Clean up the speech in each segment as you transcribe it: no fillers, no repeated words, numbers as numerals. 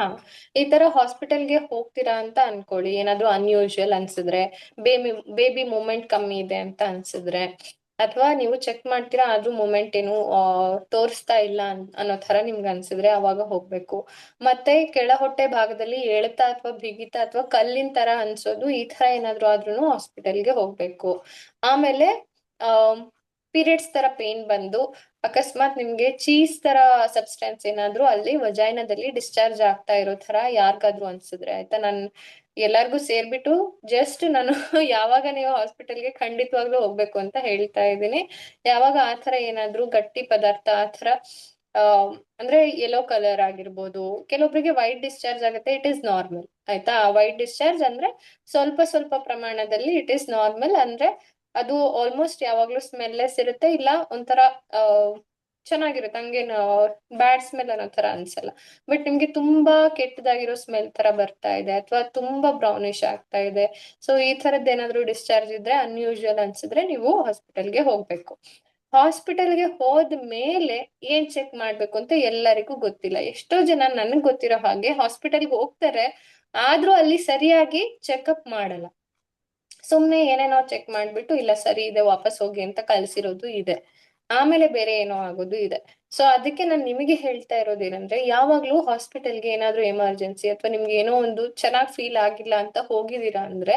ಹಾ, ಈ ತರ ಹಾಸ್ಪಿಟಲ್ಗೆ ಹೋಗ್ತೀರಾ ಅಂತ ಅನ್ಕೊಳ್ಳಿ. ಏನಾದ್ರೂ ಅನ್ಯೂಶುವಲ್ ಅನ್ಸಿದ್ರೆ, ಬೇಬಿ ಬೇಬಿ ಮೂಮೆಂಟ್ ಕಮ್ಮಿ ಇದೆ ಅಂತ ಅನ್ಸಿದ್ರೆ, ಅಥವಾ ನೀವು ಚೆಕ್ ಮಾಡ್ತೀರಾ ಆದ್ರೂ ಮೂಮೆಂಟ್ ಏನು ತೋರಿಸ್ತಾ ಇಲ್ಲ ಅನ್ನೋ ತರ ನಿಮ್ಗೆ ಅನ್ಸಿದ್ರೆ ಅವಾಗ ಹೋಗ್ಬೇಕು. ಮತ್ತೆ ಕೆಳ ಹೊಟ್ಟೆ ಭಾಗದಲ್ಲಿ ಎಳ್ತಾ ಅಥವಾ ಬಿಗಿತಾ ಅಥವಾ ಕಲ್ಲಿನ ತರ ಅನ್ಸೋದು, ಈ ತರ ಏನಾದ್ರೂ ಆದ್ರೂ ಹಾಸ್ಪಿಟಲ್ಗೆ ಹೋಗ್ಬೇಕು. ಆಮೇಲೆ ಆ ಪೀರಿಯಡ್ಸ್ ತರ ಪೇನ್ ಬಂದು ಅಕಸ್ಮಾತ್ ನಿಮ್ಗೆ ಚೀಸ್ ತರ ಸಬ್ಸ್ಟೆನ್ಸ್ ಏನಾದ್ರೂ ಅಲ್ಲಿ ವಜೈನದಲ್ಲಿ ಡಿಸ್ಚಾರ್ಜ್ ಆಗ್ತಾ ಇರೋ ತರ ಯಾರಿಗಾದ್ರೂ ಅನ್ಸಿದ್ರೆ, ಆಯ್ತಾ, ನಾನ್ ಎಲ್ಲಾರ್ಗು ಸೇರ್ಬಿಟ್ಟು ಜಸ್ಟ್ ನಾನು ಯಾವಾಗ ನೀವು ಹಾಸ್ಪಿಟಲ್ಗೆ ಖಂಡಿತವಾಗ್ಲೂ ಹೋಗ್ಬೇಕು ಅಂತ ಹೇಳ್ತಾ ಇದ್ದೀನಿ. ಯಾವಾಗ ಆತರ ಏನಾದ್ರೂ ಗಟ್ಟಿ ಪದಾರ್ಥ ಆತರ ಆ ಅಂದ್ರೆ ಯೆಲ್ಲೋ ಕಲರ್ ಆಗಿರ್ಬೋದು, ಕೆಲವೊಬ್ರಿಗೆ ವೈಟ್ ಡಿಸ್ಚಾರ್ಜ್ ಆಗುತ್ತೆ, ಇಟ್ ಇಸ್ ನಾರ್ಮಲ್. ಆಯ್ತಾ, ವೈಟ್ ಡಿಸ್ಚಾರ್ಜ್ ಅಂದ್ರೆ ಸ್ವಲ್ಪ ಸ್ವಲ್ಪ ಪ್ರಮಾಣದಲ್ಲಿ ಇಟ್ ಇಸ್ ನಾರ್ಮಲ್. ಅಂದ್ರೆ ಅದು ಆಲ್ಮೋಸ್ಟ್ ಯಾವಾಗ್ಲೂ ಸ್ಮೆಲ್ಲೆಸ್ ಇರುತ್ತೆ, ಇಲ್ಲ ಒಂಥರ ಆ ಚೆನ್ನಾಗಿರುತ್ತೆ, ಹಂಗೇನು ಬ್ಯಾಡ್ ಸ್ಮೆಲ್ ಅನ್ನೋ ತರ ಅನ್ಸಲ್ಲ. ಬಟ್ ನಿಮ್ಗೆ ತುಂಬಾ ಕೆಟ್ಟದಾಗಿರೋ ಸ್ಮೆಲ್ ತರ ಬರ್ತಾ ಇದೆ ಅಥವಾ ತುಂಬಾ ಬ್ರೌನಿಶ್ ಆಗ್ತಾ ಇದೆ, ಸೊ ಈ ತರದ್ ಏನಾದ್ರು ಡಿಸ್ಚಾರ್ಜ್ ಇದ್ರೆ, ಅನ್ಯೂಶುವಲ್ ಅನ್ಸಿದ್ರೆ ನೀವು ಹಾಸ್ಪಿಟಲ್ಗೆ ಹೋಗ್ಬೇಕು. ಹಾಸ್ಪಿಟಲ್ಗೆ ಹೋದ ಮೇಲೆ ಏನ್ ಚೆಕ್ ಮಾಡ್ಬೇಕು ಅಂತ ಎಲ್ಲರಿಗೂ ಗೊತ್ತಿಲ್ಲ. ಎಷ್ಟೋ ಜನ ನನಗ್ ಗೊತ್ತಿರೋ ಹಾಗೆ ಹಾಸ್ಪಿಟಲ್ಗೆ ಹೋಗ್ತಾರೆ, ಆದ್ರೂ ಅಲ್ಲಿ ಸರಿಯಾಗಿ ಚೆಕಪ್ ಮಾಡಲ್ಲ. ಸುಮ್ನೆ ಏನೇನೋ ಚೆಕ್ ಮಾಡ್ಬಿಟ್ಟು ಇಲ್ಲ ಸರಿ ಇದೆ ವಾಪಸ್ ಹೋಗಿ ಅಂತ ಕಳ್ಸಿರೋದು ಇದೆ. ಆಮೇಲೆ ಬೇರೆ ಏನೋ ಆಗೋದು ಇದೆ. ಸೊ ಅದಕ್ಕೆ ನಾನು ನಿಮಗೆ ಹೇಳ್ತಾ ಇರೋದೇನಂದ್ರೆ, ಯಾವಾಗ್ಲೂ ಹಾಸ್ಪಿಟಲ್ಗೆ ಏನಾದ್ರೂ ಎಮರ್ಜೆನ್ಸಿ ಅಥವಾ ನಿಮ್ಗೆ ಏನೋ ಒಂದು ಚೆನ್ನಾಗ್ ಫೀಲ್ ಆಗಿಲ್ಲ ಅಂತ ಹೋಗಿದೀರಾ ಅಂದ್ರೆ,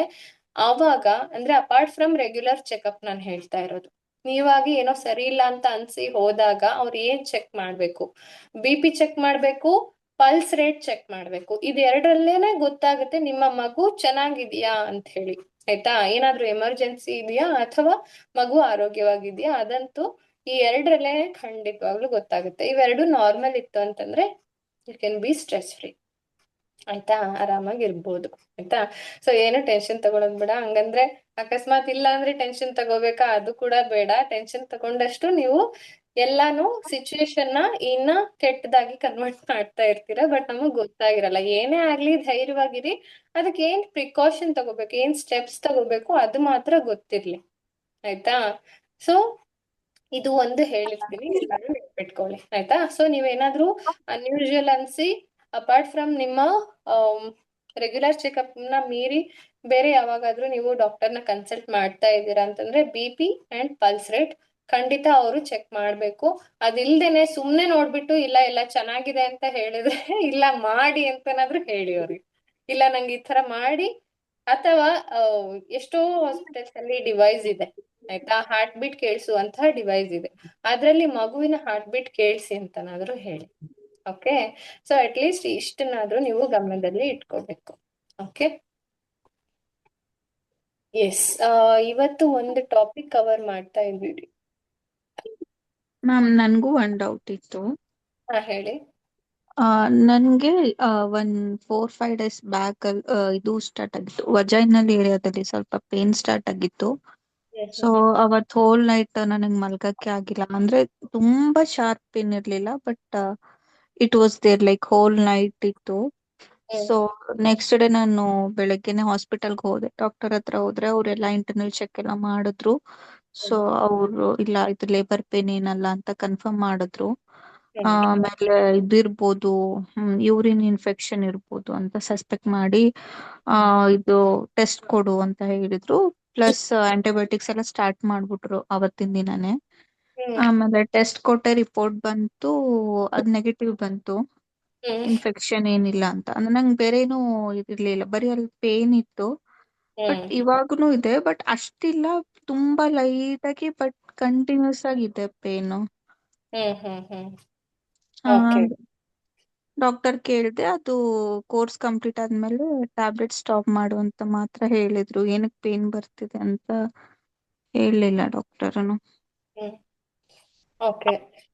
ಆವಾಗ ಅಂದ್ರೆ ಅಪಾರ್ಟ್ ಫ್ರಮ್ ರೆಗ್ಯುಲರ್ ಚೆಕಪ್ ನಾನು ಹೇಳ್ತಾ ಇರೋದು, ನೀವಾಗಿ ಏನೋ ಸರಿ ಇಲ್ಲ ಅಂತ ಅನ್ಸಿ ಹೋದಾಗ ಅವ್ರು ಏನ್ ಚೆಕ್ ಮಾಡ್ಬೇಕು? BP ಚೆಕ್ ಮಾಡ್ಬೇಕು, ಪಲ್ಸ್ ರೇಟ್ ಚೆಕ್ ಮಾಡ್ಬೇಕು. ಇದೆರಡರಲ್ಲೇನೆ ಗೊತ್ತಾಗುತ್ತೆ ನಿಮ್ಮ ಮಗು ಚೆನ್ನಾಗಿದ್ಯಾ ಅಂತ ಹೇಳಿ. ಆಯ್ತಾ, ಏನಾದ್ರೂ ಎಮರ್ಜೆನ್ಸಿ ಇದೆಯಾ ಅಥವಾ ಮಗು ಆರೋಗ್ಯವಾಗಿದ್ಯಾ, ಅದಂತೂ ಈ ಎರಡರಲ್ಲೇ ಖಂಡಿತವಾಗ್ಲೂ ಗೊತ್ತಾಗುತ್ತೆ. ಇವೆರಡು ನಾರ್ಮಲ್ ಇತ್ತು ಅಂತಂದ್ರೆ you can be stress free. ಆಯ್ತಾ, ಆರಾಮಾಗಿರ್ಬೋದು. ಆಯ್ತಾ, ಸೊ ಏನು ಟೆನ್ಷನ್ ತಗೊಳೋದ್ ಬೇಡ. ಹಂಗಂದ್ರೆ ಅಕಸ್ಮಾತ್ ಇಲ್ಲ ಅಂದ್ರೆ ಟೆನ್ಷನ್ ತಗೋಬೇಕಾ? ಅದು ಕೂಡ ಬೇಡ. ಟೆನ್ಷನ್ ತಗೊಂಡಷ್ಟು ನೀವು ಎಲ್ಲಾನು ಸಿಚುವೇಶನ್ ನ ಇನ್ನ ಕೆಟ್ಟದಾಗಿ ಕನ್ವರ್ಟ್ ಮಾಡ್ತಾ ಇರ್ತೀರಾ, ಬಟ್ ನಮಗ್ ಗೊತ್ತಾಗಿರಲ್ಲ. ಏನೇ ಆಗ್ಲಿ ಧೈರ್ಯವಾಗಿರಿ. ಅದಕ್ಕೆ ಏನ್ ಪ್ರಿಕಾಷನ್ ತಗೋಬೇಕು, ಏನ್ ಸ್ಟೆಪ್ಸ್ ತಗೋಬೇಕು ಅದು ಮಾತ್ರ ಗೊತ್ತಿರ್ಲಿ. ಆಯ್ತಾ, ಸೊ ಇದು ಒಂದು ಹೇಳಿರ್ತೀನಿ, ಎಲ್ಲಾರು ನೆನ್ಪಿಟ್ಕೊಳ್ಳಿ. ಆಯ್ತಾ, ಸೊ ನೀವೇನಾದ್ರೂ ಅನ್ಯೂಶುವಲ್ ಅನ್ಸಿ ಅಪಾರ್ಟ್ ಫ್ರಮ್ ನಿಮ್ಮ ರೆಗ್ಯುಲರ್ ಚೆಕಪ್ ನ ಮೀರಿ ಬೇರೆ ಯಾವಾಗಾದ್ರೂ ನೀವು ಡಾಕ್ಟರ್ನ ಕನ್ಸಲ್ಟ್ ಮಾಡ್ತಾ ಇದ್ದೀರಾ ಅಂತಂದ್ರೆ BP ಅಂಡ್ ಪಲ್ಸ್ ರೇಟ್ ಖಂಡಿತ ಅವರು ಚೆಕ್ ಮಾಡ್ಬೇಕು. ಅದಿಲ್ದೇನೆ ಸುಮ್ನೆ ನೋಡ್ಬಿಟ್ಟು ಇಲ್ಲ ಎಲ್ಲ ಚೆನ್ನಾಗಿದೆ ಅಂತ ಹೇಳಿದ್ರೆ ಇಲ್ಲ ಮಾಡಿ ಅಂತನಾದ್ರೂ ಹೇಳಿ ಅವ್ರಿಗೆ. ಇಲ್ಲ ನಂಗೆ ಈ ತರ ಮಾಡಿ, ಅಥವಾ ಎಷ್ಟೋ ಹಾಸ್ಪಿಟಲ್ಸ್ ಅಲ್ಲಿ ಡಿವೈಸ್ ಇದೆ. ಆಯ್ತಾ, ಹಾರ್ಟ್ ಬೀಟ್ ಕೇಳಿಸುವಂತಹ ಡಿವೈಸ್ ಇದೆ, ಅದ್ರಲ್ಲಿ ಮಗುವಿನ ಹಾರ್ಟ್ ಬೀಟ್ ಕೇಳಿಸಿ ಅಂತನಾದ್ರೂ ಹೇಳಿ. ಓಕೆ, ಸೊ ಅಟ್ ಲೀಸ್ಟ್ ಇಷ್ಟನ್ನಾದ್ರೂ ನೀವು ಗಮನದಲ್ಲಿ ಇಟ್ಕೋಬೇಕು. ಓಕೆ, ಎಸ್, ಇವತ್ತು ಒಂದು ಟಾಪಿಕ್ ಕವರ್ ಮಾಡ್ತಾ ಇದ್ದೀವಿ. ಮ್ಯಾಮ್ ನನ್ಗೂ ಒಂದ್ ಡೌಟ್ ಇತ್ತು. ಹಾ, ಹೇಳಿ. ನನ್ಗೆ ಒಂದ್ 4-5 ಡೇಸ್ ಬ್ಯಾಕ್ ಇದು ಸ್ಟಾರ್ಟ್ ಆಗಿತ್ತು, ವಜೈನಲ್ ಏರಿಯಾದಲ್ಲಿ ಸ್ವಲ್ಪ ಪೇನ್ ಸ್ಟಾರ್ಟ್ ಆಗಿತ್ತು. ಸೊ ಅವತ್ ಹೋಲ್ ನೈಟ್ ನನಗೆ ಮಲ್ಗಕ್ಕೆ ಆಗಿಲ್ಲ. ಅಂದ್ರೆ ತುಂಬಾ ಶಾರ್ಪ್ ಪೇನ್ ಇರ್ಲಿಲ್ಲ, but it was there like whole night ಇತ್ತು. ಸೊ ನೆಕ್ಸ್ಟ್ ಡೇ ನಾನು ಬೆಳಗ್ಗೆನೆ ಹಾಸ್ಪಿಟಲ್ಗೆ ಹೋದೆ. ಡಾಕ್ಟರ್ ಹತ್ರ ಹೋದ್ರೆ ಅವರೆಲ್ಲ ಇಂಟರ್ನಲ್ ಚೆಕ್ ಎಲ್ಲ ಮಾಡಿದ್ರು. ಸೊ ಅವರು ಇಲ್ಲ ಇದು ಲೇಬರ್ ಪೇನ್ ಏನಲ್ಲ ಅಂತ ಕನ್ಫರ್ಮ್ ಮಾಡಿದ್ರು. ಆಮೇಲೆ ಇದಿರ್ಬೋದು, ಯೂರಿನ್ ಇನ್ಫೆಕ್ಷನ್ ಇರ್ಬೋದು ಅಂತ ಸಸ್ಪೆಕ್ಟ್ ಮಾಡಿ ಇದು ಟೆಸ್ಟ್ ಕೊಡು ಅಂತ ಹೇಳಿದ್ರು. ಪ್ಲಸ್ ಆಂಟಿಬಯೋಟಿಕ್ಸ್ ಎಲ್ಲ ಸ್ಟಾರ್ಟ್ ಮಾಡ್ಬಿಟ್ರು ಅವತ್ತಿನ ದಿನನೇ. ಆಮೇಲೆ ಟೆಸ್ಟ್ ಕೊಟ್ಟೆ, ರಿಪೋರ್ಟ್ ಬಂತು, ಅದ್ ನೆಗೆಟಿವ್ ಬಂತು, ಇನ್ಫೆಕ್ಷನ್ ಏನಿಲ್ಲ ಅಂತ. ಅಂದ್ರೆ ನಂಗೆ ಬೇರೆ ಏನು ಇರ್ಲಿಲ್ಲ, ಬರೀ ಅಲ್ಲಿ ಪೇನ್ ಇತ್ತು. ಬಟ್ ಇವಾಗನು ಇದೆ, ಬಟ್ ಅಷ್ಟಿಲ್ಲ, ತುಂಬಾ ಲೈಟ್ ಆಗಿ, ಬಟ್ ಕಂಟಿನ್ಯೂಸ್ ಆಗಿದೆ ಪೇನ್. ಓಕೆ. ಡಾಕ್ಟರ್ ಕೇಳಿದೆ, ಅದು ಕೋರ್ಸ್ ಕಂಪ್ಲೀಟ್ ಆದ್ಮೇಲೆ ಟ್ಯಾಬ್ಲೆಟ್ ಸ್ಟಾಪ್ ಮಾಡು ಅಂತ ಮಾತ್ರ ಹೇಳಿದ್ರು. ಏನಕ್ಕೆ ಪೇನ್ ಬರ್ತಿದೆ ಅಂತ ಹೇಳಲಿಲ್ಲ ಡಾಕ್ಟರನು. ಓಕೆ,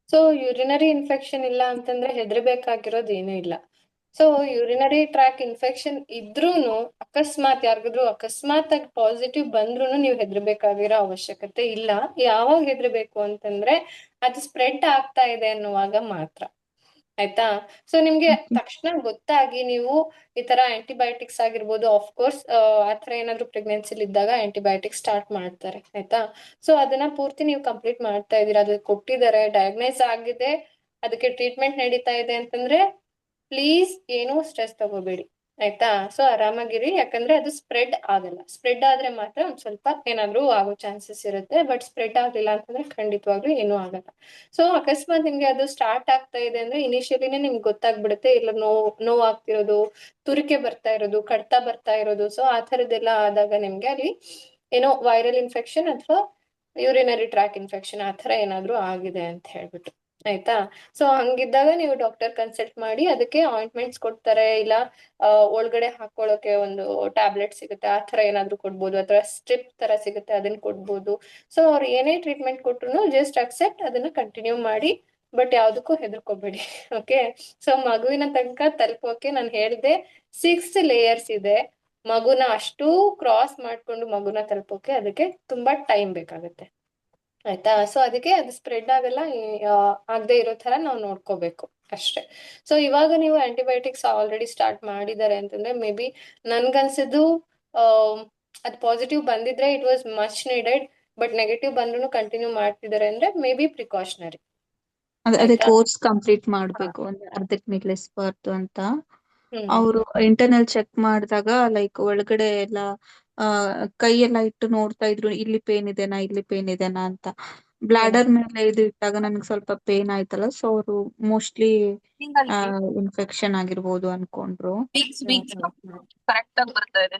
ಸೊ ಯೂರಿನರಿ ಇನ್ಫೆಕ್ಷನ್ ಇಲ್ಲ ಅಂತಂದ್ರೆ ಹೆದರ್ಬೇಕಾಗಿರೋದು ಏನೂ ಇಲ್ಲ. ಸೊ ಯೂರಿನರಿ ಟ್ರ್ಯಾಕ್ ಇನ್ಫೆಕ್ಷನ್ ಇದ್ರೂನು ಅಕಸ್ಮಾತ್ ಯಾರಿಗಾದ್ರೂ ಅಕಸ್ಮಾತ್ ಆಗಿ ಪಾಸಿಟಿವ್ ಬಂದ್ರೂನು ನೀವು ಹೆದರ್ಬೇಕಾಗಿರೋ ಅವಶ್ಯಕತೆ ಇಲ್ಲ. ಯಾವಾಗ ಹೆದರ್ಬೇಕು ಅಂತಂದ್ರೆ ಅದು ಸ್ಪ್ರೆಡ್ ಆಗ್ತಾ ಇದೆ ಅನ್ನುವಾಗ ಮಾತ್ರ. ಆಯ್ತಾ, ಸೊ ನಿಮ್ಗೆ ತಕ್ಷಣ ಗೊತ್ತಾಗಿ ನೀವು ಈ ತರ ಆಂಟಿಬಯೋಟಿಕ್ಸ್ ಆಗಿರ್ಬೋದು, ಕೋರ್ಸ್ ಆತರ ಏನಾದ್ರು ಪ್ರೆಗ್ನೆನ್ಸಿಲಿ ಇದ್ದಾಗ ಆಂಟಿಬಯೋಟಿಕ್ಸ್ ಸ್ಟಾರ್ಟ್ ಮಾಡ್ತಾರೆ. ಆಯ್ತಾ, ಸೊ ಅದನ್ನ ಪೂರ್ತಿ ನೀವು ಕಂಪ್ಲೀಟ್ ಮಾಡ್ತಾ ಇದೀರಾ, ಅದು ಕೊಟ್ಟಿದ್ದಾರೆ, ಡಯಾಗ್ನೈಸ್ ಆಗಿದೆ, ಅದಕ್ಕೆ ಟ್ರೀಟ್ಮೆಂಟ್ ನಡೀತಾ ಇದೆ ಅಂತಂದ್ರೆ ಪ್ಲೀಸ್ ಏನೂ ಸ್ಟ್ರೆಸ್ ತಗೋಬೇಡಿ ಆಯ್ತಾ. ಸೊ ಆರಾಮಾಗಿರಿ, ಯಾಕಂದ್ರೆ ಅದು ಸ್ಪ್ರೆಡ್ ಆಗಲ್ಲ. ಸ್ಪ್ರೆಡ್ ಆದ್ರೆ ಮಾತ್ರ ಒಂದ್ ಸ್ವಲ್ಪ ಏನಾದ್ರೂ ಆಗೋ ಚಾನ್ಸಸ್ ಇರುತ್ತೆ, ಬಟ್ ಸ್ಪ್ರೆಡ್ ಆಗ್ಲಿಲ್ಲ ಅಂತಂದ್ರೆ ಖಂಡಿತವಾಗ್ಲೂ ಏನೂ ಆಗಲ್ಲ. ಸೊ ಅಕಸ್ಮಾತ್ ನಿಮ್ಗೆ ಅದು ಸ್ಟಾರ್ಟ್ ಆಗ್ತಾ ಇದೆ ಅಂದ್ರೆ ಇನಿಷಿಯಲಿನೇ ನಿಮ್ಗೆ ಗೊತ್ತಾಗ್ಬಿಡುತ್ತೆ, ಇಲ್ಲ ನೋವು ಆಗ್ತಿರೋದು, ತುರಿಕೆ ಬರ್ತಾ ಇರೋದು, ಕಡ್ತಾ ಬರ್ತಾ ಇರೋದು. ಸೊ ಆ ಥರದ್ದೆಲ್ಲ ಆದಾಗ ನಿಮ್ಗೆ ಅಲ್ಲಿ ಏನೋ ವೈರಲ್ ಇನ್ಫೆಕ್ಷನ್ ಅಥವಾ ಯೂರಿನರಿ ಟ್ರ್ಯಾಕ್ ಇನ್ಫೆಕ್ಷನ್ ಆ ಥರ ಏನಾದ್ರೂ ಆಗಿದೆ ಅಂತ ಹೇಳ್ಬಿಟ್ಟು ಆಯ್ತಾ. ಸೊ ಹಂಗಿದ್ದಾಗ ನೀವು ಡಾಕ್ಟರ್ ಕನ್ಸಲ್ಟ್ ಮಾಡಿ ಅದಕ್ಕೆ ಆಯಿಂಟ್ಮೆಂಟ್ಸ್ ಕೊಡ್ತಾರೆ, ಇಲ್ಲ ಒಳಗಡೆ ಹಾಕೊಳ್ಳೋಕೆ ಒಂದು ಟ್ಯಾಬ್ಲೆಟ್ ಸಿಗುತ್ತೆ, ಆ ತರ ಏನಾದ್ರು ಕೊಡ್ಬೋದು, ಅಥವಾ ಸ್ಟ್ರಿಪ್ ತರ ಸಿಗುತ್ತೆ ಅದನ್ನ ಕೊಡ್ಬೋದು. ಸೊ ಅವ್ರು ಏನೇ ಟ್ರೀಟ್ಮೆಂಟ್ ಕೊಟ್ರು ಜಸ್ಟ್ ಅಕ್ಸೆಪ್ಟ್, ಅದನ್ನ ಕಂಟಿನ್ಯೂ ಮಾಡಿ, ಬಟ್ ಯಾವ್ದಕ್ಕೂ ಹೆದರ್ಕೋಬೇಡಿ. ಓಕೆ. ಸೊ ಮಗುವಿನ ತನಕ ತಲುಪೋಕೆ ನಾನು ಹೇಳ್ದೆ 6 ಲೇಯರ್ಸ್ ಇದೆ. ಮಗುನ ಅಷ್ಟು ಕ್ರಾಸ್ ಮಾಡ್ಕೊಂಡು ಮಗುನ ತಲುಪೋಕೆ ಅದಕ್ಕೆ ತುಂಬಾ ಟೈಮ್ ಬೇಕಾಗುತ್ತೆ ಆಯ್ತಾ. ಸೊ ಅದಕ್ಕೆ ಅದು ಸ್ಪ್ರೆಡ್ ಆಗಲ್ಲ, ಆಗದೆ ಇರೋ ತರ ನಾವು ನೋಡ್ಕೋಬೇಕು ಅಷ್ಟೇ. ಸೊ ಇವಾಗ ನೀವು ಆಂಟಿಬಯೋಟಿಕ್ಸ್ ಆಲ್ರೆಡಿ ಸ್ಟಾರ್ಟ್ ಮಾಡಿದ್ದಾರೆ ಅಂತಂದ್ರೆ ಮೇ ಬಿ ನನ್ಗನ್ಸಿದ್ದು ಅದು ಪಾಸಿಟಿವ್ ಬಂದಿದ್ರೆ it was much needed, but negative ಬಂದ್ರು ಕಂಟಿನ್ಯೂ ಮಾಡ್ತಿದ್ದಾರೆ ಅಂದ್ರೆ ಮೇ ಬಿ ಪ್ರಿಕಾಷನರಿ ಅದೇ ಆಯ್ತಾ. ಕೋರ್ಸ್ ಕಂಪ್ಲೀಟ್ ಹಾ. ಮಾಡ್ಬೇಕು, ಒಂದು ಅರ್ಧಕ್ಕೆ ನಿಲ್ಲಿಸಬಾರ್ದು ಅಂತ. ಹ್ಮ್. ಅವರು ಇಂಟರ್ನಲ್ ಚೆಕ್ ಮಾಡಿದಾಗ ಲೈಕ್ ಒಳಗಡೆ ಎಲ್ಲ ಆ ಕೈ ಎಲ್ಲ ಇಟ್ಟು ನೋಡ್ತಾ ಇದ್ರು, ಇಲ್ಲಿ ಪೇನ್ ಇದೆನಾ ಇಲ್ಲಿ ಪೇನ್ ಇದೆನಾ ಅಂತ. ಹ್ಮ್. ಬ್ಲಾಡರ್ ಮೇಲೆ ಇದು ಇಟ್ಟಾಗ ನನಗೆ ಸ್ವಲ್ಪ ಪೇನ್ ಆಯ್ತಲ್ಲ, ಸೊ ಅವರು ಮೋಸ್ಟ್ಲಿ ಇನ್ಫೆಕ್ಷನ್ ಆಗಿರ್ಬೋದು ಅನ್ಕೊಂಡ್ರು. ವೀಕ್ಸ್ ಹ್ಮ್. ವೀಕ್ಸ್ ಹ್ಮ್. ಹ್ಮ್. ಕರೆಕ್ಟ್ ಆಗಿ ಬರ್ತಾ ಇದೆ.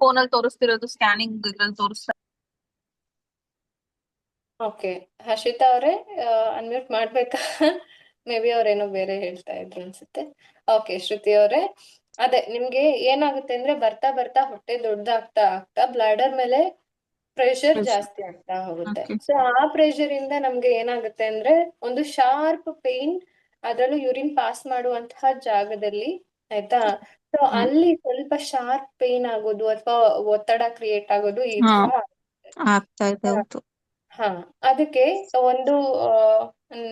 ಫೋನ್ ಅಲ್ಲಿ ತೋರಿಸ್ತಿರೋದು ಸ್ಕ್ಯಾನಿಂಗ್ ಇದ್ರಲ್ಲಿ ತೋರಿಸ್ತಾ. ಓಕೆ. ಹರ್ಷಿತಾ ಅವರೇ, ಅನ್ಮ್ಯೂಟ್ ಮಾಡ್ಬೇಕಾ? ಮೇ ಬಿ ಅವ್ರೇನೋ ಬೇರೆ ಹೇಳ್ತಾ ಇದ್ರು ಅನ್ಸುತ್ತೆ. ಓಕೆ. ಶ್ರುತಿ ಅವರೇ, ಅದೇ ನಿಮ್ಗೆ ಏನಾಗುತ್ತೆ ಅಂದ್ರೆ ಬರ್ತಾ ಬರ್ತಾ ಹೊಟ್ಟೆ ದೊಡ್ಡದಾಗ್ತಾ ಆಗ್ತಾ ಬ್ಲಾಡರ್ ಮೇಲೆ ಪ್ರೆಷರ್ ಜಾಸ್ತಿ ಆಗ್ತಾ ಹೋಗುತ್ತೆ. Okay. ಸೊ ಆ ಪ್ರೆಷರ್ ಇಂದ ನಮ್ಗೆ ಏನಾಗುತ್ತೆ ಅಂದ್ರೆ ಒಂದು ಶಾರ್ಪ್ ಪೇನ್, ಅದ್ರಲ್ಲೂ ಯೂರಿನ್ ಪಾಸ್ ಮಾಡುವಂತಹ ಜಾಗದಲ್ಲಿ ಆಯ್ತಾ. ಸೊ ಅಲ್ಲಿ ಸ್ವಲ್ಪ ಶಾರ್ಪ್ ಪೇನ್ ಆಗೋದು ಅಥವಾ ಒತ್ತಡ ಕ್ರಿಯೇಟ್ ಆಗೋದು ಈ ಹಾ, ತರ ಆಗ್ತಾ ಇದೆ, ಆಗುತ್ತೆ. ಹೌದು. ಹಾ. ಅದಕ್ಕೆ ಒಂದು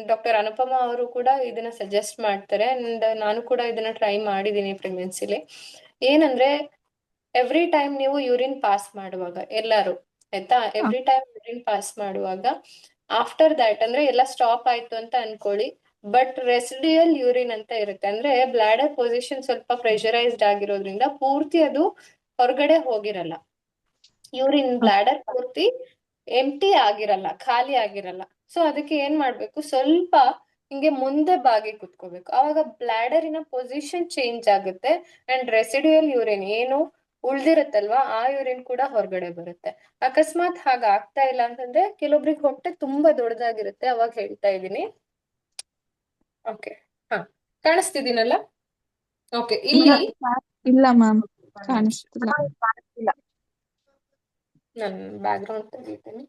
ಡಾಕ್ಟರ್ ಅನುಪಮಾ ಅವರು ಕೂಡ ಇದನ್ನ ಸಜೆಸ್ಟ್ ಮಾಡ್ತಾರೆ, ಅಂಡ್ ನಾನು ಕೂಡ ಇದನ್ನ ಟ್ರೈ ಮಾಡಿದೀನಿ ಪ್ರೆಗ್ನೆನ್ಸಿಲಿ. ಏನಂದ್ರೆ ಎವ್ರಿ ಟೈಮ್ ನೀವು ಯೂರಿನ್ ಪಾಸ್ ಮಾಡುವಾಗ ಎಲ್ಲರೂ ಆಯ್ತಾ, ಎವ್ರಿ ಟೈಮ್ ಯೂರಿನ್ ಪಾಸ್ ಮಾಡುವಾಗ ಆಫ್ಟರ್ ದ್ಯಾಟ್ ಅಂದ್ರೆ ಎಲ್ಲ ಸ್ಟಾಪ್ ಆಯ್ತು ಅಂತ ಅನ್ಕೊಳ್ಳಿ, ಬಟ್ ರೆಸಿಡಿಯಲ್ ಯೂರಿನ್ ಅಂತ ಇರುತ್ತೆ. ಅಂದ್ರೆ ಬ್ಲಾಡರ್ ಪೊಸಿಷನ್ ಸ್ವಲ್ಪ ಪ್ರೆಷರೈಸ್ಡ್ ಆಗಿರೋದ್ರಿಂದ ಪೂರ್ತಿ ಅದು ಹೊರಗಡೆ ಹೋಗಿರಲ್ಲ. ಯೂರಿನ್ ಬ್ಲಾಡರ್ ಪೂರ್ತಿ ಎಂಟಿ ಆಗಿರಲ್ಲ, ಖಾಲಿ ಆಗಿರಲ್ಲ. ಸೊ ಅದಕ್ಕೆ ಏನ್ ಮಾಡ್ಬೇಕು, ಸ್ವಲ್ಪ ಹಿಂಗೆ ಮುಂದೆ ಬಾಗಿ ಕುತ್ಕೋಬೇಕು. ಅವಾಗ ಬ್ಲಾಡರಿನ ಪೊಸಿಷನ್ ಚೇಂಜ್ ಆಗುತ್ತೆ ಅಂಡ್ ರೆಸಿಡ್ಯೂಯಲ್ ಯೂರಿನ್ ಏನು ಉಳ್ದಿರುತ್ತಲ್ವಾ ಆ ಯೂರಿನ್ ಕೂಡ ಹೊರಗಡೆ ಬರುತ್ತೆ. ಅಕಸ್ಮಾತ್ ಹಾಗ ಆಗ್ತಾ ಇಲ್ಲ ಅಂತಂದ್ರೆ ಕೆಲವೊಬ್ರಿಗೆ ಹೊಟ್ಟೆ ತುಂಬಾ ದೊಡ್ಡದಾಗಿರುತ್ತೆ, ಅವಾಗ ಹೇಳ್ತಾ ಇದ್ದೀನಿ. ಓಕೆ. ಹಾ, ಕಾಣಿಸ್ತಿದ್ದೀನಲ್ಲ? ಓಕೆ. ಇಲ್ಲಿ ಇಲ್ಲ ಮ್ಯಾಮ್, ಕಾಣಿಸ್ತಿಲ್ಲ. ನಾನು ಬ್ಯಾಕ್ ಗ್ರೌಂಡ್ ತೆಗಿತೀನಿ.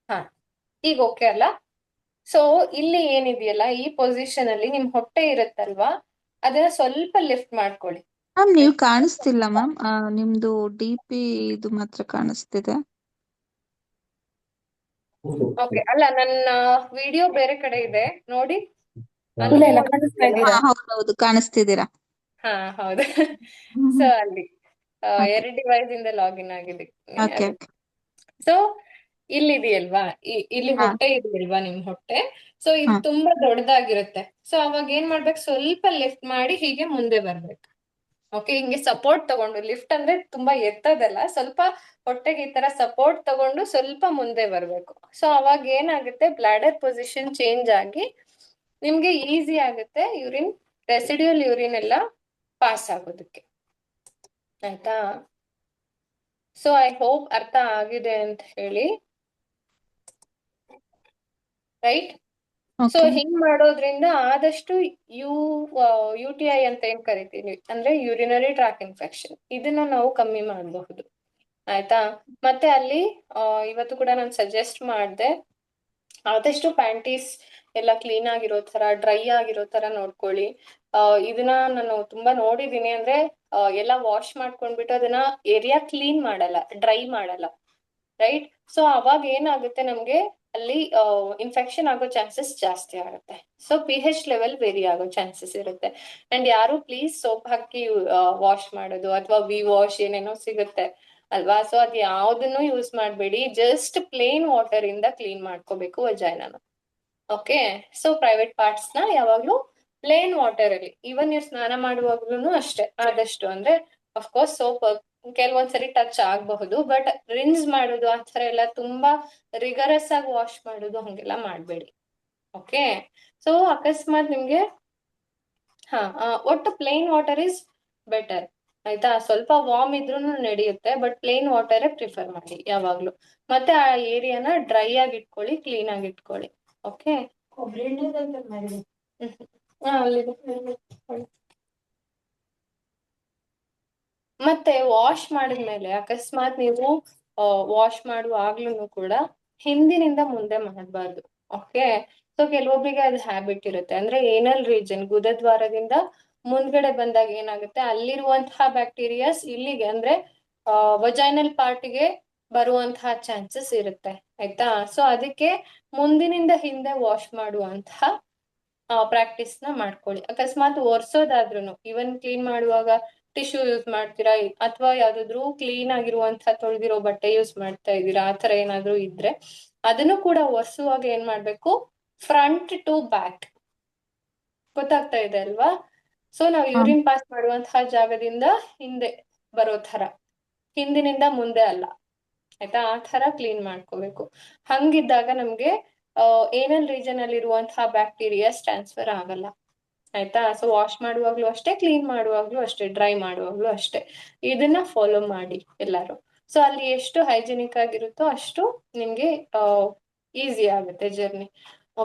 ಹಾ, ಈಗ ಓಕೆ ಅಲ್ಲ? ಸೊ ಇಲ್ಲಿ ಏನಿದೆಯಲ್ಲ ಈ ಪೊಸಿಷನ್ ಅಲ್ಲಿ ನಿಮ್ ಹೊಟ್ಟೆ ಇರುತ್ತಲ್ವಾ, ಅದನ್ನ ಸ್ವಲ್ಪ ಲಿಫ್ಟ್ ಮಾಡ್ಕೊಳ್ಳಿ. ಮ್ಯಾಮ್ ನೀವು ಕಾಣಿಸ್ತಿಲ್ಲ ಮ್ಯಾಮ್, ನಿಮ್ದು DP ಇದು ಮಾತ್ರ ಕಾಣಿಸ್ತಿದೆ. ಓಕೆ. ಅಲ್ಲ, ನನ್ನ ವಿಡಿಯೋ ಬೇರೆ ಕಡೆ ಇದೆ ನೋಡಿ. ಇಲ್ಲ ಇಲ್ಲ ಕಾಣಿಸ್ತಾ ಇದ್ದೀರಾ. ಹೌದೌದು, ಕಾಣಿಸ್ತಿದ್ದೀರಾ. ಹಾ, ಹೌದು. ಸೊ ಅಲ್ಲಿ ಓಕೆ. ಎರಡು ಡಿವೈಸ್ ಇಂದ ಲಾಗಿನ್ ಆಗಿದ್ದೀನಿ ಓಕೆ. ಅದಕ್ಕೆ. ಸೊ ಇಲ್ಲಿದೆಯಲ್ವಾ, ಇಲ್ಲಿ ಹಾ. ಹೊಟ್ಟೆ ಇದೆಯಲ್ವಾ ನಿಮ್ ಹೊಟ್ಟೆ, ಸೊ ಇದು ಹಾ. ತುಂಬಾ ದೊಡ್ಡದಾಗಿರುತ್ತೆ. ಸೊ ಅವಾಗ ಏನ್ ಮಾಡ್ಬೇಕು, ಸ್ವಲ್ಪ ಲಿಫ್ಟ್ ಮಾಡಿ ಹೀಗೆ ಮುಂದೆ ಬರ್ಬೇಕು. ಓಕೆ. ಹಿಂಗೆ ಸಪೋರ್ಟ್ ತಗೊಂಡು, ಲಿಫ್ಟ್ ಅಂದ್ರೆ ತುಂಬಾ ಎತ್ತದಲ್ಲ, ಸ್ವಲ್ಪ ಹೊಟ್ಟೆಗೆ ಈ ತರ ಸಪೋರ್ಟ್ ತಗೊಂಡು ಸ್ವಲ್ಪ ಮುಂದೆ ಬರ್ಬೇಕು. ಸೊ ಅವಾಗ ಏನಾಗುತ್ತೆ, ಬ್ಲಾಡರ್ ಪೊಸಿಷನ್ ಚೇಂಜ್ ಆಗಿ ನಿಮ್ಗೆ ಈಸಿ ಆಗುತ್ತೆ ಯೂರಿನ್, ರೆಸಿಡ್ಯೂಲ್ ಯೂರಿನ್ ಎಲ್ಲ ಪಾಸ್ ಆಗೋದಕ್ಕೆ ಆಯ್ತಾ. ಸೊ ಐ ಹೋಪ್ ಅರ್ಥ ಆಗಿದೆ ಅಂತ ಹೇಳಿ, ರೈಟ್. So okay. ಹಿಂಗ್ ಮಾಡೋದ್ರಿಂದ ಆದಷ್ಟು ಯು UTI ಅಂತ ಏನ್ ಕರಿತೀವಿ ಅಂದ್ರೆ ಯೂರಿನರಿ ಟ್ರ್ಯಾಕ್ ಇನ್ಫೆಕ್ಷನ್, ಇದನ್ನ ನಾವು ಕಮ್ಮಿ ಮಾಡಬಹುದು ಆಯ್ತಾ. ಮತ್ತೆ ಅಲ್ಲಿ ಇವತ್ತು ಕೂಡ ನಾನು ಸಜೆಸ್ಟ್ ಮಾಡಿದೆ, ಆದಷ್ಟು ಪ್ಯಾಂಟೀಸ್ ಎಲ್ಲ ಕ್ಲೀನ್ ಆಗಿರೋ ತರ, ಡ್ರೈ ಆಗಿರೋ ತರ ನೋಡ್ಕೊಳ್ಳಿ. ಇದನ್ನ ನಾನು ತುಂಬಾ ನೋಡಿದೀನಿ, ಅಂದ್ರೆ ಎಲ್ಲ ವಾಶ್ ಮಾಡ್ಕೊಂಡ್ಬಿಟ್ಟು ಅದನ್ನ ಏರಿಯಾ ಕ್ಲೀನ್ ಮಾಡಲ್ಲ, ಡ್ರೈ ಮಾಡಲ್ಲ, ರೈಟ್. ಸೊ ಅವಾಗ ಏನಾಗುತ್ತೆ ನಮ್ಗೆ ಅಲ್ಲಿ ಇನ್ಫೆಕ್ಷನ್ ಆಗೋ ಚಾನ್ಸಸ್ ಜಾಸ್ತಿ ಆಗುತ್ತೆ. ಸೊ pH ಲೆವೆಲ್ ವೇರಿ ಆಗೋ ಚಾನ್ಸಸ್ ಇರುತ್ತೆ. ಅಂಡ್ ಯಾರು ಪ್ಲೀಸ್ ಸೋಪ್ ಹಾಕಿ ವಾಶ್ ಮಾಡೋದು ಅಥವಾ ವಿ ವಾಶ್ ಏನೇನೋ ಸಿಗುತ್ತೆ ಅಲ್ವಾ, ಸೊ ಅದ್ ಯಾವ್ದನ್ನು ಯೂಸ್ ಮಾಡಬೇಡಿ. ಜಸ್ಟ್ ಪ್ಲೇನ್ ವಾಟರ್ ಇಂದ ಕ್ಲೀನ್ ಮಾಡ್ಕೋಬೇಕು ವಜೈನಾನ. ಓಕೆ, ಸೊ ಪ್ರೈವೇಟ್ ಪಾರ್ಟ್ಸ್ ನ ಯಾವಾಗ್ಲೂ ಪ್ಲೇನ್ ವಾಟರ್ ಅಲ್ಲಿ, ಈವನ್ ನೀವು ಸ್ನಾನ ಮಾಡುವಾಗ್ಲೂ ಅಷ್ಟೇ ಆದಷ್ಟು, ಅಂದ್ರೆ ಅಫ್ಕೋರ್ಸ್ ಸೋಪ್ ಕೆಲವೊಂದ್ಸರಿ ಟಚ್ ಆಗಬಹುದು, ಬಟ್ ರಿನ್ಸ್ ಮಾಡೋದು ಆ ತರ ಎಲ್ಲ ತುಂಬಾ ರಿಗರಸ್ ಆಗಿ ವಾಶ್ ಮಾಡೋದು ಹಂಗೆಲ್ಲ ಮಾಡಬೇಡಿ. ಓಕೆ, ಸೊ ಅಕಸ್ಮಾತ್ ನಿಮ್ಗೆ ಒಟ್ಟು ಪ್ಲೇನ್ ವಾಟರ್ ಇಸ್ ಬೆಟರ್ ಆಯ್ತಾ. ಸ್ವಲ್ಪ ವಾರ್ಮ್ ಇದ್ರೂ ನಡೆಯುತ್ತೆ, ಬಟ್ ಪ್ಲೇನ್ ವಾಟರೇ ಪ್ರಿಫರ್ ಮಾಡಿ ಯಾವಾಗ್ಲೂ. ಮತ್ತೆ ಆ ಏರಿಯಾನ ಡ್ರೈ ಆಗಿ ಇಟ್ಕೊಳ್ಳಿ, ಕ್ಲೀನ್ ಆಗಿ ಇಟ್ಕೊಳ್ಳಿ. ಓಕೆ, ಮತ್ತೆ ವಾಶ್ ಮಾಡಿದ್ಮೇಲೆ ಅಕಸ್ಮಾತ್ ನೀವು ವಾಶ್ ಮಾಡುವಾಗ್ಲೂ ಕೂಡ ಹಿಂದಿನಿಂದ ಮುಂದೆ ಮಾಡಬಾರ್ದು. ಓಕೆ, ಸೊ ಕೆಲವೊಬ್ಬರಿಗೆ ಅದು ಹ್ಯಾಬಿಟ್ ಇರುತ್ತೆ, ಅಂದ್ರೆ ಏನಲ್ ರೀಜನ್ ಗುದದ್ವಾರದಿಂದ ಮುಂದ್ಗಡೆ ಬಂದಾಗ ಏನಾಗುತ್ತೆ, ಅಲ್ಲಿರುವಂತಹ ಬ್ಯಾಕ್ಟೀರಿಯಾಸ್ ಇಲ್ಲಿಗೆ ಅಂದ್ರೆ ವಜೈನಲ್ ಪಾರ್ಟ್ಗೆ ಬರುವಂತಹ ಚಾನ್ಸಸ್ ಇರುತ್ತೆ ಆಯ್ತಾ. ಸೊ ಅದಕ್ಕೆ ಮುಂದಿನಿಂದ ಹಿಂದೆ ವಾಶ್ ಮಾಡುವಂತಹ ಪ್ರಾಕ್ಟೀಸ್ ನ ಮಾಡ್ಕೊಳ್ಳಿ. ಅಕಸ್ಮಾತ್ ಒರ್ಸೋದಾದ್ರೂ ಇವನ್ ಕ್ಲೀನ್ ಮಾಡುವಾಗ ಟಿಶ್ಯೂ ಯೂಸ್ ಮಾಡ್ತೀರಾ ಅಥವಾ ಯಾವ್ದಾದ್ರು ಕ್ಲೀನ್ ಆಗಿರುವಂತಹ ತೊಳೆದಿರೋ ಬಟ್ಟೆ ಯೂಸ್ ಮಾಡ್ತಾ ಇದ್ದೀರಾ, ಆತರ ಏನಾದ್ರು ಇದ್ರೆ ಅದನ್ನು ಕೂಡ ಒರೆಸುವಾಗ ಏನ್ ಮಾಡ್ಬೇಕು, ಫ್ರಂಟ್ ಟು ಬ್ಯಾಕ್, ಗೊತ್ತಾಗ್ತಾ ಇದೆ ಅಲ್ವಾ. ಸೊ ನಾವು ಯೂರಿನ್ ಪಾಸ್ ಮಾಡುವಂತಹ ಜಾಗದಿಂದ ಹಿಂದೆ ಬರೋ ತರ, ಹಿಂದಿನಿಂದ ಮುಂದೆ ಅಲ್ಲ ಆಯ್ತಾ, ಆ ತರ ಕ್ಲೀನ್ ಮಾಡ್ಕೋಬೇಕು. ಹಂಗಿದ್ದಾಗ ನಮ್ಗೆ ಏನಲ್ ರೀಜನ್ ಅಲ್ಲಿ ಇರುವಂತಹ ಬ್ಯಾಕ್ಟೀರಿಯಾಸ್ ಟ್ರಾನ್ಸ್ಫರ್ ಆಗಲ್ಲ ಆಯ್ತಾ. ಸೊ ವಾಶ್ ಮಾಡುವಾಗ್ಲೂ ಅಷ್ಟೇ, ಕ್ಲೀನ್ ಮಾಡುವಾಗ್ಲೂ ಅಷ್ಟೇ, ಡ್ರೈ ಮಾಡುವಾಗ್ಲೂ ಅಷ್ಟೇ, ಇದನ್ನ ಫಾಲೋ ಮಾಡಿ ಎಲ್ಲಾರು. ಸೊ ಅಲ್ಲಿ ಎಷ್ಟು ಹೈಜಿನಿಕ್ ಆಗಿರುತ್ತೋ ಅಷ್ಟು ನಿಮ್ಗೆ ಈಸಿ ಆಗುತ್ತೆ ಜರ್ನಿ.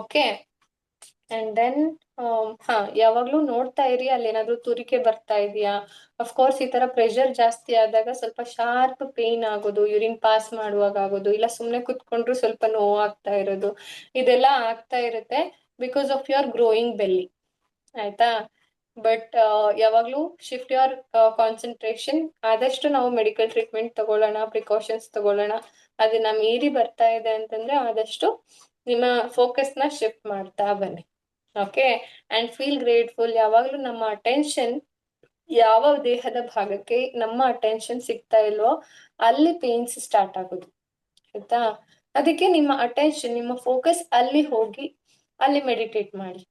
ಓಕೆ, ಅಂಡ್ ದೆನ್ ಯಾವಾಗ್ಲೂ ನೋಡ್ತಾ ಇರಿ ಅಲ್ಲಿ ಏನಾದ್ರು ತುರಿಕೆ ಬರ್ತಾ ಇದೆಯಾ. ಅಫ್ಕೋರ್ಸ್ ಈ ತರ ಪ್ರೆಷರ್ ಜಾಸ್ತಿ ಆದಾಗ ಸ್ವಲ್ಪ ಶಾರ್ಪ್ ಪೇನ್ ಆಗೋದು, ಯೂರಿನ್ ಪಾಸ್ ಮಾಡುವಾಗ ಆಗೋದು, ಇಲ್ಲ ಸುಮ್ನೆ ಕುತ್ಕೊಂಡ್ರು ಸ್ವಲ್ಪ ನೋವು ಆಗ್ತಾ ಇರೋದು, ಇದೆಲ್ಲ ಆಗ್ತಾ ಇರುತ್ತೆ because of your growing belly ಆಯ್ತಾ. ಬಟ್ ಯಾವಾಗ್ಲೂ ಶಿಫ್ಟ್ ಯುವರ್ ಕಾನ್ಸಂಟ್ರೇಷನ್. ಆದಷ್ಟು ನಾವು ಮೆಡಿಕಲ್ ಟ್ರೀಟ್ಮೆಂಟ್ ತಗೊಳ್ಳೋಣ, ಪ್ರಿಕಾಷನ್ಸ್ ತಗೊಳ್ಳೋಣ. ಅದನ್ನ ಮೀರಿ ಬರ್ತಾ ಇದೆ ಅಂತಂದ್ರೆ ಆದಷ್ಟು ನಿಮ್ಮ ಫೋಕಸ್ ನ ಶಿಫ್ಟ್ ಮಾಡ್ತಾ ಬನ್ನಿ. Okay, and feel grateful. ಯಾವಾಗ್ಲೂ ನಮ್ಮ ಅಟೆನ್ಷನ್ ಯಾವ ದೇಹದ ಭಾಗಕ್ಕೆ ನಮ್ಮ ಅಟೆನ್ಷನ್ ಸಿಗ್ತಾ ಇಲ್ವೋ ಅಲ್ಲಿ ಪೇನ್ಸ್ ಸ್ಟಾರ್ಟ್ ಆಗೋದು ಆಯ್ತಾ. ಅದಕ್ಕೆ ನಿಮ್ಮ ಅಟೆನ್ಷನ್, ನಿಮ್ಮ ಫೋಕಸ್ ಅಲ್ಲಿ ಹೋಗಿ ಅಲ್ಲಿ ಮೆಡಿಟೇಟ್ ಮಾಡಿ.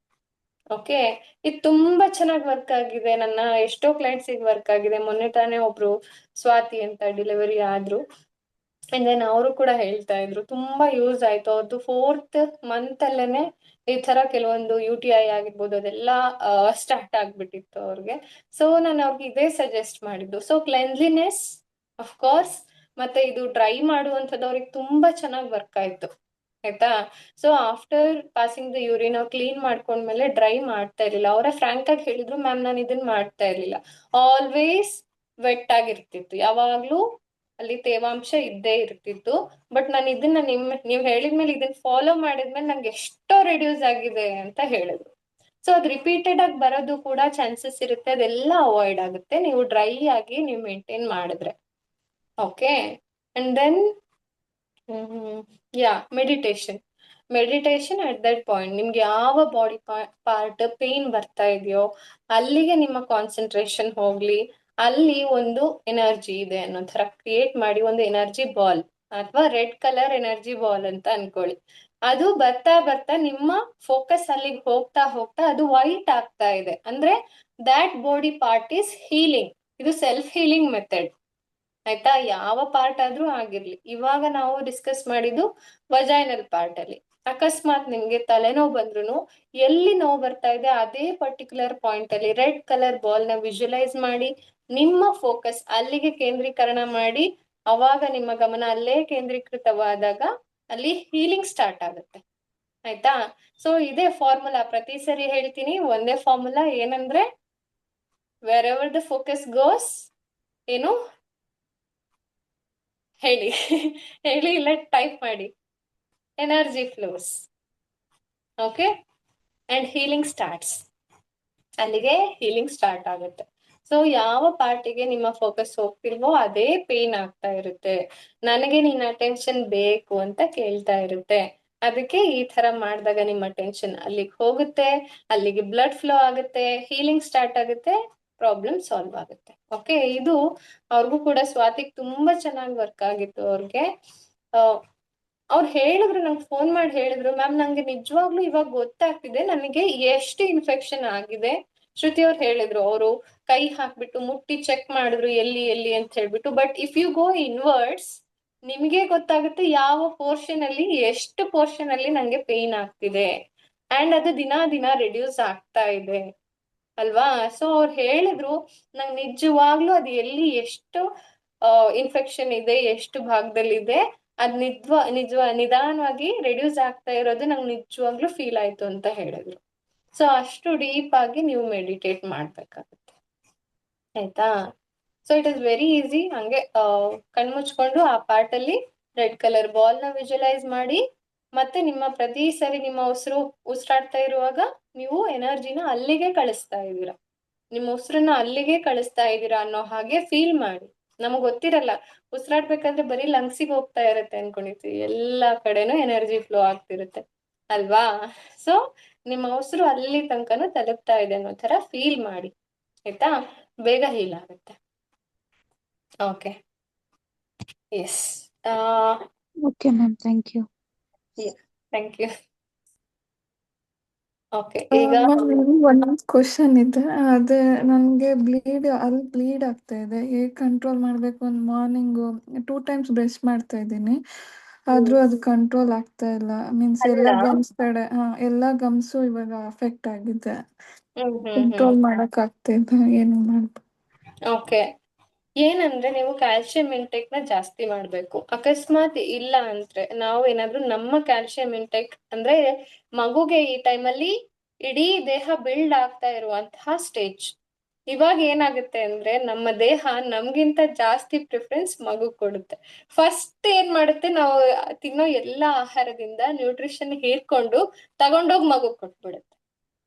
ಓಕೆ, ಇದು ತುಂಬಾ ಚೆನ್ನಾಗಿ ವರ್ಕ್ ಆಗಿದೆ. ನನ್ನ ಎಷ್ಟೋ ಕ್ಲೈಂಟ್ಸ್ ವರ್ಕ್ ಆಗಿದೆ. ಮೊನ್ನೆ ತಾನೇ ಒಬ್ರು ಸ್ವಾತಿ ಅಂತ ಡೆಲಿವರಿ ಆದ್ರು, ಅಂಡ್ ದೆನ್ ಅವರು ಕೂಡ ಹೇಳ್ತಾ ಇದ್ರು ತುಂಬಾ ಯೂಸ್ ಆಯ್ತು. ಅವ್ರದ್ದು 4th ಮಂತ್ ಅಲ್ಲೇನೆ ಈ ತರ ಕೆಲವೊಂದು UTI ಆಗಿರ್ಬೋದು ಅದೆಲ್ಲ ಸ್ಟಾರ್ಟ್ ಆಗ್ಬಿಟ್ಟಿತ್ತು ಅವ್ರಿಗೆ. ಸೊ ನಾನು ಅವ್ರಿಗೆ ಇದೇ ಸಜೆಸ್ಟ್ ಮಾಡಿದ್ದು. ಸೊ ಕ್ಲೆನ್ಲಿನೆಸ್ ಅಫ್ಕೋರ್ಸ್, ಮತ್ತೆ ಇದು ಡ್ರೈ ಮಾಡುವಂಥದ್ದು ಅವ್ರಿಗೆ ತುಂಬಾ ಚೆನ್ನಾಗಿ ವರ್ಕ್ ಆಯ್ತು ಆಯ್ತಾ. So after passing the urine ಅವ್ರು ಕ್ಲೀನ್ ಮಾಡ್ಕೊಂಡ್ಮೇಲೆ ಡ್ರೈ ಮಾಡ್ತಾ ಇರ್ಲಿಲ್ಲ. ಅವರೇ ಫ್ರಾಂಕ್ ಆಗಿ ಹೇಳಿದ್ರು, ಮ್ಯಾಮ್ ನಾನು ಇದನ್ನ ಮಾಡ್ತಾ ಇರ್ಲಿಲ್ಲ, ಆಲ್ವೇಸ್ ವೆಟ್ ಆಗಿರ್ತಿತ್ತು, ಯಾವಾಗ್ಲೂ ಅಲ್ಲಿ ತೇವಾಂಶ ಇದ್ದೇ ಇರ್ತಿತ್ತು. ಬಟ್ ನಾನು ಇದನ್ನ ನೀವ್ ಹೇಳಿದ್ಮೇಲೆ ಇದನ್ನ ಫಾಲೋ ಮಾಡಿದ್ಮೇಲೆ ನಂಗೆ ಎಷ್ಟೋ ರಿಡ್ಯೂಸ್ ಆಗಿದೆ ಅಂತ ಹೇಳಿದ್ರು. ಸೊ ಅದು ರಿಪೀಟೆಡ್ ಆಗಿ ಬರೋದು ಕೂಡ ಚಾನ್ಸಸ್ ಇರುತ್ತೆ, ಅದೆಲ್ಲ ಅವಾಯ್ಡ್ ಆಗುತ್ತೆ ನೀವು ಡ್ರೈ ಆಗಿ ನೀವು ಮೇಂಟೈನ್ ಮಾಡಿದ್ರೆ. Okay, and then meditation. Meditation at that point ನಿಮ್ಗೆ ಯಾವ ಬಾಡಿ ಪಾರ್ಟ್ ಪೇನ್ ಬರ್ತಾ ಇದೆಯೋ ಅಲ್ಲಿಗೆ ನಿಮ್ಮ ಕಾನ್ಸಂಟ್ರೇಷನ್ ಹೋಗ್ಲಿ. ಅಲ್ಲಿ ಒಂದು ಎನರ್ಜಿ ಇದೆ ಅನ್ನೋ ತರ ಕ್ರಿಯೇಟ್ ಮಾಡಿ, ಒಂದು ಎನರ್ಜಿ ಬಾಲ್ ಅಥವಾ ರೆಡ್ ಕಲರ್ ಎನರ್ಜಿ ಬಾಲ್ ಅಂತ ಅನ್ಕೊಳ್ಳಿ. ಅದು ಬರ್ತಾ ಬರ್ತಾ ನಿಮ್ಮ ಫೋಕಸ್ ಅಲ್ಲಿಗೆ ಹೋಗ್ತಾ ಹೋಗ್ತಾ ಅದು ವೈಟ್ ಆಗ್ತಾ ಇದೆ ಅಂದ್ರೆ that body part is healing. ಇದು ಸೆಲ್ಫ್ ಹೀಲಿಂಗ್ ಮೆಥಡ್ ಆಯ್ತಾ. ಯಾವ ಪಾರ್ಟ್ ಆದ್ರೂ ಆಗಿರ್ಲಿ. ಇವಾಗ ನಾವು ಡಿಸ್ಕಸ್ ಮಾಡಿದ್ದು ವಜೈನಲ್ ಪಾರ್ಟ್ ಅಲ್ಲಿ. ಅಕಸ್ಮಾತ್ ನಿಮ್ಗೆ ತಲೆನೋವು ಬಂದ್ರು ಎಲ್ಲಿ ನೋವು ಬರ್ತಾ ಇದೆ ಅದೇ ಪರ್ಟಿಕ್ಯುಲರ್ ಪಾಯಿಂಟ್ ಅಲ್ಲಿ ರೆಡ್ ಕಲರ್ ಬಾಲ್ ನ ವಿಜುವಲೈಸ್ ಮಾಡಿ ನಿಮ್ಮ ಫೋಕಸ್ ಅಲ್ಲಿಗೆ ಕೇಂದ್ರೀಕರಣ ಮಾಡಿ, ಅವಾಗ ನಿಮ್ಮ ಗಮನ ಅಲ್ಲೇ ಕೇಂದ್ರೀಕೃತವಾದಾಗ ಅಲ್ಲಿ ಹೀಲಿಂಗ್ ಸ್ಟಾರ್ಟ್ ಆಗುತ್ತೆ ಆಯ್ತಾ. ಸೊ ಇದೇ ಫಾರ್ಮುಲಾ, ಪ್ರತಿ ಸರಿ ಹೇಳ್ತೀನಿ ಒಂದೇ ಫಾರ್ಮುಲಾ, ಏನಂದ್ರೆ wherever the focus goes, ಏನು ಹೇಳಿ ಹೇಳಿ, ಇಲ್ಲ ಟೈಪ್ ಮಾಡಿ, energy flows. Okay, and healing starts. ಅಲ್ಲಿಗೆ ಹೀಲಿಂಗ್ ಸ್ಟಾರ್ಟ್ ಆಗುತ್ತೆ. ಸೊ ಯಾವ ಪಾರ್ಟಿಗೆ ನಿಮ್ಮ ಫೋಕಸ್ ಹೋಗ್ತಿಲ್ವೋ ಅದೇ ಪೇನ್ ಆಗ್ತಾ ಇರುತ್ತೆ, ನನಗೆ ನಿನ್ನ ಅಟೆನ್ಷನ್ ಬೇಕು ಅಂತ ಕೇಳ್ತಾ ಇರುತ್ತೆ. ಅದಕ್ಕೆ ಈ ತರ ಮಾಡಿದಾಗ ನಿಮ್ಮ ಟೆನ್ಷನ್ ಅಲ್ಲಿಗೆ ಹೋಗುತ್ತೆ, ಅಲ್ಲಿಗೆ ಬ್ಲಡ್ ಫ್ಲೋ ಆಗುತ್ತೆ, ಹೀಲಿಂಗ್ ಸ್ಟಾರ್ಟ್ ಆಗುತ್ತೆ, ಪ್ರಾಬ್ಲಮ್ ಸಾಲ್ವ್ ಆಗುತ್ತೆ. ಓಕೆ, ಇದು ಅವ್ರಿಗೂ ಕೂಡ ಸ್ವಾತಿಗ್ ತುಂಬಾ ಚೆನ್ನಾಗಿ ವರ್ಕ್ ಆಗಿತ್ತು ಅವ್ರಿಗೆ. ಅವ್ರು ಹೇಳಿದ್ರು, ನಂಗೆ ಫೋನ್ ಮಾಡಿ ಹೇಳಿದ್ರು, ಮ್ಯಾಮ್ ನಂಗೆ ನಿಜವಾಗ್ಲೂ ಇವಾಗ ಗೊತ್ತಾಗ್ತಿದೆ ನನಗೆ ಎಷ್ಟು ಇನ್ಫೆಕ್ಷನ್ ಆಗಿದೆ. ಶ್ರುತಿ ಅವ್ರು ಹೇಳಿದ್ರು, ಅವರು ಕೈ ಹಾಕ್ಬಿಟ್ಟು ಮುಟ್ಟಿ ಚೆಕ್ ಮಾಡಿದ್ರು ಎಲ್ಲಿ ಎಲ್ಲಿ ಅಂತ ಹೇಳ್ಬಿಟ್ಟು. But if you go inwards, ನಿಮ್ಗೆ ಗೊತ್ತಾಗುತ್ತೆ ಯಾವ ಪೋರ್ಷನ್ ಅಲ್ಲಿ ಎಷ್ಟು ಪೋರ್ಷನ್ ಅಲ್ಲಿ ನಂಗೆ ಪೇನ್ ಆಗ್ತಿದೆ, ಅಂಡ್ ಅದು ದಿನ ದಿನ ರಿಡ್ಯೂಸ್ ಆಗ್ತಾ ಇದೆ ಅಲ್ವಾ. ಸೊ ಅವ್ರು ಹೇಳಿದ್ರು, ನಂಗೆ ನಿಜವಾಗ್ಲೂ ಅದು ಎಲ್ಲಿ ಎಷ್ಟು ಇನ್ಫೆಕ್ಷನ್ ಇದೆ, ಎಷ್ಟು ಭಾಗದಲ್ಲಿದೆ, ಅದ್ ನಿಧಾನವಾಗಿ ರಿಡ್ಯೂಸ್ ಆಗ್ತಾ ಇರೋದು ನಂಗೆ ನಿಜವಾಗ್ಲೂ ಫೀಲ್ ಆಯ್ತು ಅಂತ ಹೇಳಿದ್ರು. ಸೊ ಅಷ್ಟು ಡೀಪ್ ಆಗಿ ನೀವು ಮೆಡಿಟೇಟ್ ಮಾಡ್ಬೇಕಾಗುತ್ತೆ, ಆಯ್ತಾ. So it is very easy. ಹಂಗೆ ಕಣ್ಮುಚ್ಕೊಂಡು ಆ ಪಾರ್ಟ್ ಅಲ್ಲಿ ರೆಡ್ ಕಲರ್ ಬಾಲ್ ನ ವಿಜುವಲೈಸ್ ಮಾಡಿ, ಮತ್ತೆ ನಿಮ್ಮ ಪ್ರತಿ ಸರಿ ನಿಮ್ಮ ಉಸಿರಾಡ್ತಾ ಇರುವಾಗ ನೀವು ಎನರ್ಜಿನ ಅಲ್ಲಿಗೆ ಕಳಿಸ್ತಾ ಇದ್ದೀರಾ, ನಿಮ್ಮ ಉಸಿರನ್ನ ಅಲ್ಲಿಗೆ ಕಳಿಸ್ತಾ ಇದ್ದೀರಾ ಅನ್ನೋ ಹಾಗೆ ಫೀಲ್ ಮಾಡಿ. ನಮಗ್ ಗೊತ್ತಿರಲ್ಲ, ಉಸಿರಾಡ್ಬೇಕಾದ್ರೆ ಬರೀ ಲಂಗ್ಸಿಗೆ ಹೋಗ್ತಾ ಇರತ್ತೆ ಅನ್ಕೊಂಡಿರ್ತೀವಿ, ಎಲ್ಲಾ ಕಡೆನೂ ಎನರ್ಜಿ ಫ್ಲೋ ಆಗ್ತಿರುತ್ತೆ ಅಲ್ವಾ. ಸೊ ನಿಮ್ಮ ಉಸಿರು ಅಲ್ಲಿ ತನಕನೂ ತಲುಪ್ತಾ ಇದೆ ಅನ್ನೋ ತರ ಫೀಲ್ ಮಾಡಿ, ಆಯ್ತಾ. ಬೇಗ ಹೀಲ್ ಆಗುತ್ತೆ. Okay, yes. Okay ma'am, thank you. Thank you. Okay, ಈಗ ಒಂದು ಕ್ವಶನ್ ಇದೆ. ಅದೇ ನನಗೆ ಅಲ್ಲಿ ಬ್ಲೀಡ್ ಆಗ್ತಾ ಇದೆ, ಹೇಗೆ ಕಂಟ್ರೋಲ್ ಮಾಡಬೇಕು? ಒಂದು ಮಾರ್ನಿಂಗು 2 ಟೈಮ್ಸ್ ಬ್ರಷ್ ಮಾಡ್ತಾ ಇದ್ದೀನಿ, ಆದ್ರೂ ಅದು ಕಂಟ್ರೋಲ್ ಆಗ್ತಾ ಇಲ್ಲ. ಮೀನ್ಸ್ ಎಲ್ಲ ಅಲ್ಲ, ಗಮ್ಸ್ ಕಡೆ ಎಲ್ಲ ಗಮ್ಸು ಇವಾಗ ಅಫೆಕ್ಟ್ ಆಗಿದೆ, ಹ್ಮ್ ಹ್ಮ್ ಕಂಟ್ರೋಲ್ ಮಾಡಕ್ ಆಗ್ತಿಲ್ಲ, ಏನು ಮಾಡ್ಬೇಕು? ಓಕೆ, ಏನಂದ್ರೆ ನೀವು ಕ್ಯಾಲ್ಸಿಯಂ ಇಂಟೇಕ್ ನ ಜಾಸ್ತಿ ಮಾಡ್ಬೇಕು. ಅಕಸ್ಮಾತ್ ಇಲ್ಲ ಅಂದ್ರೆ ನಾವು ಏನಾದ್ರೂ ನಮ್ಮ ಕ್ಯಾಲ್ಸಿಯಂ ಇಂಟೇಕ್ ಅಂದ್ರೆ ಮಗುಗೆ ಈ ಟೈಮಲ್ಲಿ ಇಡೀ ದೇಹ ಬಿಲ್ಡ್ ಆಗ್ತಾ ಇರುವಂತಹ ಸ್ಟೇಜ್. ಇವಾಗ ಏನಾಗುತ್ತೆ ಅಂದ್ರೆ ನಮ್ಮ ದೇಹ ನಮ್ಗಿಂತ ಜಾಸ್ತಿ ಪ್ರಿಫರೆನ್ಸ್ ಮಗು ಕೊಡುತ್ತೆ. ಫಸ್ಟ್ ಏನ್ ಮಾಡುತ್ತೆ, ನಾವು ತಿನ್ನೋ ಎಲ್ಲಾ ಆಹಾರದಿಂದ ನ್ಯೂಟ್ರಿಷನ್ ಹೀರ್ಕೊಂಡು ತಗೊಂಡೋಗಿ ಮಗು ಕೊಟ್ಬಿಡುತ್ತೆ,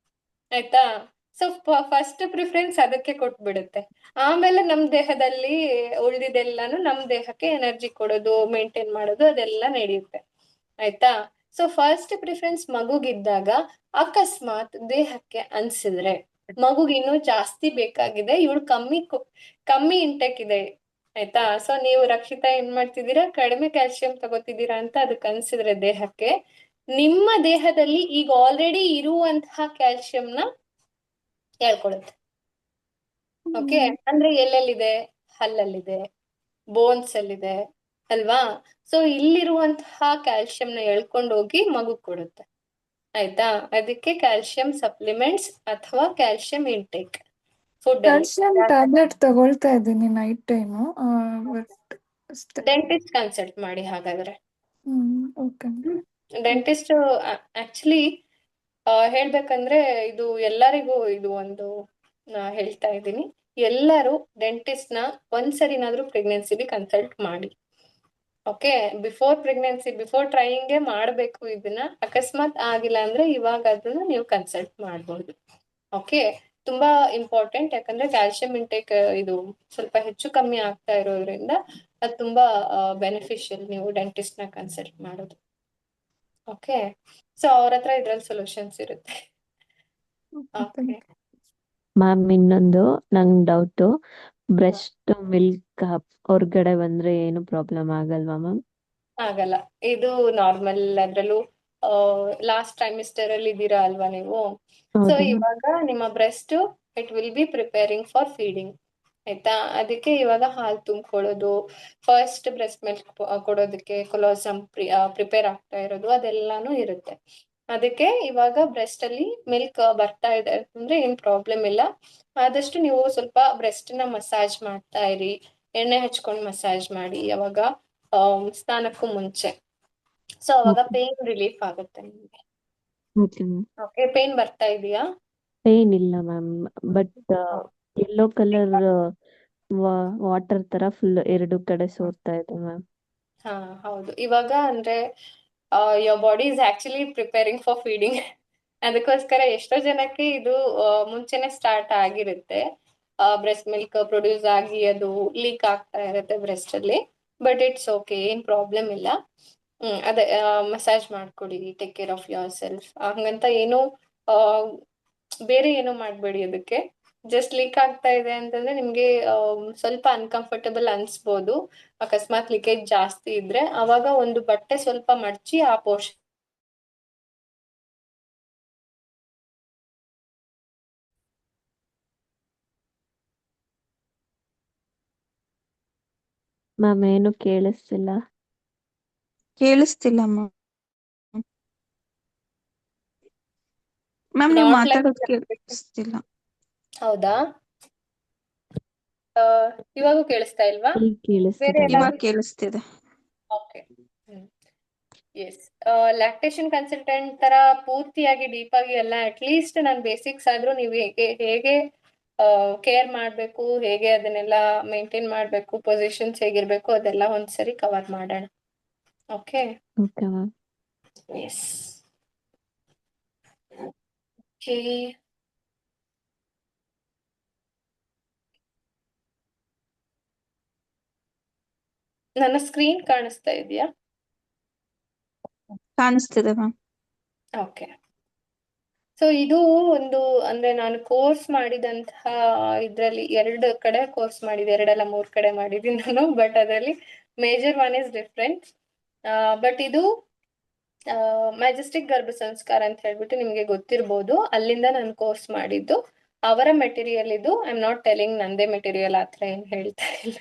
ಆಯ್ತಾ. ಸೊ ಫಸ್ಟ್ ಪ್ರಿಫರೆನ್ಸ್ ಅದಕ್ಕೆ ಕೊಟ್ಬಿಡುತ್ತೆ. ಆಮೇಲೆ ನಮ್ ದೇಹದಲ್ಲಿ ಉಳಿದಿದ್ದೆಲ್ಲಾನು ನಮ್ ದೇಹಕ್ಕೆ ಎನರ್ಜಿ ಕೊಡೋದು, ಮೇಂಟೈನ್ ಮಾಡೋದು ಅದೆಲ್ಲ ನಡೆಯುತ್ತೆ, ಆಯ್ತಾ. ಸೊ ಫಸ್ಟ್ ಪ್ರಿಫರೆನ್ಸ್ ಮಗುಗಿದ್ದಾಗ ಅಕಸ್ಮಾತ್ ದೇಹಕ್ಕೆ ಅನ್ಸಿದ್ರೆ ಮಗುಗೆ ಇನ್ನೂ ಜಾಸ್ತಿ ಬೇಕಾಗಿದೆ, ಇವಳು ಕಮ್ಮಿ ಇಂಟೆಕ್ ಇದೆ, ಆಯ್ತಾ. ಸೊ ನೀವು ರಕ್ಷಿತಾ ಏನ್ ಮಾಡ್ತಿದ್ದೀರಾ, ಕಡಿಮೆ ಕ್ಯಾಲ್ಸಿಯಂ ತಗೋತಿದ್ದೀರಾ ಅಂತ ಅದಕ್ಕೆ ಅನ್ಸಿದ್ರೆ ದೇಹಕ್ಕೆ, ನಿಮ್ಮ ದೇಹದಲ್ಲಿ ಈಗ ಆಲ್ರೆಡಿ ಇರುವಂತಹ ಕ್ಯಾಲ್ಸಿಯಂನ ಹೇಳ್ಕೊಳುತ್ತೆ. ಓಕೆ, ಅಂದ್ರೆ ಎಲ್ಲೆಲ್ಲಿದೆ, ಹಲ್ಲಲ್ಲಿದೆ, ಬೋನ್ಸ್ ಅಲ್ಲಿದೆ ಅಲ್ವಾ. ಸೊ ಇಲ್ಲಿರುವಂತಹ ಕ್ಯಾಲ್ಸಿಯಂನ ಎಳ್ಕೊಂಡು ಹೋಗಿ ಮಗು ಕೊಡುತ್ತೆ, ಆಯ್ತಾ. ಅದಕ್ಕೆ ಕ್ಯಾಲ್ಸಿಯಂ ಸಪ್ಲಿಮೆಂಟ್ಸ್ ಅಥವಾ ಕ್ಯಾಲ್ಸಿಯಂ ಇಂಟೇಕ್ ಫುಡ್ ಅಲ್ಲಿ. ಕ್ಯಾಲ್ಸಿಯಂ ಟ್ಯಾಬ್ಲೆಟ್ ತಗೊಳ್ತಾ ಇದ್ದೀನಿ ನೈಟ್ ಟೈಮು, ಬಟ್ ಅಷ್ಟೇ. ಡೆಂಟಿಸ್ಟ್ ಕನ್ಸಲ್ಟ್ ಮಾಡಿ ಹಾಗಾದ್ರೆ. ಓಕೆ. ಡೆಂಟಿಸ್ಟ್ ಆಕ್ಚುಲಿ ಹೇಳ್ಬೇಕಂದ್ರೆ ಇದು ಎಲ್ಲರಿಗೂ ಇದು ಒಂದು ಹೇಳ್ತಾ ಇದ್ದೀನಿ, ಎಲ್ಲರೂ ಡೆಂಟಿಸ್ಟ್ ನ ಒಂದ್ಸರಿನಾದ್ರೂ ಪ್ರೆಗ್ನೆನ್ಸಿಲಿ ಕನ್ಸಲ್ಟ್ ಮಾಡಿ. Okay, before pregnancy, before trying ಮಾಡ್ಬೇಕು ಇದನ್ನ. ಅಕಸ್ಮಾತ್ ಆಗಿಲ್ಲ ಅಂದ್ರೆ ಇವಾಗ ಅದನ್ನ ನೀವು ಕನ್ಸಲ್ಟ್ ಮಾಡ್ಬೋದು. ಓಕೆ, ತುಂಬಾ ಇಂಪಾರ್ಟೆಂಟ್, ಯಾಕಂದ್ರೆ ಕ್ಯಾಲ್ಸಿಯಂ ಇಂಟೇಕ್ ಇದು ಸ್ವಲ್ಪ ಹೆಚ್ಚು ಕಮ್ಮಿ ಆಗ್ತಾ ಇರೋದ್ರಿಂದ ಅದು ತುಂಬಾ ಬೆನಿಫಿಷಿಯಲ್ ನೀವು ಡೆಂಟಿಸ್ಟ್ ನ ಕನ್ಸಲ್ಟ್ ಮಾಡೋದು. ಓಕೆ, ಸೊ ಅವ್ರ ಹತ್ರ ಇದ್ರಲ್ಲಿ ಸೊಲ್ಯೂಷನ್ಸ್ ಇರುತ್ತೆ. ಓಕೆ, ಮ್ಯಾಮ್ ಇನ್ನೊಂದು ನಂಗೆ ಡೌಟು, ಬ್ರೆಸ್ಟ್ ಮಿಲ್ಕ್ ಹೊರ್ಗಡೆ ಬಂದ್ರೆ ಏನು ಪ್ರಾಬ್ಲಮ್ ಆಗಲ್ವಾ ಮ್ಯಾಮ್? ಆಗಲ್ಲ, ಇದು ನಾರ್ಮಲ್. ಅದ್ರಲ್ಲೂ ಲಾಸ್ಟ್ ಟ್ರೈಮಿಸ್ಟರ್ ಅಲ್ಲಿ ಇದ್ದೀರಾ ಅಲ್ವಾ ನೀವು. ಸೊ ಹೌದು. ಇವಾಗ ನಿಮ್ಮ breast it will B preparing for feeding, ಆಯ್ತಾ. ಅದಕ್ಕೆ ಇವಾಗ ಹಾಲು ತುಂಬಿಕೊಳ್ಳೋದು, ಫಸ್ಟ್ ಬ್ರೆಸ್ಟ್ ಮಿಲ್ಕ್ ಕೊಡೋದಕ್ಕೆ ಕೊಲೋಸಮ್ ಪ್ರಿಪೇರ್ ಆಗ್ತಾ ಇರೋದು ಅದೆಲ್ಲಾನು ಇರುತ್ತೆ. ಅದಕ್ಕೆ ಇವಾಗ ಬ್ರೆಸ್ಟ್ ಅಲ್ಲಿ ಮಿಲ್ಕ್ ಬರ್ತಾ ಇದೆ ಅಂದ್ರೆ ಏನ್ ಪ್ರಾಬ್ಲಮ್ ಇಲ್ಲ. ಆದಷ್ಟು ನೀವು ಸ್ವಲ್ಪ ಬ್ರೆಸ್ಟ್ ನ ಮಸಾಜ್ ಮಾಡ್ತಾ ಇರಿ, ಎಣ್ಣೆ ಹಚ್ಕೊಂಡು ಮಸಾಜ್ ಮಾಡಿ ಯಾವಾಗ ಸ್ನಾನಕ್ಕೂ ಮುಂಚೆ. ಸೊ ಅವಾಗ ಪೇನ್ ರಿಲೀಫ್ ಆಗುತ್ತೆ ನಿಮ್ಗೆ. Okay ma'am. ಓಕೆ, ಪೇನ್ ಬರ್ತಾ ಇದೆಯಾ? ಪೇನ್ ಇಲ್ಲ ma'am, but yellow colour water ತರ ಫುಲ್ ಎರಡು ಕಡೆ ಸೋರ್ತಾ ಇದೆ ಮ್ಯಾಮ್. ಹಾ ಹೌದು, ಇವಾಗ ಅಂದ್ರೆ your body is actually preparing for feeding. ಅದಕ್ಕೋಸ್ಕರ ಎಷ್ಟೋ ಜನಕ್ಕೆ ಇದು ಮುಂಚೆನೆ ಸ್ಟಾರ್ಟ್ ಆಗಿರುತ್ತೆ, ಬ್ರೆಸ್ಟ್ ಮಿಲ್ಕ್ ಪ್ರೊಡ್ಯೂಸ್ ಆಗಿ ಅದು ಲೀಕ್ ಆಗ್ತಾ ಇರುತ್ತೆ ಬ್ರೆಸ್ಟ್ ಅಲ್ಲಿ. ಬಟ್ ಇಟ್ಸ್ ಓಕೆ, ಏನ್ ಪ್ರಾಬ್ಲಮ್ ಇಲ್ಲ. ಅದೇ ಮಸಾಜ್ ಮಾಡ್ಕೊಡಿ, take care of your self. ಹಂಗಂತ ಏನು ಆ, ಬೇರೆ ಏನು ಮಾಡ್ಬೇಡಿ ಅದಕ್ಕೆ. ಜಸ್ಟ್ ಲೀಕ್ ಆಗ್ತಾ ಇದೆ ಅಂತಂದ್ರೆ ನಿಮ್ಗೆ ಸ್ವಲ್ಪ ಅನ್ಕಂಫರ್ಟಬಲ್ ಅನ್ಸ್ಬೋದು. ಅಕಸ್ಮಾತ್ ಲೀಕೇಜ್ ಜಾಸ್ತಿ ಇದ್ರೆ ಅವಾಗ ಒಂದು ಬಟ್ಟೆ ಸ್ವಲ್ಪ ಮಡ್ಚಿ ಆ ಪೋರ್ಷನ್ ಮ್ಯಾಮ್ ಏನು ಕೇಳಿಸ್ತಿಲ್ಲ. ಕೇಳಿಸ್ತಿಲ್ಲ ಮ್ಯಾಮ್ ನೀವು ನಾಟ್ ಲೈಕ್. ಮಾತಾಡೋದು ಕೇಳಿಸ್ತಿಲ್ಲ. ಹೌದಾ? ಇವಾಗೂ ಕೇಳಿಸ್ತಾ ಇಲ್ವಾ? ಈಗ ಬೇರೆ ಕೇಳಿಸ್ತಿದೆ ಇವಾಗ ಎಲ್ಲಾದ್ರೂ? ಕೇಳಿಸ್ತಿದೆ. ಓಕೆ. ಎಸ್. ಲ್ಯಾಕ್ಟೇಷನ್ ಕನ್ಸಲ್ಟೆಂಟ್ ತರ ಪೂರ್ತಿಯಾಗಿ ಡೀಪ್ ಆಗಿ ಎಲ್ಲ ಅಟ್ಲೀಸ್ಟ್ ನಾನು ಬೇಸಿಕ್ಸ್ ಆದ್ರೂ ನೀವು ಹೇಗೆ ಹೇಗೆ ಕೇರ್ ಮಾಡ್ಬೇಕು, ಹೇಗೆ ಅದನ್ನೆಲ್ಲ ಮೇಂಟೈನ್ ಮಾಡ್ಬೇಕು, ಪೊಸಿಷನ್ಸ್ ಹೇಗಿರ್ಬೇಕು ಅದೆಲ್ಲ ಒಂದ್ಸರಿ ಕವರ್ ಮಾಡೋಣ. Okay. Okay ma'am. Yes. Okay. ನನ್ನ ಸ್ಕ್ರೀನ್ ಕಾಣಿಸ್ತಾ ಇದೆಯಾ? ಕಾಣಿಸ್ತಿದೆ ಮ್ಯಾಮ್. ಓಕೆ. ಸೊ ಇದು ಒಂದು ಅಂದ್ರೆ ನಾನು ಕೋರ್ಸ್ ಮಾಡಿದಂತಹ ಇದ್ರಲ್ಲಿ 2 ಕಡೆ ಕೋರ್ಸ್ ಮಾಡಿದೆ, 2 ಅಲ್ಲ 3 ಕಡೆ ಮಾಡಿದ್ದೀನಿ ನಾನು. ಬಟ್ ಅದರಲ್ಲಿ major one is different. But ಇದು ಮ್ಯಾಜೆಸ್ಟಿಕ್ ಗರ್ಭ ಸಂಸ್ಕಾರ ಅಂತ ಹೇಳ್ಬಿಟ್ಟು ನಿಮ್ಗೆ ಗೊತ್ತಿರ್ಬೋದು. ಅಲ್ಲಿಂದ ನಾನು ಕೋರ್ಸ್ ಮಾಡಿದ್ದು. ಅವರ ಮೆಟೀರಿಯಲ್ ಇದು. ಐ ಆಮ್ ನಾಟ್ ಟೆಲಿಂಗ್ ನಂದೇ ಮೆಟೀರಿಯಲ್ ಆತರ ಏನ್ ಹೇಳ್ತಾ ಇಲ್ಲ.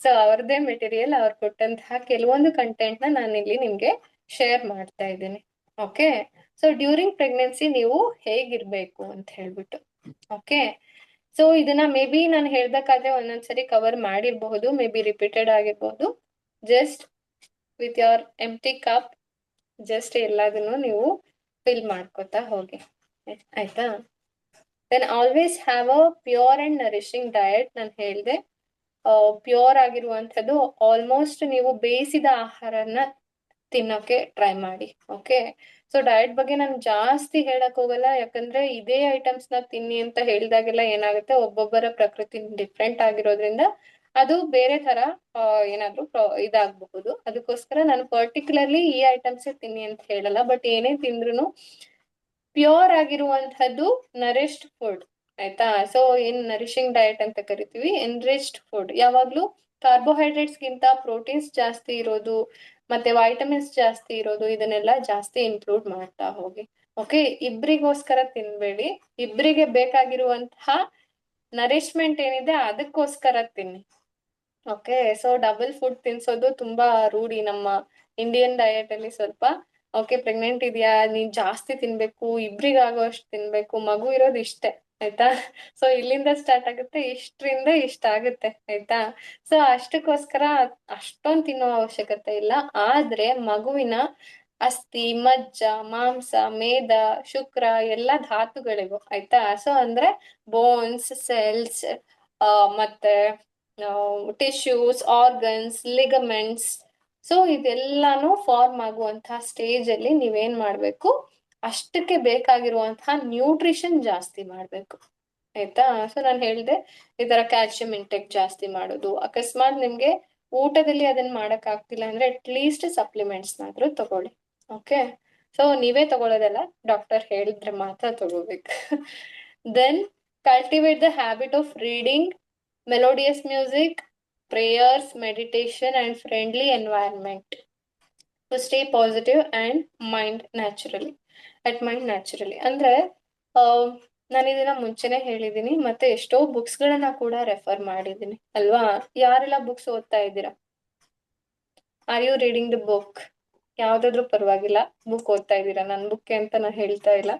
ಸೊ ಅವ್ರದ್ದೇ ಮೆಟೀರಿಯಲ್, ಅವ್ರು ಕೊಟ್ಟಂತಹ ಕೆಲವೊಂದು ಕಂಟೆಂಟ್ ನ ನಾನು ಇಲ್ಲಿ ನಿಮ್ಗೆ ಶೇರ್ ಮಾಡ್ತಾ ಇದ್ದೀನಿ. ಓಕೆ. ಸೊ ಡ್ಯೂರಿಂಗ್ ಪ್ರೆಗ್ನೆನ್ಸಿ ನೀವು ಹೇಗಿರ್ಬೇಕು ಅಂತ ಹೇಳ್ಬಿಟ್ಟು. ಓಕೆ. ಸೊ ಇದನ್ನ ಮೇ ಬಿ ನಾನು ಹೇಳ್ಬೇಕಾದ್ರೆ ಒಂದೊಂದ್ಸರಿ ಕವರ್ ಮಾಡಿರ್ಬಹುದು, ಮೇ ಬಿ ರಿಪೀಟೆಡ್ ಆಗಿರ್ಬಹುದು. Just with your empty cup just ಎಲ್ಲದನ್ನು ನೀವು ಫಿಲ್ ಮಾಡ್ಕೋತಾ ಹೋಗಿ, ಆಯ್ತಾ? Then always have a pure and nourishing diet. ನಾನು ಹೇಳ್ದೆ ಪ್ಯೂರ್ ಆಗಿರುವಂಥದ್ದು ಆಲ್ಮೋಸ್ಟ್ ನೀವು ಬೇಯಿಸಿದ ಆಹಾರನ ತಿನ್ನೋಕೆ ಟ್ರೈ ಮಾಡಿ. ಓಕೆ. ಸೊ ಡಯಟ್ ಬಗ್ಗೆ ನಾನು ಜಾಸ್ತಿ ಹೇಳಕ್ ಹೋಗಲ್ಲ, ಯಾಕಂದ್ರೆ ಇದೇ ಐಟಮ್ಸ್ ನ ತಿನ್ನಿ ಅಂತ ಹೇಳಿದಾಗೆಲ್ಲ ಏನಾಗುತ್ತೆ, ಒಬ್ಬೊಬ್ಬರ ಪ್ರಕೃತಿ ಡಿಫ್ರೆಂಟ್ ಆಗಿರೋದ್ರಿಂದ ಅದು ಬೇರೆ ತರ ಏನಾದ್ರೂ ಇದಾಗಬಹುದು. ಅದಕ್ಕೋಸ್ಕರ ನಾನು ಪರ್ಟಿಕ್ಯುಲರ್ಲಿ ಈ ಐಟಮ್ಸ್ ತಿನ್ನಿ ಅಂತ ಹೇಳಲ್ಲ. ಬಟ್ ಏನೇ ತಿಂದ್ರು ಪ್ಯೂರ್ ಆಗಿರುವಂತಹದ್ದು ನರಿಶ್ಡ್ ಫುಡ್, ಆಯ್ತಾ? ಸೊ ಏನ್ ನರಿಶಿಂಗ್ ಡಯಟ್ ಅಂತ ಕರಿತೀವಿ, ಎನ್ರಿಚ್ಡ್ ಫುಡ್. ಯಾವಾಗ್ಲೂ ಕಾರ್ಬೋಹೈಡ್ರೇಟ್ಸ್ ಗಿಂತ ಪ್ರೋಟೀನ್ಸ್ ಜಾಸ್ತಿ ಇರೋದು ಮತ್ತೆ ವೈಟಮಿನ್ಸ್ ಜಾಸ್ತಿ ಇರೋದು, ಇದನ್ನೆಲ್ಲ ಜಾಸ್ತಿ ಇನ್ಕ್ಲೂಡ್ ಮಾಡ್ತಾ ಹೋಗಿ. ಓಕೆ. ಇಬ್ರಿಗೋಸ್ಕರ ತಿನ್ಬೇಡಿ, ಇಬ್ರಿಗೆ ಬೇಕಾಗಿರುವಂತಹ ನರಿಶ್ಮೆಂಟ್ ಏನಿದೆ ಅದಕ್ಕೋಸ್ಕರ ತಿನ್ನಿ. ಓಕೆ. ಸೊ ಡಬಲ್ ಫುಡ್ ತಿನ್ಸೋದು ತುಂಬಾ ರೂಢಿ ನಮ್ಮ ಇಂಡಿಯನ್ ಡಯಟ್ ಅಲ್ಲಿ ಸ್ವಲ್ಪ. ಓಕೆ, ಪ್ರೆಗ್ನೆಂಟ್ ಇದೆಯಾ, ನೀನ್ ಜಾಸ್ತಿ ತಿನ್ಬೇಕು, ಇಬ್ರಿಗಾಗುವಷ್ಟು ತಿನ್ಬೇಕು, ಮಗು ಇರೋದು ಇಷ್ಟೇ, ಆಯ್ತಾ? ಸೊ ಇಲ್ಲಿಂದ ಸ್ಟಾರ್ಟ್ ಆಗುತ್ತೆ, ಇಷ್ಟರಿಂದ ಇಷ್ಟ ಆಗುತ್ತೆ, ಆಯ್ತಾ? ಸೊ ಅಷ್ಟಕ್ಕೋಸ್ಕರ ಅಷ್ಟೊಂದು ತಿನ್ನೋ ಅವಶ್ಯಕತೆ ಇಲ್ಲ. ಆದ್ರೆ ಮಗುವಿನ ಅಸ್ಥಿ, ಮಜ್ಜ, ಮಾಂಸ, ಮೇದ, ಶುಕ್ರ ಎಲ್ಲ ಧಾತುಗಳಿಗೂ, ಆಯ್ತಾ? ಸೊ ಅಂದ್ರೆ ಬೋನ್ಸ್, ಸೆಲ್ಸ್, ಮತ್ತೆ ಟಿಶ್ಯೂಸ್, ಆರ್ಗನ್ಸ್, ಲಿಗಮೆಂಟ್ಸ್. ಸೊ ಇದೆಲ್ಲಾನು ಫಾರ್ಮ್ ಆಗುವಂತಹ ಸ್ಟೇಜ್ ಅಲ್ಲಿ ನೀವೇನ್ ಮಾಡ್ಬೇಕು, ಅಷ್ಟಕ್ಕೆ ಬೇಕಾಗಿರುವಂತಹ ನ್ಯೂಟ್ರಿಷನ್ ಜಾಸ್ತಿ ಮಾಡ್ಬೇಕು, ಆಯ್ತಾ? ಸೊ ನಾನು ಹೇಳ್ದೆ ಈ ತರ ಕ್ಯಾಲ್ಸಿಯಂ ಇಂಟೆಕ್ ಜಾಸ್ತಿ ಮಾಡೋದು. ಅಕಸ್ಮಾತ್ ನಿಮ್ಗೆ ಊಟದಲ್ಲಿ ಅದನ್ನ ಮಾಡಕ್ ಆಗ್ತಿಲ್ಲ ಅಂದ್ರೆ ಅಟ್ ಲೀಸ್ಟ್ ಸಪ್ಲಿಮೆಂಟ್ಸ್ ನಾದ್ರೂ ತಗೊಳ್ಳಿ. ಓಕೆ. ಸೊ ನೀವೇ ತಗೊಳ್ಳೋದಲ್ಲ, ಡಾಕ್ಟರ್ ಹೇಳಿದ್ರೆ ಮಾತ್ರ ತಗೋಬೇಕು. Then cultivate the habit of reading melodious music, prayers, meditation, and friendly environment to stay positive and mind naturally. At mind naturally ಅಂದ್ರೆ ನಾನು ಇದನ್ನ ಮುಂಚೆನೆ ಹೇಳಿದೀನಿ, ಮತ್ತೆ ಎಷ್ಟೋ ಬುಕ್ಸ್ ಗಳನ್ನ ಕೂಡ ರೆಫರ್ ಮಾಡಿದೀನಿ ಅಲ್ವಾ? ಯಾರೆಲ್ಲ ಬುಕ್ಸ್ ಓದ್ತಾ ಇದ್ದೀರಾ? Are you reading the book? ಯಾವ್ದಾದ್ರು ಪರವಾಗಿಲ್ಲ, ಬುಕ್ ಓದ್ತಾ ಇದ್ದೀರಾ. ನನ್ ಬುಕ್ ಅಂತ ನಾನು ಹೇಳ್ತಾ ಇಲ್ಲ.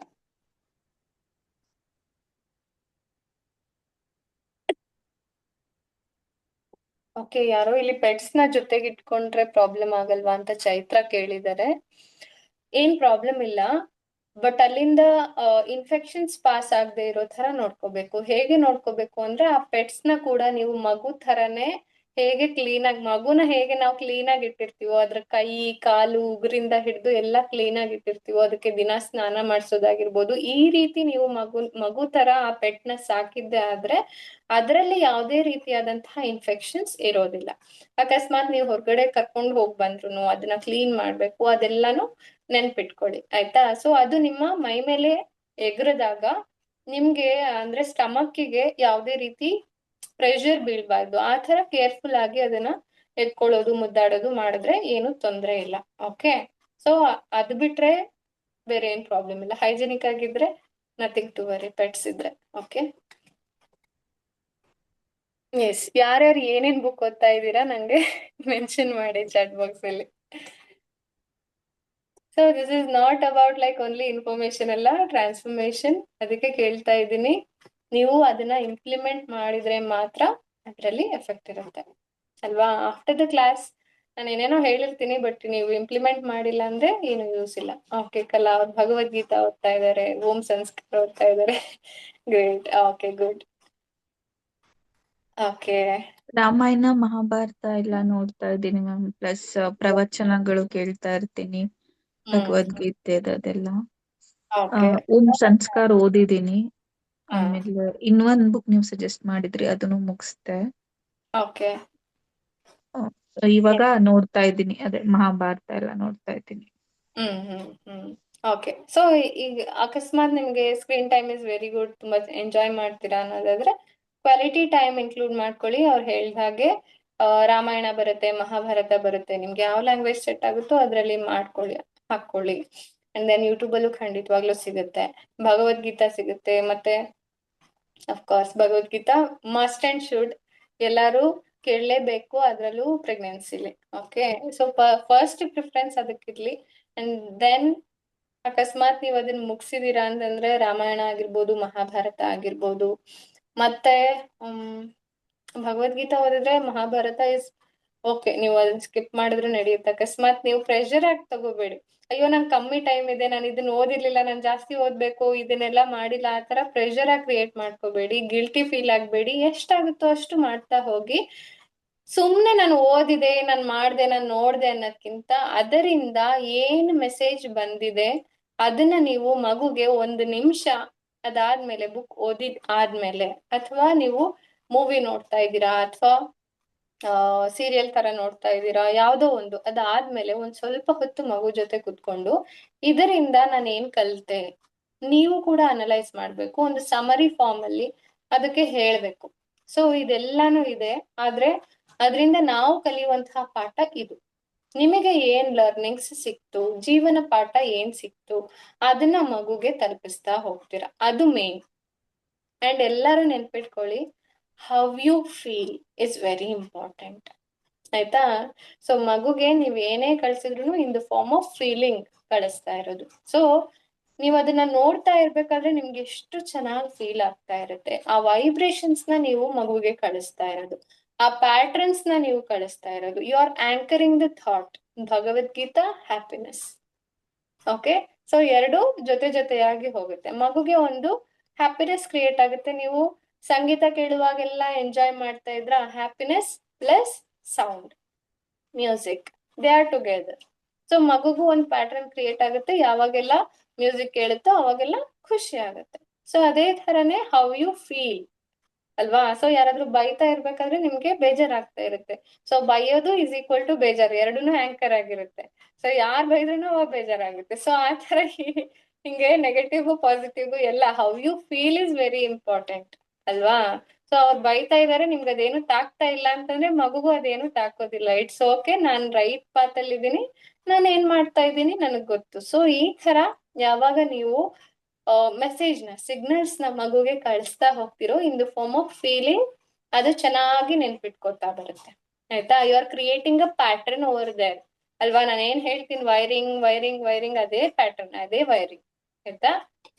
ಓಕೆ. ಯಾರೋ ಇಲ್ಲಿ ಪೆಟ್ಸ್ ನ ಜೊತೆಗೆ ಇಟ್ಕೊಂಡ್ರೆ ಪ್ರಾಬ್ಲಮ್ ಆಗಲ್ವಾ ಅಂತ ಚೈತ್ರ ಕೇಳಿದ್ದಾರೆ. ಏನ್ ಪ್ರಾಬ್ಲಮ್ ಇಲ್ಲ, ಬಟ್ ಅಲ್ಲಿಂದ ಇನ್ಫೆಕ್ಷನ್ಸ್ ಪಾಸ್ ಆಗದೆ ಇರೋ ತರ ನೋಡ್ಕೋಬೇಕು. ಹೇಗೆ ನೋಡ್ಕೋಬೇಕು ಅಂದ್ರೆ ಆ ಪೆಟ್ಸ್ ನ ಕೂಡ ನೀವು ಮಗು ತರನೇ ಹೇಗೆ ಕ್ಲೀನ್ ಆಗಿ ಮಗುನ ಹೇಗೆ ನಾವು ಕ್ಲೀನ್ ಆಗಿ ಇಟ್ಟಿರ್ತೀವೋ, ಅದ್ರ ಕೈ ಕಾಲು ಉಗುರಿಂದ ಹಿಡಿದು ಎಲ್ಲಾ ಕ್ಲೀನ್ ಆಗಿ ಇಟ್ಟಿರ್ತೀವೋ, ಅದಕ್ಕೆ ದಿನ ಸ್ನಾನ ಮಾಡಿಸೋದಾಗಿರ್ಬೋದು, ಈ ರೀತಿ ನೀವು ಮಗು ತರ ಆ ಪೆಟ್ ನ ಸಾಕಿದ್ದೆ ಆದ್ರೆ ಅದರಲ್ಲಿ ಯಾವುದೇ ರೀತಿಯಾದಂತಹ ಇನ್ಫೆಕ್ಷನ್ಸ್ ಇರೋದಿಲ್ಲ. ಅಕಸ್ಮಾತ್ ನೀವು ಹೊರಗಡೆ ಕರ್ಕೊಂಡು ಹೋಗಿ ಬಂದ್ರು ಅದನ್ನ ಕ್ಲೀನ್ ಮಾಡ್ಬೇಕು, ಅದೆಲ್ಲಾನು ನೆನ್ಪಿಟ್ಕೊಳ್ಳಿ ಆಯ್ತಾ. ಸೊ ಅದು ನಿಮ್ಮ ಮೈ ಮೇಲೆ ಎಗರದಾಗ ನಿಮ್ಗೆ ಅಂದ್ರೆ ಸ್ಟಮಕ್ಕಿಗೆ ಯಾವುದೇ ರೀತಿ ಪ್ರೆಷರ್ ಬೀಳ್ಬಾರ್ದು. ಆ ತರ ಕೇರ್ಫುಲ್ ಆಗಿ ಅದನ್ನ ಎತ್ಕೊಳ್ಳೋದು ಮುದ್ದಾಡೋದು ಮಾಡಿದ್ರೆ ಏನು ತೊಂದ್ರೆ ಇಲ್ಲ. ಓಕೆ, ಸೊ ಅದು ಬಿಟ್ರೆ ಬೇರೆ ಏನ್ ಪ್ರಾಬ್ಲಮ್ ಇಲ್ಲ. ಹೈಜೆನಿಕ್ ಆಗಿದ್ರೆ ನಥಿಂಗ್ ಟು ವರಿ ಪೆಟ್ಸ್ ಇದ್ರೆ. ಓಕೆ, ಎಸ್, ಯಾರ್ಯಾರು ಏನೇನ್ ಬುಕ್ ಓದ್ತಾ ಇದ್ದೀರಾ ನಂಗೆ ಮೆನ್ಷನ್ ಮಾಡಿ ಚಾಟ್ ಬಾಕ್ಸ್ ಅಲ್ಲಿ. So this is not about like only information ಅಲ್ಲ, ಟ್ರಾನ್ಸ್ಫಾರ್ಮೇಶನ್. ಅದಕ್ಕೆ ಕೇಳ್ತಾ ಇದ್ದೀನಿ, ನೀವು ಅದನ್ನ ಇಂಪ್ಲಿಮೆಂಟ್ ಮಾಡಿದ್ರೆ ಮಾತ್ರ ಅದರಲ್ಲಿ ಎಫೆಕ್ಟ್ ಇರುತ್ತೆ ಅಲ್ವಾ. ಆಫ್ಟರ್ ದ ಕ್ಲಾಸ್ ನಾನು ಏನೇನೋ ಹೇಳಿರ್ತೀನಿ, ಬಟ್ ನೀವು ಇಂಪ್ಲಿಮೆಂಟ್ ಮಾಡಿಲ್ಲ ಅಂದ್ರೆ ಏನು ಯೂಸ್ ಇಲ್ಲ. ಓಕೆ, ಕಲಾ ಅವ್ರು ಭಗವದ್ಗೀತಾ ಓದ್ತಾ ಇದಾರೆ, ಓಂ ಸಂಸ್ಕೃತ ಓದ್ತಾ ಇದಾರೆ. Great. Okay, good. Okay, Ramayana Mahabharata ಎಲ್ಲ ನೋಡ್ತಾ ಇದ್ದೀನಿ ಮ್ಯಾಮ್. ಪ್ಲಸ್ ಪ್ರವಚನಗಳು ಕೇಳ್ತಾ ಇರ್ತೀನಿ, ಭಗವದ್ಗೀತೆ ಅದೆಲ್ಲ. ಓಕೆ, ಓಂ ಸಂಸ್ಕಾರ ಓದಿದ್ದೀನಿ. ಹಾ, ಆಮೇಲೆ ಇನ್ನೊಂದ್ ಬುಕ್ ನೀವು ಸಜೆಸ್ಟ್ ಮಾಡಿದ್ರಿ, ಅದನ್ನು ಮುಗಿಸ್ದೆ. ಓಕೆ. ಇವಾಗ ನೋಡ್ತಾ ಇದ್ದೀನಿ, ಅದೇ ಮಹಾಭಾರತ ಎಲ್ಲ ನೋಡ್ತಾ ಇದ್ದೀನಿ. ಓಕೆ, ಸೊ ಈಗ ಅಕಸ್ಮಾತ್ ನಿಮ್ಗೆ screen time is very good, ತುಂಬಾ ಎಂಜಾಯ್ ಮಾಡ್ತೀರಾ ಅನ್ನೋದಾದ್ರೆ ಕ್ವಾಲಿಟಿ ಟೈಮ್ ಇನ್ಕ್ಲೂಡ್ ಮಾಡ್ಕೊಳ್ಳಿ. ಅವ್ರು ಹೇಳ್ದ ಹಾಗೆ ರಾಮಾಯಣ ಬರುತ್ತೆ, ಮಹಾಭಾರತ ಬರುತ್ತೆ, ನಿಮ್ಗೆ ಯಾವ ಲ್ಯಾಂಗ್ವೇಜ್ ಸೆಟ್ ಆಗುತ್ತೋ ಅದರಲ್ಲಿ ಹಾಕೊಳ್ಳಿ. ಅಂಡ್ ದೆನ್ ಯೂಟ್ಯೂಬ್ ಅಲ್ಲೂ ಖಂಡಿತವಾಗ್ಲೂ ಸಿಗುತ್ತೆ, ಭಗವದ್ಗೀತಾ ಸಿಗುತ್ತೆ. ಮತ್ತೆ of course Bhagavad Gita must and should ಎಲ್ಲರೂ ಕೇಳಲೇಬೇಕು, ಅದರಲ್ಲೂ ಪ್ರೆಗ್ನೆನ್ಸಿಲಿ. ಓಕೆ, ಸೊ ಫಸ್ಟ್ ಪ್ರಿಫರೆನ್ಸ್ ಅದಕ್ಕಿರ್ಲಿ. ಅಂಡ್ ದೆನ್ ಅಕಸ್ಮಾತ್ ನೀವು ಅದನ್ನ ಮುಗಿಸಿದೀರಾ ಅಂತಂದ್ರೆ ರಾಮಾಯಣ ಆಗಿರ್ಬೋದು, ಮಹಾಭಾರತ ಆಗಿರ್ಬೋದು, ಮತ್ತೆ ಭಗವದ್ಗೀತಾ ಓದಿದ್ರೆ ಮಹಾಭಾರತ ಇಸ್ ಓಕೆ, ನೀವು ಅದನ್ನ ಸ್ಕಿಪ್ ಮಾಡಿದ್ರೆ ನಡೆಯುತ್ತೆ. ಅಕಸ್ಮಾತ್ ನೀವು ಪ್ರೆಷರ್ ಆಗಿ ತಗೋಬೇಡಿ, ಅಯ್ಯೋ ನಂಗೆ ಕಮ್ಮಿ ಟೈಮ್ ಇದೆ, ನಾನು ಇದನ್ನ ಓದಿರ್ಲಿಲ್ಲ, ನಾನು ಜಾಸ್ತಿ ಓದ್ಬೇಕು, ಇದನ್ನೆಲ್ಲ ಮಾಡಿಲ್ಲ, ಆ ತರ ಪ್ರೆಷರ್ ಆಗಿ ಕ್ರಿಯೇಟ್ ಮಾಡ್ಕೋಬೇಡಿ, ಗಿಲ್ಟಿ ಫೀಲ್ ಆಗ್ಬೇಡಿ. ಎಷ್ಟಾಗುತ್ತೋ ಅಷ್ಟು ಮಾಡ್ತಾ ಹೋಗಿ. ಸುಮ್ನೆ ನಾನು ಓದಿದೆ, ನಾನು ಮಾಡ್ದೆ, ನಾನು ನೋಡ್ದೆ ಅನ್ನೋದ್ಕಿಂತ ಅದರಿಂದ ಏನ್ ಮೆಸೇಜ್ ಬಂದಿದೆ ಅದನ್ನ ನೀವು ಮಗುಗೆ 1 ನಿಮಿಷ ಅದಾದ್ಮೇಲೆ ಬುಕ್ ಓದಿದ್ ಆದ್ಮೇಲೆ, ಅಥವಾ ನೀವು ಮೂವಿ ನೋಡ್ತಾ ಇದ್ದೀರಾ ಅಥವಾ ಸೀರಿಯಲ್ ತರ ನೋಡ್ತಾ ಇದ್ದೀರಾ, ಯಾವ್ದೋ ಒಂದು ಅದಾದ್ಮೇಲೆ ಒಂದ್ ಸ್ವಲ್ಪ ಹೊತ್ತು ಮಗು ಜೊತೆ ಕುತ್ಕೊಂಡು ಇದರಿಂದ ನಾನು ಏನ್ ಕಲಿತೆ ನೀವು ಕೂಡ ಅನಲೈಸ್ ಮಾಡ್ಬೇಕು, ಒಂದು ಸಮರಿ ಫಾರ್ಮ್ ಅಲ್ಲಿ ಅದಕ್ಕೆ ಹೇಳ್ಬೇಕು. ಸೊ ಇದೆಲ್ಲಾನು ಇದೆ, ಆದ್ರೆ ಅದರಿಂದ ನಾವು ಕಲಿಯುವಂತಹ ಪಾಠ ಇದು. ನಿಮಗೆ ಏನ್ ಲರ್ನಿಂಗ್ಸ್ ಸಿಕ್ತು, ಜೀವನ ಪಾಠ ಏನ್ ಸಿಕ್ತು, ಅದನ್ನ ಮಗುಗೆ ತಲುಪಿಸ್ತಾ ಹೋಗ್ತೀರಾ, ಅದು ಮೇನ್. ಅಂಡ್ ಎಲ್ಲರೂ ನೆನ್ಪಿಟ್ಕೊಳ್ಳಿ, how you feel is very important ಆಯ್ತಾ. ಸೊ ಮಗುಗೆ ನೀವ್ ಏನೇ ಕಳ್ಸಿದ್ರು in the form of feeling ಕಳಿಸ್ತಾ ಇರೋದು. ಸೊ ನೀವ್ ಅದನ್ನ ನೋಡ್ತಾ ಇರ್ಬೇಕಾದ್ರೆ ನಿಮ್ಗೆ ಎಷ್ಟು ಚೆನ್ನಾಗಿ ಫೀಲ್ ಆಗ್ತಾ ಇರುತ್ತೆ, ಆ ವೈಬ್ರೇಷನ್ಸ್ ನ ನೀವು ಮಗುಗೆ ಕಳಿಸ್ತಾ ಇರೋದು, ಆ ಪ್ಯಾಟ್ರನ್ಸ್ ನ ನೀವು ಕಳಿಸ್ತಾ ಇರೋದು. You are anchoring the thought, Bhagavad Gita happiness. Okay, so ಎರಡು ಜೊತೆ ಜೊತೆಯಾಗಿ ಹೋಗುತ್ತೆ. ಮಗುಗೆ ಒಂದು ಹ್ಯಾಪಿನೆಸ್ ಕ್ರಿಯೇಟ್ ಆಗುತ್ತೆ, ನೀವು ಸಂಗೀತ ಕೇಳುವಾಗೆಲ್ಲ ಎಂಜಾಯ್ ಮಾಡ್ತಾ ಇದ್ರ happiness plus sound music, they are together. So ಮಗುಗೂ ಒಂದು ಪ್ಯಾಟರ್ನ್ ಕ್ರಿಯೇಟ್ ಆಗುತ್ತೆ, ಯಾವಾಗೆಲ್ಲ ಮ್ಯೂಸಿಕ್ ಕೇಳುತ್ತೋ ಅವಾಗೆಲ್ಲ ಖುಷಿ ಆಗುತ್ತೆ. ಸೊ ಅದೇ ತರನೇ ಹೌ ಯು ಫೀಲ್ ಅಲ್ವಾ. ಸೊ ಯಾರಾದ್ರೂ ಬೈತಾ ಇರ್ಬೇಕಾದ್ರೆ ನಿಮ್ಗೆ ಬೇಜಾರಾಗ್ತಾ ಇರುತ್ತೆ, ಸೊ ಬೈಯೋದು ಇಸ್ ಈಕ್ವಲ್ ಟು ಬೇಜಾರು, ಎರಡೂನು ಆಂಕರ್ ಆಗಿರುತ್ತೆ. ಸೊ ಯಾರ್ ಬೈದ್ರೂ ಅವಾಗ ಬೇಜಾರಾಗುತ್ತೆ. ಸೊ ಆ ತರ ಹಿಂಗೆ ನೆಗೆಟಿವ್ ಪಾಸಿಟಿವ್ ಎಲ್ಲ how you feel is very important ಅಲ್ವಾ. ಸೊ ಅವ್ರು ಬೈತಾ ಇದಾರೆ, ನಿಮ್ಗೆ ಅದೇನು ತಾಕ್ತಾ ಇಲ್ಲ ಅಂತಂದ್ರೆ ಮಗುಗೂ ಅದೇನು ತಾಕೋದಿಲ್ಲ. ಇಟ್ಸ್ ಓಕೆ, ನಾನ್ ರೈಟ್ ಪಾತ್ ಅಲ್ಲಿ ಇದೀನಿ, ನಾನು ಏನ್ ಮಾಡ್ತಾ ಇದ್ದೀನಿ ನನಗ್ ಗೊತ್ತು. ಸೊ ಈ ತರ ಯಾವಾಗ ನೀವು ಮೆಸೇಜ್ ನ ಸಿಗ್ನಲ್ಸ್ ನ ಮಗುಗೆ ಕಳಿಸ್ತಾ ಹೋಗ್ತಿರೋ in the form of feeling, ಅದು ಚೆನ್ನಾಗಿ ನೆನ್ಪಿಟ್ಕೊತಾ ಬರುತ್ತೆ ಆಯ್ತಾ. You are creating a pattern over there ಅಲ್ವಾ. ನಾನು ಏನ್ ಹೇಳ್ತೀನಿ ವೈರಿಂಗ್ ವೈರಿಂಗ್ ವೈರಿಂಗ್, ಅದೇ ಪ್ಯಾಟರ್ನ್, ಅದೇ ವೈರಿಂಗ್ ಆಯ್ತಾ.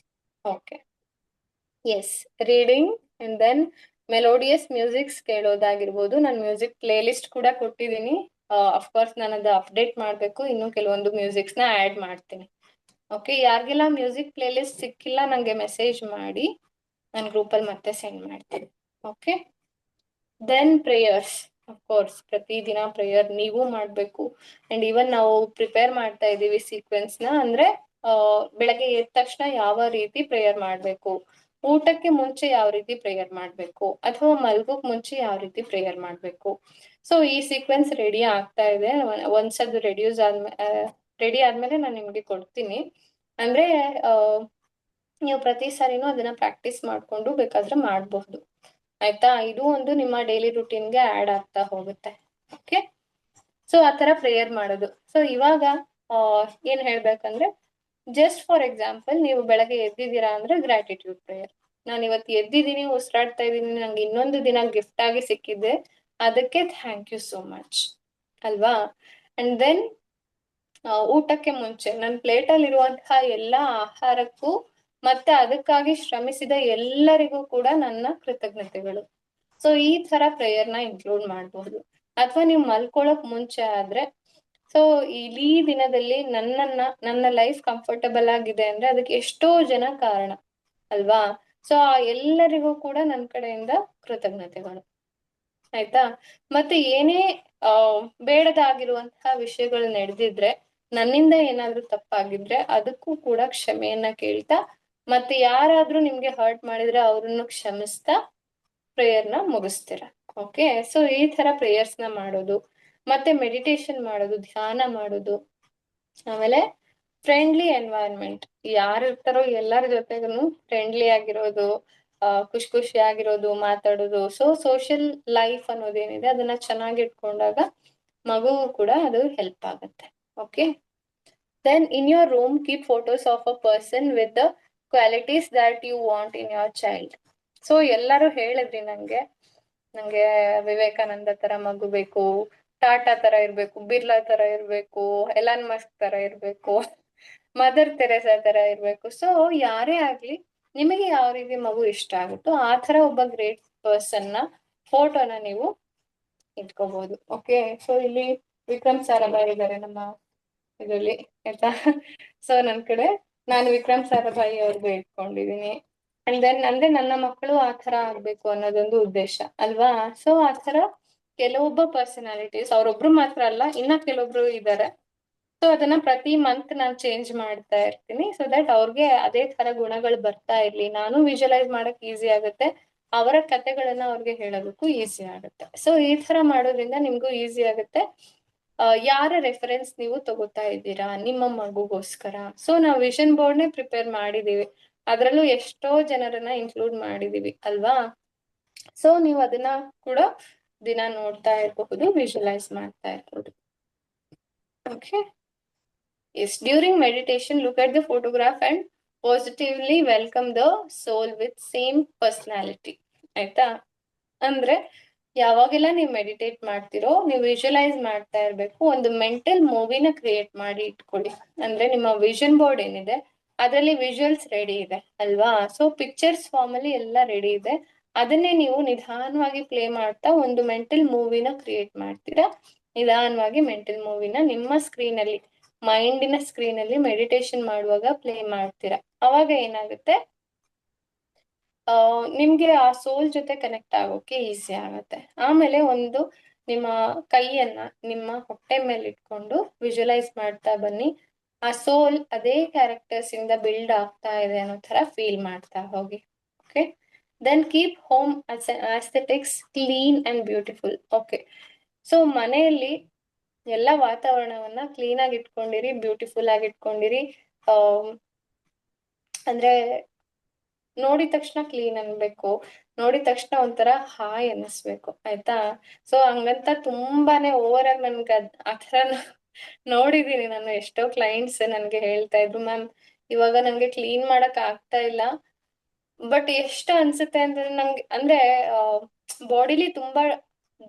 Okay, yes, reading and then melodious musics ಕೇಳೋದಾಗಿರ್ಬೋದು. ನಾನು ಮ್ಯೂಸಿಕ್ ಪ್ಲೇ ಲಿಸ್ಟ್ ಕೂಡ ಕೊಟ್ಟಿದ್ದೀನಿ, ಅಫ್ಕೋರ್ಸ್ ನಾನು ಅದು ಅಪ್ಡೇಟ್ ಮಾಡಬೇಕು, ಇನ್ನು ಕೆಲವೊಂದು ಮ್ಯೂಸಿಕ್ಸ್ ನ ಆಡ್ ಮಾಡ್ತೀನಿ. ಓಕೆ, ಯಾರಿಗೆಲ್ಲ ಮ್ಯೂಸಿಕ್ ಪ್ಲೇ ಲಿಸ್ಟ್ ಸಿಕ್ಕಿಲ್ಲ ನಂಗೆ ಮೆಸೇಜ್ ಮಾಡಿ, ನಾನು ಗ್ರೂಪಲ್ಲಿ ಮತ್ತೆ ಸೆಂಡ್ ಮಾಡ್ತೀನಿ. Okay, then prayers. ಅಫ್ಕೋರ್ಸ್ ಪ್ರತಿದಿನ ಪ್ರೇಯರ್ ನೀವು ಮಾಡ್ಬೇಕು. ಅಂಡ್ ಈವನ್ ನಾವು ಪ್ರಿಪೇರ್ ಮಾಡ್ತಾ ಇದೀವಿ ಸೀಕ್ವೆನ್ಸ್ ನ, ಅಂದ್ರೆ ಬೆಳಗ್ಗೆ ಎದ್ದ ತಕ್ಷಣ ಯಾವ ರೀತಿ ಪ್ರೇಯರ್ ಮಾಡ್ಬೇಕು, ಊಟಕ್ಕೆ ಮುಂಚೆ ಯಾವ ರೀತಿ ಪ್ರೇಯರ್ ಮಾಡ್ಬೇಕು, ಅಥವಾ ಮಲ್ಗೋಕ್ ಮುಂಚೆ ಯಾವ ರೀತಿ ಪ್ರೇಯರ್ ಮಾಡ್ಬೇಕು. ಸೊ ಈ ಸೀಕ್ವೆನ್ಸ್ ರೆಡಿ ಆಗ್ತಾ ಇದೆ. ಒನ್ಸ್ ಅದು ರೆಡಿ ಆದ್ಮೇಲೆ ನಾನು ನಿಮ್ಗೆ ಕೊಡ್ತೀನಿ. ಅಂದ್ರೆ ನೀವು ಪ್ರತಿ ಸಾರಿನೂ ಅದನ್ನ ಪ್ರಾಕ್ಟೀಸ್ ಮಾಡ್ಕೊಂಡು ಬೇಕಾದ್ರೆ ಮಾಡಬಹುದು. ಆಯ್ತಾ? ಇದು ಒಂದು ನಿಮ್ಮ ಡೈಲಿ ರುಟೀನ್ಗೆ ಆಡ್ ಆಗ್ತಾ ಹೋಗುತ್ತೆ. ಓಕೆ, ಸೊ ಆತರ ಪ್ರೇಯರ್ ಮಾಡೋದು. ಸೊ ಇವಾಗ ಏನ್ ಹೇಳ್ಬೇಕಂದ್ರೆ, ಜಸ್ಟ್ ಫಾರ್ ಎಕ್ಸಾಂಪಲ್ ನೀವು ಬೆಳಗ್ಗೆ ಎದ್ದಿದ್ದೀರಾ ಅಂದ್ರೆ ಗ್ರಾಟಿಟ್ಯೂಡ್ ಪ್ರೇಯರ್. ನಾನು ಇವತ್ತು ಎದ್ದಿದ್ದೀನಿ, ಉಸಿರಾಡ್ತಾ ಇದ್ದೀನಿ, ನಂಗೆ ಇನ್ನೊಂದು ದಿನ ಗಿಫ್ಟ್ ಆಗಿ ಸಿಕ್ಕಿದೆ, ಅದಕ್ಕೆ ಥ್ಯಾಂಕ್ ಯು ಸೋ ಮಚ್ ಅಲ್ವಾ. ಅಂಡ್ ದೆನ್ ಊಟಕ್ಕೆ ಮುಂಚೆ ನನ್ನ ಪ್ಲೇಟಲ್ಲಿ ಇರುವಂತಹ ಎಲ್ಲಾ ಆಹಾರಕ್ಕೂ ಮತ್ತೆ ಅದಕ್ಕಾಗಿ ಶ್ರಮಿಸಿದ ಎಲ್ಲರಿಗೂ ಕೂಡ ನನ್ನ ಕೃತಜ್ಞತೆಗಳು. ಸೊ ಈ ತರ ಪ್ರೇಯರ್ನ ಇನ್ಕ್ಲೂಡ್ ಮಾಡಬಹುದು. ಅಥವಾ ನೀವು ಮಲ್ಕೊಳಕ್ ಮುಂಚೆ ಆದ್ರೆ, ಸೊ ಇಡೀ ದಿನದಲ್ಲಿ ನನ್ನ ಲೈಫ್ ಕಂಫರ್ಟಬಲ್ ಆಗಿದೆ ಅಂದ್ರೆ ಅದಕ್ಕೆ ಎಷ್ಟೋ ಜನ ಕಾರಣ ಅಲ್ವಾ. ಸೊ ಆ ಎಲ್ಲರಿಗೂ ಕೂಡ ನನ್ನ ಕಡೆಯಿಂದ ಕೃತಜ್ಞತೆಗಳು. ಆಯ್ತಾ? ಮತ್ತೆ ಏನೇ ಬೇಡದಾಗಿರುವಂತಹ ವಿಷಯಗಳು ನಡೆದಿದ್ರೆ, ನನ್ನಿಂದ ಏನಾದ್ರೂ ತಪ್ಪಾಗಿದ್ರೆ ಅದಕ್ಕೂ ಕೂಡ ಕ್ಷಮೆಯನ್ನ ಕೇಳ್ತಾ, ಮತ್ತೆ ಯಾರಾದ್ರೂ ನಿಮ್ಗೆ ಹರ್ಟ್ ಮಾಡಿದ್ರೆ ಅವ್ರನ್ನು ಕ್ಷಮಿಸ್ತಾ ಪ್ರೇಯರ್ನ ಮುಗಿಸ್ತೀರ. ಓಕೆ, ಸೊ ಈ ತರ ಪ್ರೇಯರ್ಸ್ ನ ಮಾಡೋದು, ಮತ್ತೆ ಮೆಡಿಟೇಷನ್ ಮಾಡೋದು, ಧ್ಯಾನ ಮಾಡೋದು, ಆಮೇಲೆ ಫ್ರೆಂಡ್ಲಿ ಎನ್ವೈರನ್ಮೆಂಟ್. ಯಾರು ಇರ್ತಾರೋ ಎಲ್ಲರ ಜೊತೆಗೂ ಫ್ರೆಂಡ್ಲಿ ಆಗಿರೋದು, ಖುಷಿ ಆಗಿರೋದು, ಮಾತಾಡೋದು. ಸೊ ಸೋಷಿಯಲ್ ಲೈಫ್ ಅನ್ನೋದೇನಿದೆ ಅದನ್ನ ಚೆನ್ನಾಗಿ ಇಟ್ಕೊಂಡಾಗ ಮಗುವು ಕೂಡ ಅದು ಹೆಲ್ಪ್ ಆಗುತ್ತೆ. Okay, then in your room keep photos of a person with the qualities that you want in your child. So ಎಲ್ಲರೂ ಹೇಳಿದ್ರಿ ನಂಗೆ ವಿವೇಕಾನಂದ ತರ ಮಗು ಬೇಕು, ಟಾಟಾ ತರ ಇರ್ಬೇಕು, ಬಿರ್ಲಾ ತರ ಇರ್ಬೇಕು, ಎಲಾನ್ ಮಸ್ಕ್ ತರ ಇರ್ಬೇಕು, ಮದರ್ ತೆರೆಸಾ ತರ ಇರ್ಬೇಕು. ಸೊ ಯಾರೇ ಆಗ್ಲಿ, ನಿಮಗೆ ಯಾವ ರೀತಿ ಮಗು ಇಷ್ಟ ಆಗುತ್ತೋ ಆ ತರ ಒಬ್ಬ ಗ್ರೇಟ್ ಪರ್ಸನ್ ನ ಫೋಟೋನ ನೀವು ಇಟ್ಕೋಬಹುದು. ಓಕೆ, ಸೊ ಇಲ್ಲಿ ವಿಕ್ರಮ್ ಸಾರಾಭಾಯಿ ಇದ್ದಾರೆ ನಮ್ಮ ಇದರಲ್ಲಿ, ಆಯ್ತಾ. ಸೊ ನಾನು ವಿಕ್ರಮ್ ಸಾರಾಭಾಯಿ ಅವ್ರಿಗೂ ಇಟ್ಕೊಂಡಿದೀನಿ. ಅಂಡ್ ದೆನ್ ಅಂದ್ರೆ ನನ್ನ ಮಕ್ಕಳು ಆ ತರ ಆಗ್ಬೇಕು ಅನ್ನೋದೊಂದು ಉದ್ದೇಶ ಅಲ್ವಾ. ಸೊ ಆ ತರ ಕೆಲವೊಬ್ಬ ಪರ್ಸನಾಲಿಟೀಸ್, ಅವ್ರೊಬ್ರು ಮಾತ್ರ ಅಲ್ಲ, ಇನ್ನ ಕೆಲವೊಬ್ರು ಇದ್ದಾರೆ. ಸೊ ಅದನ್ನ ಪ್ರತಿ ಮಂತ್ ನಾನು ಚೇಂಜ್ ಮಾಡ್ತಾ ಇರ್ತೀನಿ, ಸೊ ದಟ್ ಅವ್ರಿಗೆ ಅದೇ ತರ ಗುಣಗಳು ಬರ್ತಾ ಇರ್ಲಿ, ನಾನು ವಿಜುವಲೈಸ್ ಮಾಡಕ್ ಈಸಿ ಆಗುತ್ತೆ, ಅವರ ಕತೆಗಳನ್ನ ಅವ್ರಿಗೆ ಹೇಳೋದಕ್ಕೂ ಈಸಿ ಆಗುತ್ತೆ. ಸೊ ಈ ತರ ಮಾಡೋದ್ರಿಂದ ನಿಮ್ಗೂ ಈಸಿ ಆಗುತ್ತೆ. ಯಾರ ರೆಫರೆನ್ಸ್ ನೀವು ತಗೋತಾ ಇದ್ದೀರಾ ನಿಮ್ಮ ಮಗುಗೋಸ್ಕರ. ಸೊ ನಾವು ವಿಷನ್ ಬೋರ್ಡ್ನೇ ಪ್ರಿಪೇರ್ ಮಾಡಿದೀವಿ, ಅದ್ರಲ್ಲೂ ಎಷ್ಟೋ ಜನರನ್ನ ಇನ್ಕ್ಲೂಡ್ ಮಾಡಿದೀವಿ ಅಲ್ವಾ. ಸೊ ನೀವು ಅದನ್ನ ಕೂಡ ದಿನ ನೋಡ್ತಾ ಇರಬಹುದು, ವಿಜುವಲೈಸ್ ಮಾಡ್ತಾ ಇರಬಹುದು. Okay, yes, during meditation look at the photograph and positively welcome the soul with same personality. ಆಯ್ತಾ? ಅಂದ್ರೆ ಯಾವಾಗೆಲ್ಲ ನೀವು ಮೆಡಿಟೇಟ್ ಮಾಡ್ತಿರೋ, ನೀವು ವಿಜುವಲೈಸ್ ಮಾಡ್ತಾ ಇರ್ಬೇಕು, ಒಂದು ಮೆಂಟಲ್ ಮೂವಿನ ಕ್ರಿಯೇಟ್ ಮಾಡಿ ಇಟ್ಕೊಳ್ಳಿ. ಅಂದ್ರೆ ನಿಮ್ಮ ವಿಷನ್ ಬೋರ್ಡ್ ಏನಿದೆ ಅದರಲ್ಲಿ ವಿಜುವಲ್ಸ್ ರೆಡಿ ಇದೆ ಅಲ್ವಾ. ಸೊ ಪಿಕ್ಚರ್ಸ್ ಫಾರ್ಮ್ ಅಲ್ಲಿ ಎಲ್ಲ ರೆಡಿ ಇದೆ, ಅದನ್ನೇ ನೀವು ನಿಧಾನವಾಗಿ ಪ್ಲೇ ಮಾಡ್ತಾ ಒಂದು ಮೆಂಟಲ್ ಮೂವಿನ ಕ್ರಿಯೇಟ್ ಮಾಡ್ತೀರಾ. ನಿಧಾನವಾಗಿ ಮೆಂಟಲ್ ಮೂವಿನ ನಿಮ್ಮ ಸ್ಕ್ರೀನ್ ಅಲ್ಲಿ, ಮೈಂಡಿನ ಸ್ಕ್ರೀನ್ ಅಲ್ಲಿ ಮೆಡಿಟೇಷನ್ ಮಾಡುವಾಗ ಪ್ಲೇ ಮಾಡ್ತೀರಾ. ಅವಾಗ ಏನಾಗುತ್ತೆ, ನಿಮ್ಗೆ ಆ ಸೋಲ್ ಜೊತೆ ಕನೆಕ್ಟ್ ಆಗೋಕೆ ಈಸಿ ಆಗುತ್ತೆ. ಆಮೇಲೆ ಒಂದು ನಿಮ್ಮ ಕೈಯನ್ನ ನಿಮ್ಮ ಹೊಟ್ಟೆ ಮೇಲೆ ಇಟ್ಕೊಂಡು ವಿಜುವಲೈಸ್ ಮಾಡ್ತಾ ಬನ್ನಿ. ಆ ಸೋಲ್ ಅದೇ ಕ್ಯಾರೆಕ್ಟರ್ಸ್ ಇಂದ ಬಿಲ್ಡ್ ಆಗ್ತಾ ಇದೆ ಅನ್ನೋ ತರ ಫೀಲ್ ಮಾಡ್ತಾ ಹೋಗಿ. Okay, then keep home aesthetics clean and beautiful. Okay, so ಮನೆಯಲ್ಲಿ ಎಲ್ಲ ವಾತಾವರಣವನ್ನ ಕ್ಲೀನ್ ಆಗಿ ಇಟ್ಕೊಂಡಿರಿ, ಬ್ಯೂಟಿಫುಲ್ ಆಗಿ ಇಟ್ಕೊಂಡಿರಿ. ಅಂದ್ರೆ ನೋಡಿದ ತಕ್ಷಣ ಕ್ಲೀನ್ ಅನ್ಬೇಕು, ನೋಡಿದ ತಕ್ಷಣ ಒಂಥರ ಹಾಯ್ ಅನ್ನಿಸ್ಬೇಕು. ಆಯ್ತಾ? ಸೊ ಹಂಗಂತ ತುಂಬಾನೇ ಓವರ್ ಆಗಿ ನನ್ಗೆ ಆತರ ನೋಡಿದೀನಿ ನಾನು. ಎಷ್ಟೋ ಕ್ಲೈಂಟ್ಸ್ ನನ್ಗೆ ಹೇಳ್ತಾ ಇದ್ರು, ಮ್ಯಾಮ್ ಇವಾಗ ನನ್ಗೆ ಕ್ಲೀನ್ ಮಾಡಕ್ ಆಗ್ತಾ ಇಲ್ಲ, ಬಟ್ ಎಷ್ಟು ಅನ್ಸುತ್ತೆ ಅಂದ್ರೆ ನಂಗೆ, ಅಂದ್ರೆ ಬಾಡಿಲಿ ತುಂಬಾ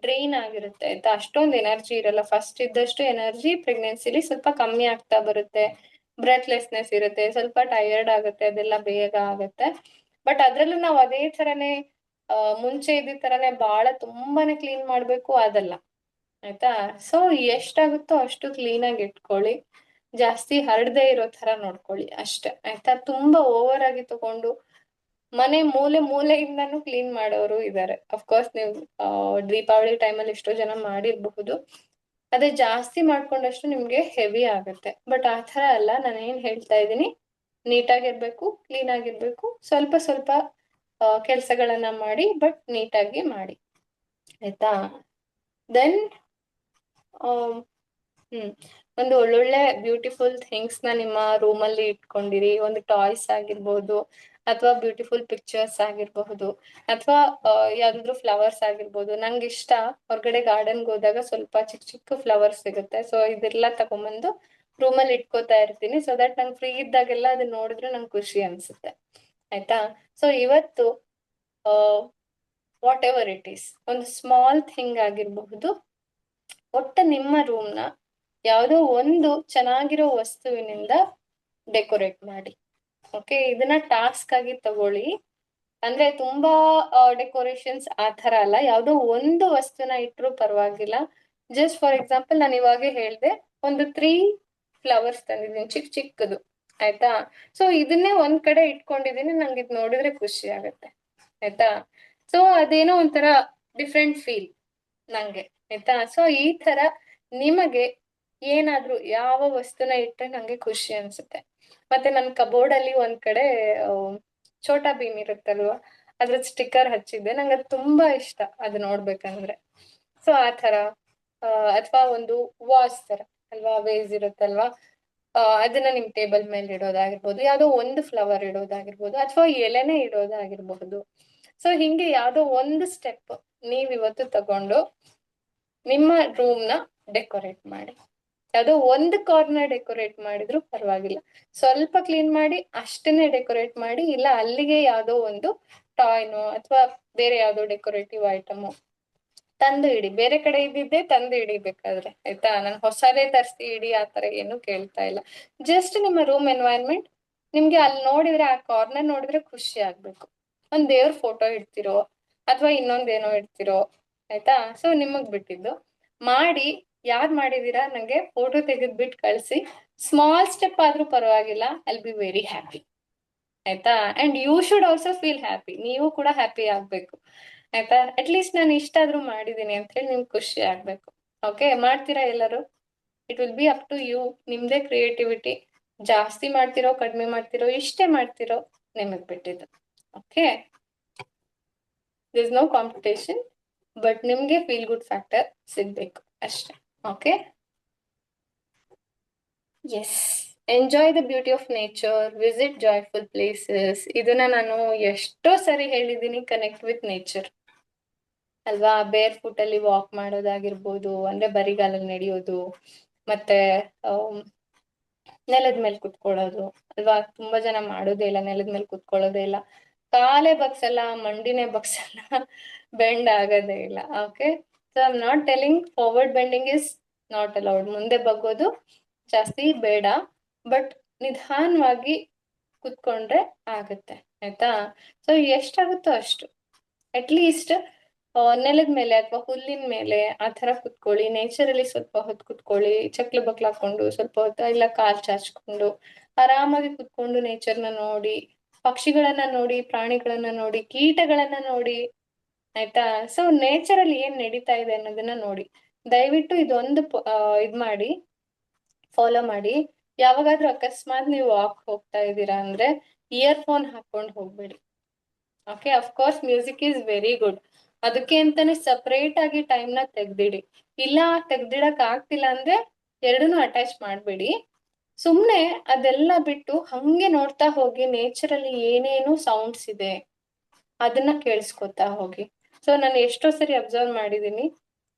ಡ್ರೈನ್ ಆಗಿರುತ್ತೆ ಆಯ್ತಾ, ಅಷ್ಟೊಂದು ಎನರ್ಜಿ ಇರಲ್ಲ. ಫಸ್ಟ್ ಇದ್ದಷ್ಟು ಎನರ್ಜಿ ಪ್ರೆಗ್ನೆನ್ಸಿಲಿ ಸ್ವಲ್ಪ ಕಮ್ಮಿ ಆಗ್ತಾ ಬರುತ್ತೆ, ಬ್ರೆತ್ಲೆಸ್ನೆಸ್ ಇರುತ್ತೆ, ಸ್ವಲ್ಪ ಟಯರ್ಡ್ ಆಗುತ್ತೆ, ಅದೆಲ್ಲ ಬೇಗ ಆಗುತ್ತೆ. ಬಟ್ ಅದ್ರಲ್ಲೂ ನಾವು ಅದೇ ತರನೇ ಮುಂಚೆ ಇದ್ದ ತರನೇ ಬಹಳ ತುಂಬಾನೇ ಕ್ಲೀನ್ ಮಾಡ್ಬೇಕು ಅದಲ್ಲ. ಆಯ್ತಾ? ಸೊ ಎಷ್ಟಾಗುತ್ತೋ ಅಷ್ಟು ಕ್ಲೀನ್ ಆಗಿ ಇಟ್ಕೊಳ್ಳಿ, ಜಾಸ್ತಿ ಹರಡದೆ ಇರೋ ತರ ನೋಡ್ಕೊಳ್ಳಿ ಅಷ್ಟೇ. ಆಯ್ತಾ? ತುಂಬಾ ಓವರ್ ಆಗಿ ತಗೊಂಡು ಮನೆ ಮೂಲೆ ಮೂಲೆಯಿಂದಾನು ಕ್ಲೀನ್ ಮಾಡೋರು ಇದ್ದಾರೆ. ಅಫ್ಕೋರ್ಸ್ ನೀವು ದೀಪಾವಳಿ ಟೈಮಲ್ಲಿ ಎಷ್ಟೋ ಜನ ಮಾಡಿರಬಹುದು. ಅದೇ ಜಾಸ್ತಿ ಮಾಡ್ಕೊಂಡಷ್ಟು ನಿಮ್ಗೆ ಹೆವಿ ಆಗುತ್ತೆ. ಬಟ್ ಆ ಥರ ಅಲ್ಲ, ನಾನು ಏನ್ ಹೇಳ್ತಾ ಇದ್ದೀನಿ, ನೀಟಾಗಿರ್ಬೇಕು, ಕ್ಲೀನ್ ಆಗಿರ್ಬೇಕು, ಸ್ವಲ್ಪ ಸ್ವಲ್ಪ ಕೆಲಸಗಳನ್ನ ಮಾಡಿ, ಬಟ್ ನೀಟಾಗಿ ಮಾಡಿ, ಆಯ್ತಾ. ದೆನ್ ಒಂದು ಒಳ್ಳೊಳ್ಳೆ ಬ್ಯೂಟಿಫುಲ್ ಥಿಂಗ್ಸ್ ನ ನಿಮ್ಮ ರೂಮ್ ಅಲ್ಲಿ ಇಟ್ಕೊಂಡಿರಿ. ಒಂದು ಟಾಯ್ಸ್ ಆಗಿರ್ಬಹುದು, ಅಥವಾ ಬ್ಯೂಟಿಫುಲ್ ಪಿಕ್ಚರ್ಸ್ ಆಗಿರಬಹುದು, ಅಥವಾ ಯಾವ್ದಾದ್ರು ಫ್ಲವರ್ಸ್ ಆಗಿರ್ಬೋದು. ನಂಗೆ ಇಷ್ಟ, ಹೊರಗಡೆ ಗಾರ್ಡನ್ಗೆ ಹೋದಾಗ ಸ್ವಲ್ಪ ಚಿಕ್ಕ ಚಿಕ್ಕ ಫ್ಲವರ್ಸ್ ಸಿಗುತ್ತೆ, ಸೊ ಇದೆಲ್ಲ ತಗೊಂಬಂದು ರೂಮಲ್ಲಿ ಇಟ್ಕೋತಾ ಇರ್ತೀನಿ. ಸೊ ದಟ್ ನಂಗೆ ಫ್ರೀ ಇದ್ದಾಗೆಲ್ಲ ಅದನ್ನ ನೋಡಿದ್ರೆ ನಂಗೆ ಖುಷಿ ಅನ್ಸುತ್ತೆ, ಆಯ್ತಾ. ಸೊ ಇವತ್ತು ವಾಟ್ ಎವರ್ ಇಟ್ ಈಸ್, ಒಂದು ಸ್ಮಾಲ್ ಥಿಂಗ್ ಆಗಿರಬಹುದು, ಒಟ್ಟು ನಿಮ್ಮ ರೂಮ್ನ ಯಾವುದೋ ಒಂದು ಚೆನ್ನಾಗಿರೋ ವಸ್ತುವಿನಿಂದ ಡೆಕೋರೇಟ್ ಮಾಡಿ. ಓಕೆ, ಇದನ್ನ ಟಾಸ್ಕ್ ಆಗಿ ತಗೊಳ್ಳಿ. ಅಂದ್ರೆ ತುಂಬಾ ಡೆಕೋರೇಷನ್ಸ್ ಆ ತರ ಅಲ್ಲ, ಯಾವ್ದೋ ಒಂದು ವಸ್ತುನ ಇಟ್ರು ಪರವಾಗಿಲ್ಲ. ಜಸ್ಟ್ ಫಾರ್ ಎಕ್ಸಾಂಪಲ್, ನಾನು ಇವಾಗ ಹೇಳ್ದೆ, ಒಂದು 3 ಫ್ಲವರ್ಸ್ ತಂದಿದ್ದೀನಿ, ಚಿಕ್ಕ ಚಿಕ್ಕದು, ಆಯ್ತಾ. ಸೊ ಇದನ್ನೇ ಒಂದ್ ಕಡೆ ಇಟ್ಕೊಂಡಿದೀನಿ, ನಂಗೆ ಇದು ನೋಡಿದ್ರೆ ಖುಷಿ ಆಗತ್ತೆ, ಆಯ್ತಾ. ಸೊ ಅದೇನೋ ಒಂಥರ ಡಿಫ್ರೆಂಟ್ ಫೀಲ್ ನಂಗೆ, ಆಯ್ತಾ. ಸೊ ಈ ತರ ನಿಮಗೆ ಏನಾದ್ರೂ ಯಾವ ವಸ್ತುನ ಇಟ್ರೆ ನಂಗೆ ಖುಷಿ ಅನ್ಸುತ್ತೆ. ಮತ್ತೆ ನನ್ ಕಬೋರ್ಡ್ ಅಲ್ಲಿ ಒಂದ್ ಕಡೆ ಛೋಟಾ ಭೀಮ್ ಇರುತ್ತಲ್ವಾ, ಅದ್ರ ಸ್ಟಿಕ್ಕರ್ ಹಚ್ಚಿದ್ದೆ, ನಂಗೆ ಅದು ತುಂಬಾ ಇಷ್ಟ ಅದು ನೋಡ್ಬೇಕಂದ್ರೆ. ಸೊ ಆ ತರ ಅಥವಾ ಒಂದು ವಾಸ್ ತರ ಅಲ್ವಾ, ವೇಸ್ ಇರುತ್ತಲ್ವಾ, ಅದನ್ನ ನಿಮ್ ಟೇಬಲ್ ಮೇಲೆ ಇಡೋದಾಗಿರ್ಬೋದು, ಯಾವ್ದೋ ಒಂದು ಫ್ಲವರ್ ಇಡೋದಾಗಿರ್ಬೋದು, ಅಥವಾ ಎಲೆನೇ ಇಡೋದಾಗಿರ್ಬಹುದು. ಸೊ ಹಿಂಗೆ ಯಾವ್ದೋ ಒಂದು ಸ್ಟೆಪ್ ನೀವ್ ಇವತ್ತು ತಗೊಂಡು ನಿಮ್ಮ ರೂಮ್ ನ ಡೆಕೋರೇಟ್ ಮಾಡಿ. ಯಾವ್ದೋ ಒಂದು ಕಾರ್ನರ್ ಡೆಕೋರೇಟ್ ಮಾಡಿದ್ರು ಪರವಾಗಿಲ್ಲ, ಸ್ವಲ್ಪ ಕ್ಲೀನ್ ಮಾಡಿ ಅಷ್ಟನ್ನೇ ಡೆಕೋರೇಟ್ ಮಾಡಿ. ಇಲ್ಲ ಅಲ್ಲಿಗೆ ಯಾವ್ದೋ ಒಂದು ಟಾಯ್ನೋ ಅಥವಾ ಬೇರೆ ಯಾವ್ದೋ ಡೆಕೋರೇಟಿವ್ ಐಟಮು ತಂದು ಇಡಿ. ಬೇರೆ ಕಡೆ ಇದ್ದಿದ್ದೆ ತಂದು ಇಡಿಬೇಕಾದ್ರೆ, ಆಯ್ತಾ. ನಾನು ಹೊಸದೇ ತರಿಸಿ ಇಡಿ ಆತರ ಏನು ಕೇಳ್ತಾ ಇಲ್ಲ. ಜಸ್ಟ್ ನಿಮ್ಮ ರೂಮ್ ಎನ್ವೈರನ್ಮೆಂಟ್ ನಿಮ್ಗೆ ಅಲ್ಲಿ ನೋಡಿದ್ರೆ, ಆ ಕಾರ್ನರ್ ನೋಡಿದ್ರೆ ಖುಷಿ ಆಗ್ಬೇಕು. ಒಂದ್ ದೇವ್ರ ಫೋಟೋ ಇಡ್ತಿರೋ ಅಥವಾ ಇನ್ನೊಂದೇನೋ ಇಡ್ತಿರೋ, ಆಯ್ತಾ. ಸೊ ನಿಮಗ್ ಬಿಟ್ಟಿದ್ದು ಮಾಡಿ. ಯಾರ್ ಮಾಡಿದೀರಾ ನಂಗೆ ಫೋಟೋ ತೆಗೆದ್ಬಿಟ್ಟು ಕಳ್ಸಿ. ಸ್ಮಾಲ್ ಸ್ಟೆಪ್ ಆದ್ರೂ ಪರವಾಗಿಲ್ಲ, ಐಲ್ ಬಿ ವೆರಿ ಹ್ಯಾಪಿ, ಆಯ್ತಾ. And you should also feel happy, ನೀವು ಕೂಡ ಹ್ಯಾಪಿ ಆಗ್ಬೇಕು, ಆಯ್ತಾ. ಅಟ್ಲೀಸ್ಟ್ ನಾನು ಇಷ್ಟಾದ್ರೂ ಮಾಡಿದೀನಿ ಅಂತ ಹೇಳಿ ನಿಮ್ಗೆ ಖುಷಿ ಆಗ್ಬೇಕು. ಓಕೆ, ಮಾಡ್ತೀರಾ ಎಲ್ಲರೂ? It will be up to you, ನಿಮ್ದೇ ಕ್ರಿಯೇಟಿವಿಟಿ. ಜಾಸ್ತಿ ಮಾಡ್ತಿರೋ ಕಡಿಮೆ ಮಾಡ್ತಿರೋ ಇಷ್ಟೇ ಮಾಡ್ತಿರೋ ನಿಮಗ್ ಬಿಟ್ಟಿದ್ದು. Okay, this is no competition, but ನಿಮ್ಗೆ ಫೀಲ್ ಗುಡ್ ಫ್ಯಾಕ್ಟರ್ ಸಿಗ್ಬೇಕು ಅಷ್ಟೇ. Okay, yes, enjoy the beauty of nature, visit joyful places. ಇದನ್ನ ನಾನು ಎಷ್ಟೋ ಸರಿ ಹೇಳಿದ್ದೀನಿ, ಕನೆಕ್ಟ್ ವಿತ್ ನೇಚರ್ ಅಲ್ವಾ. ಬೇರ್ ಫುಟ್ ಅಲ್ಲಿ ವಾಕ್ ಮಾಡೋದಾಗಿರ್ಬೋದು, ಅಂದ್ರೆ ಬರಿಗಾಲಲ್ಲಿ ನಡೆಯೋದು, ಮತ್ತೆ ನೆಲದ ಮೇಲೆ ಕುತ್ಕೊಳ್ಳೋದು ಅಲ್ವಾ. ತುಂಬಾ ಜನ ಮಾಡೋದೇ ಇಲ್ಲ, ನೆಲದ ಮೇಲೆ ಕುತ್ಕೊಳ್ಳೋದೇ ಇಲ್ಲ, ಕಾಲೇ ಬಗ್ಸಲ್ಲ, ಮಂಡಿನೇ ಬಗ್ಸಲ್ಲ, ಬೆಂಡ್ ಆಗೋದೇ ಇಲ್ಲ. Okay, so I am not telling forward bending is not allowed, ಮುಂದೆ ಬಗ್ಗೋದು ಜಾಸ್ತಿ ಬೇಡ, ಬಟ್ ನಿಧಾನವಾಗಿ ಕುತ್ಕೊಂಡ್ರೆ ಆಗತ್ತೆ, ಆಯ್ತಾ. ಸೊ ಎಷ್ಟಾಗುತ್ತೋ ಅಷ್ಟು, ಅಟ್ ಲೀಸ್ಟ್ ನೆಲದ ಮೇಲೆ ಅಥವಾ ಹುಲ್ಲಿನ ಮೇಲೆ ಆ ತರ ಕುತ್ಕೊಳ್ಳಿ. ನೇಚರಲ್ಲಿ ಸ್ವಲ್ಪ ಹೊತ್ತು ಕುತ್ಕೊಳ್ಳಿ, ಚಕ್ಲು ಬಕ್ಲು ಹಾಕೊಂಡು ಸ್ವಲ್ಪ ಹೊತ್ತು, ಇಲ್ಲ ಕಾಲ್ ಚಾಚ್ಕೊಂಡು ಆರಾಮಾಗಿ ಕುತ್ಕೊಂಡು ನೇಚರ್ನ ನೋಡಿ, ಪಕ್ಷಿಗಳನ್ನ ನೋಡಿ, ಪ್ರಾಣಿಗಳನ್ನ ನೋಡಿ, ಕೀಟಗಳನ್ನ ನೋಡಿ, ಆಯ್ತಾ. ಸೊ ನೇಚರಲ್ಲಿ ಏನ್ ನಡೀತಾ ಇದೆ ಅನ್ನೋದನ್ನ ನೋಡಿ. ದಯವಿಟ್ಟು ಇದೊಂದು ಇದ್ ಮಾಡಿ, ಫಾಲೋ ಮಾಡಿ. ಯಾವಾಗಾದ್ರೂ ಅಕಸ್ಮಾತ್ ನೀವು ವಾಕ್ ಹೋಗ್ತಾ ಇದ್ದೀರಾ ಅಂದ್ರೆ ಇಯರ್ಫೋನ್ ಹಾಕೊಂಡು ಹೋಗ್ಬೇಡಿ. Okay, of course music is very good, ಅದಕ್ಕೆ ಅಂತಾನೆ ಸಪರೇಟ್ ಆಗಿ ಟೈಮ್ ನ ತೆಗ್ದಿಡಿ. ಇಲ್ಲ ತೆಗ್ದಿಡಕ್ ಆಗ್ತಿಲ್ಲ ಅಂದ್ರೆ ಎರಡನ್ನೂ ಅಟ್ಯಾಚ್ ಮಾಡ್ಬೇಡಿ. ಸುಮ್ನೆ ಅದೆಲ್ಲ ಬಿಟ್ಟು ಹಂಗೆ ನೋಡ್ತಾ ಹೋಗಿ, ನೇಚರಲ್ಲಿ ಏನೇನು ಸೌಂಡ್ಸ್ ಇದೆ ಅದನ್ನ ಕೇಳಿಸ್ಕೊತಾ ಹೋಗಿ. ಸೊ ನಾನು ಎಷ್ಟೋ ಸರಿ ಅಬ್ಸರ್ವ್ ಮಾಡಿದೀನಿ,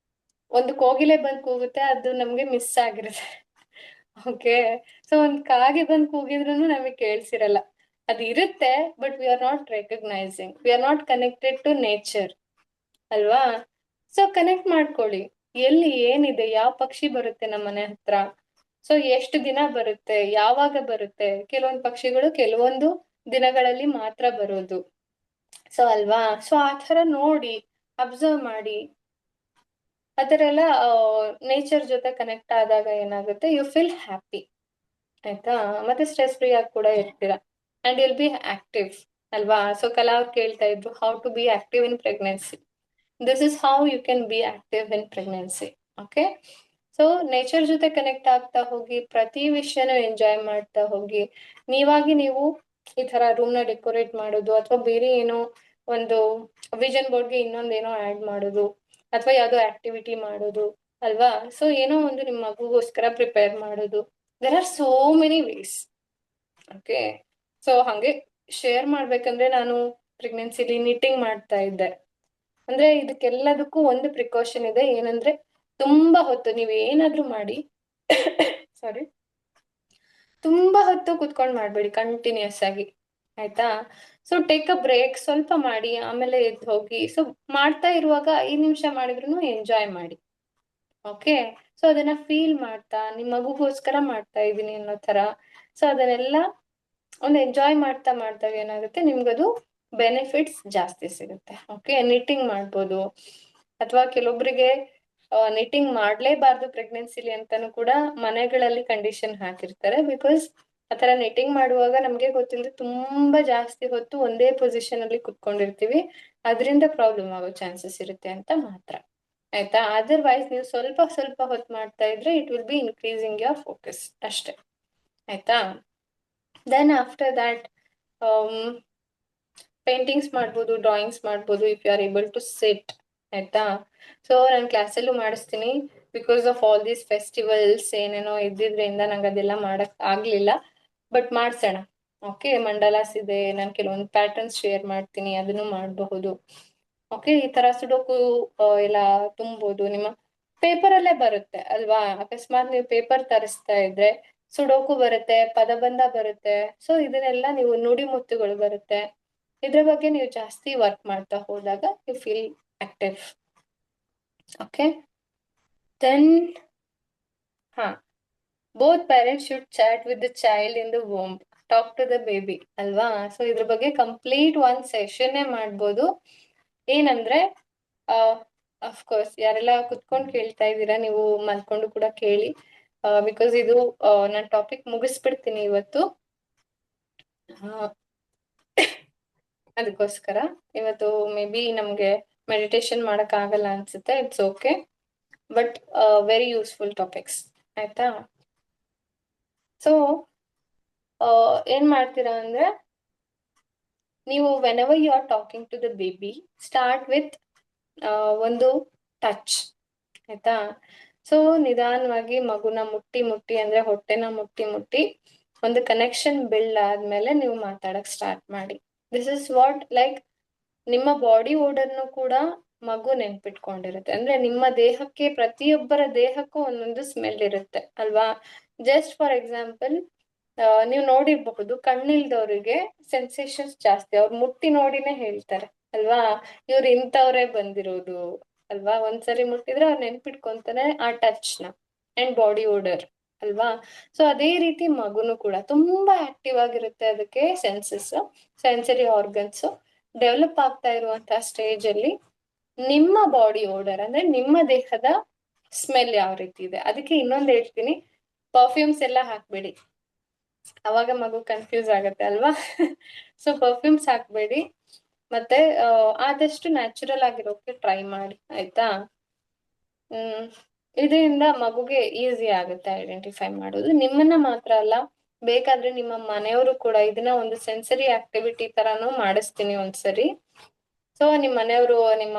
ಒಂದು ಕೋಗಿಲೆ ಬಂದ್ ಕೂಗುತ್ತೆ, ಅದು ನಮ್ಗೆ ಮಿಸ್ ಆಗಿರುತ್ತೆ. ಓಕೆ, ಸೊ ಒಂದ್ ಕಾಗೆ ಬಂದ್ ಕೂಗಿದ್ರು ನಮಗೆ ಕೇಳಿಸಿರಲ್ಲ, ಅದು ಇರುತ್ತೆ, but we are not recognising, we are not connected to nature ಅಲ್ವಾ. ಸೊ ಕನೆಕ್ಟ್ ಮಾಡ್ಕೊಳ್ಳಿ, ಎಲ್ಲಿ ಏನಿದೆ, ಯಾವ ಪಕ್ಷಿ ಬರುತ್ತೆ ನಮ್ಮ ಮನೆ ಹತ್ರ, ಸೊ ಎಷ್ಟು ದಿನ ಬರುತ್ತೆ, ಯಾವಾಗ ಬರುತ್ತೆ. ಕೆಲವೊಂದು ಪಕ್ಷಿಗಳು ಕೆಲವೊಂದು ದಿನಗಳಲ್ಲಿ ಮಾತ್ರ ಬರೋದು, ಸೊ ಅಲ್ವಾ. ಸೊ ಆ ತರ ನೋಡಿ, ಅಬ್ಸರ್ವ್ ಮಾಡಿ. ಅದರೆಲ್ಲ ನೇಚರ್ ಜೊತೆ ಕನೆಕ್ಟ್ ಆದಾಗ ಏನಾಗುತ್ತೆ, ಯು ಫೀಲ್ ಹ್ಯಾಪಿ, ಆಯ್ತಾ. ಮತ್ತೆ ಸ್ಟ್ರೆಸ್ ಫ್ರೀ ಆಗಿ ಕೂಡ ಇರ್ತೀರಾ, ಅಂಡ್ ವಿಲ್ ಬಿ ಆಕ್ಟಿವ್ ಅಲ್ವಾ? ಸೊ ಕಲಾ ಅವ್ರು ಕೇಳ್ತಾ ಇದ್ರು how to be active in pregnancy. This is how you can be active in pregnancy. Okay, so nature ಜೊತೆ ಕನೆಕ್ಟ್ ಆಗ್ತಾ ಹೋಗಿ, ಪ್ರತಿ ವಿಷಯನೂ ಎಂಜಾಯ್ ಮಾಡ್ತಾ ಹೋಗಿ. ನೀವಾಗಿ ನೀವು ಈ ತರ ರೂಮ್ ನ ಡೆಕೋರೇಟ್ ಮಾಡೋದು, ಅಥವಾ ಬೇರೆ ಏನೋ ಒಂದು ವಿಷನ್ ಬೋರ್ಡ್ಗೆ ಇನ್ನೊಂದೇನೋ ಆಡ್ ಮಾಡೋದು, ಅಥವಾ ಯಾವ್ದೋ ಆಕ್ಟಿವಿಟಿ ಮಾಡೋದು, ಅಲ್ವಾ? ಸೊ ಏನೋ ಒಂದು ನಿಮ್ಮ ಮಗುಗೋಸ್ಕರ ಪ್ರಿಪೇರ್ ಮಾಡೋದು. There are so many ways. Okay, so ಹಂಗೆ ಶೇರ್ ಮಾಡ್ಬೇಕಂದ್ರೆ ನಾನು ಪ್ರೆಗ್ನೆನ್ಸಿಲಿ ನಿಟ್ಟಿಂಗ್ ಮಾಡ್ತಾ ಇದ್ದೆ. ಅಂದ್ರೆ ಇದಕ್ಕೆಲ್ಲದಕ್ಕೂ ಒಂದು ಪ್ರಿಕಾಷನ್ ಇದೆ, ಏನಂದ್ರೆ ತುಂಬಾ ಹೊತ್ತು ನೀವ್ ಏನಾದ್ರೂ ಮಾಡಿ ಸಾರಿ, ತುಂಬಾ ಹೊತ್ತು ಕುತ್ಕೊಂಡ್ ಮಾಡ್ಬೇಡಿ ಕಂಟಿನ್ಯೂಸ್ ಆಗಿ, ಆಯ್ತಾ? ಸೊ ಟೇಕ್ ಅ ಬ್ರೇಕ್, ಸ್ವಲ್ಪ ಮಾಡಿ ಆಮೇಲೆ ಎದ್ದು ಹೋಗಿ. ಸೊ ಮಾಡ್ತಾ ಇರುವಾಗ 5 ನಿಮಿಷ ಮಾಡಿದ್ರು ಎಂಜಾಯ್ ಮಾಡಿ. ಓಕೆ, ಸೊ ಅದನ್ನ ಫೀಲ್ ಮಾಡ್ತಾ, ನಿಮ್ ಮಗುಗೋಸ್ಕರ ಮಾಡ್ತಾ ಇದೀನಿ ಅನ್ನೋ ತರ. ಸೊ ಅದನ್ನೆಲ್ಲ ಒಂದು ಎಂಜಾಯ್ ಮಾಡ್ತಾ ಮಾಡ್ತಾ ಏನಾಗುತ್ತೆ, ನಿಮ್ಗದು ಬೆನಿಫಿಟ್ಸ್ ಜಾಸ್ತಿ ಸಿಗುತ್ತೆ. ಓಕೆ, ನಿಟ್ಟಿಂಗ್ ಮಾಡ್ಬೋದು, ಅಥವಾ ಕೆಲವೊಬ್ರಿಗೆ ನಿಟ್ಟಿಂಗ್ ಮಾಡ್ಲೇಬಾರ್ದು ಪ್ರೆಗ್ನೆನ್ಸಿಲಿ ಅಂತಾನು ಕೂಡ ಮನೆಗಳಲ್ಲಿ ಕಂಡೀಷನ್ ಹಾಕಿರ್ತಾರೆ. ಬಿಕಾಸ್ ಆತರ ನಿಟ್ಟಿಂಗ್ ಮಾಡುವಾಗ ನಮ್ಗೆ ಗೊತ್ತಿಲ್ಲದೆ ತುಂಬಾ ಜಾಸ್ತಿ ಹೊತ್ತು ಒಂದೇ ಪೊಸಿಷನ್ ಅಲ್ಲಿ ಕುತ್ಕೊಂಡಿರ್ತೀವಿ, ಅದರಿಂದ ಪ್ರಾಬ್ಲಮ್ ಆಗೋ ಚಾನ್ಸಸ್ ಇರುತ್ತೆ ಅಂತ ಮಾತ್ರ, ಆಯ್ತಾ? ಅದರ್ವೈಸ್ ನೀವು ಸ್ವಲ್ಪ ಸ್ವಲ್ಪ ಹೊತ್ತು ಮಾಡ್ತಾ ಇದ್ರೆ it will be increasing your focus ಅಷ್ಟೇ, ಆಯ್ತಾ? ದೆನ್ ಆಫ್ಟರ್ ದ್ಯಾಟ್ ಪೇಂಟಿಂಗ್ಸ್ ಮಾಡ್ಬೋದು, ಡ್ರಾಯಿಂಗ್ಸ್ ಮಾಡ್ಬೋದು, if you are able to sit, ಆಯ್ತಾ? ಸೊ ನಾನು ಕ್ಲಾಸಲ್ಲೂ ಮಾಡಿಸ್ತೀನಿ. Because of all these festivals ಏನೇನೋ ಇದ್ದಿದ್ರಿಂದ ನಂಗೆ ಅದೆಲ್ಲ ಮಾಡಕ್ ಆಗ್ಲಿಲ್ಲ, ಬಟ್ ಮಾಡ್ಸೋಣ. ಓಕೆ, ಮಂಡಲಾಸ್ ಇದೆ, ನಾನು ಕೆಲವೊಂದು ಪ್ಯಾಟರ್ನ್ಸ್ ಶೇರ್ ಮಾಡ್ತೀನಿ, ಅದನ್ನು ಮಾಡಬಹುದು. ಓಕೆ, ಈ ತರ ಸುಡೋಕು ಎಲ್ಲ ತುಂಬೋದು, ನಿಮ್ಮ ಪೇಪರ್ ಅಲ್ಲೇ ಬರುತ್ತೆ ಅಲ್ವಾ? ಅಕಸ್ಮಾತ್ ನೀವು ಪೇಪರ್ ತರಿಸ್ತಾ ಇದ್ರೆ ಸುಡೋಕು ಬರುತ್ತೆ, ಪದಬಂಧ ಬರುತ್ತೆ. ಸೊ ಇದನ್ನೆಲ್ಲ ನೀವು ನುಡಿಮುತ್ತುಗಳು ಬರುತ್ತೆ. ಇದ್ರ ಬಗ್ಗೆ ನೀವು ಜಾಸ್ತಿ ವರ್ಕ್ ಮಾಡ್ತಾ ಹೋದಾಗ you feel active. Okay, then both parents should chat with the child in the womb, talk to the baby, ಅಲ್ವಾ? ಸೊ ಇದ್ರ ಬಗ್ಗೆ ಕಂಪ್ಲೀಟ್ ಒಂದ್ ಸೆಷನ್ ಮಾಡ್ಬೋದು. ಏನಂದ್ರೆ ಅಫ್ಕೋರ್ಸ್ ಯಾರೆಲ್ಲ ಕುತ್ಕೊಂಡು ಕೇಳ್ತಾ ಇದ್ದೀರಾ, ನೀವು ಮಲ್ಕೊಂಡು ಕೂಡ ಕೇಳಿ. ಬಿಕಾಸ್ ಇದು ನಾನು ಟಾಪಿಕ್ ಮುಗಿಸ್ಬಿಡ್ತೀನಿ ಇವತ್ತು. ಅದಕ್ಕೋಸ್ಕರ ಇವತ್ತು ಮೇ ಬಿ ನಮ್ಗೆ ಮೆಡಿಟೇಷನ್ ಮಾಡಕ್ ಆಗಲ್ಲ ಅನ್ಸುತ್ತೆ. It's okay, but very useful topics, ಆಯ್ತಾ? ಸೊ ಏನ್ ಮಾಡ್ತೀರಾ ಅಂದ್ರೆ, ನೀವು whenever you are talking to the baby, start with ಒಂದು ಟಚ್, ಆಯ್ತಾ? ಸೊ ನಿಧಾನವಾಗಿ ಮಗುನ ಮುಟ್ಟಿ ಮುಟ್ಟಿ, ಅಂದ್ರೆ ಹೊಟ್ಟೆನ ಮುಟ್ಟಿ ಮುಟ್ಟಿ ಒಂದು ಕನೆಕ್ಷನ್ ಬಿಲ್ಡ್ ಆದ್ಮೇಲೆ ನೀವು ಮಾತಾಡಕ್ ಸ್ಟಾರ್ಟ್ ಮಾಡಿ. ದಿಸ್ ಇಸ್ ವಾಟ್ ಲೈಕ್ ನಿಮ್ಮ ಬಾಡಿ ಓಡರ್ನು ಕೂಡ ಮಗು ನೆನ್ಪಿಟ್ಕೊಂಡಿರುತ್ತೆ. ಅಂದ್ರೆ ನಿಮ್ಮ ದೇಹಕ್ಕೆ, ಪ್ರತಿಯೊಬ್ಬರ ದೇಹಕ್ಕೂ ಒಂದೊಂದು ಸ್ಮೆಲ್ ಇರುತ್ತೆ ಅಲ್ವಾ? ಜಸ್ಟ್ ಫಾರ್ ಎಕ್ಸಾಂಪಲ್, ನೀವು ನೋಡಿರ್ಬಹುದು, ಕಣ್ಣಿಲ್ದವ್ರಿಗೆ ಸೆನ್ಸೇಷನ್ಸ್ ಜಾಸ್ತಿ, ಅವ್ರು ಮುಟ್ಟಿ ನೋಡಿನೇ ಹೇಳ್ತಾರೆ ಅಲ್ವಾ, ಇವ್ರು ಇಂಥವ್ರೇ ಬಂದಿರೋದು ಅಲ್ವಾ? ಒಂದ್ಸರಿ ಮುಟ್ಟಿದ್ರೆ ಅವ್ರು ನೆನ್ಪಿಟ್ಕೊಂತಾನೆ ಆ ಟಚ್ ನ ಅಂಡ್ ಬಾಡಿ ಓಡರ್, ಅಲ್ವಾ? ಸೊ ಅದೇ ರೀತಿ ಮಗುನು ಕೂಡ ತುಂಬಾ ಆಕ್ಟಿವ್ ಆಗಿರುತ್ತೆ, ಅದಕ್ಕೆ ಸೆನ್ಸರಿ ಆರ್ಗನ್ಸ್ ಡೆವಲಪ್ ಆಗ್ತಾ ಇರುವಂತಹ ಸ್ಟೇಜ್ ಅಲ್ಲಿ ನಿಮ್ಮ ಬಾಡಿ ಓಡರ್, ಅಂದ್ರೆ ನಿಮ್ಮ ದೇಹದ ಸ್ಮೆಲ್ ಯಾವ ರೀತಿ ಇದೆ. ಅದಕ್ಕೆ ಇನ್ನೊಂದು ಹೇಳ್ತೀನಿ, ಪರ್ಫ್ಯೂಮ್ಸ್ ಎಲ್ಲ ಹಾಕ್ಬೇಡಿ, ಅವಾಗ ಮಗು ಕನ್ಫ್ಯೂಸ್ ಆಗತ್ತೆ ಅಲ್ವಾ? ಸೊ ಪರ್ಫ್ಯೂಮ್ಸ್ ಹಾಕ್ಬೇಡಿ, ಮತ್ತೆ ಆದಷ್ಟು ನ್ಯಾಚುರಲ್ ಆಗಿರೋಕೆ ಟ್ರೈ ಮಾಡಿ, ಆಯ್ತಾ? ಇದರಿಂದ ಮಗುಗೆ ಈಸಿ ಆಗುತ್ತೆ ಐಡೆಂಟಿಫೈ ಮಾಡೋದು. ನಿಮ್ಮನ್ನ ಮಾತ್ರ ಅಲ್ಲ, ಬೇಕಾದ್ರೆ ನಿಮ್ಮ ಮನೆಯವರು ಕೂಡ ಇದನ್ನ ಒಂದು ಸೆನ್ಸರಿ ಆಕ್ಟಿವಿಟಿ ತರಾನು ಮಾಡಿಸ್ತೀನಿ ಒಂದ್ಸರಿ. ಸೊ ನಿಮ್ ಮನೆಯವರು, ನಿಮ್ಮ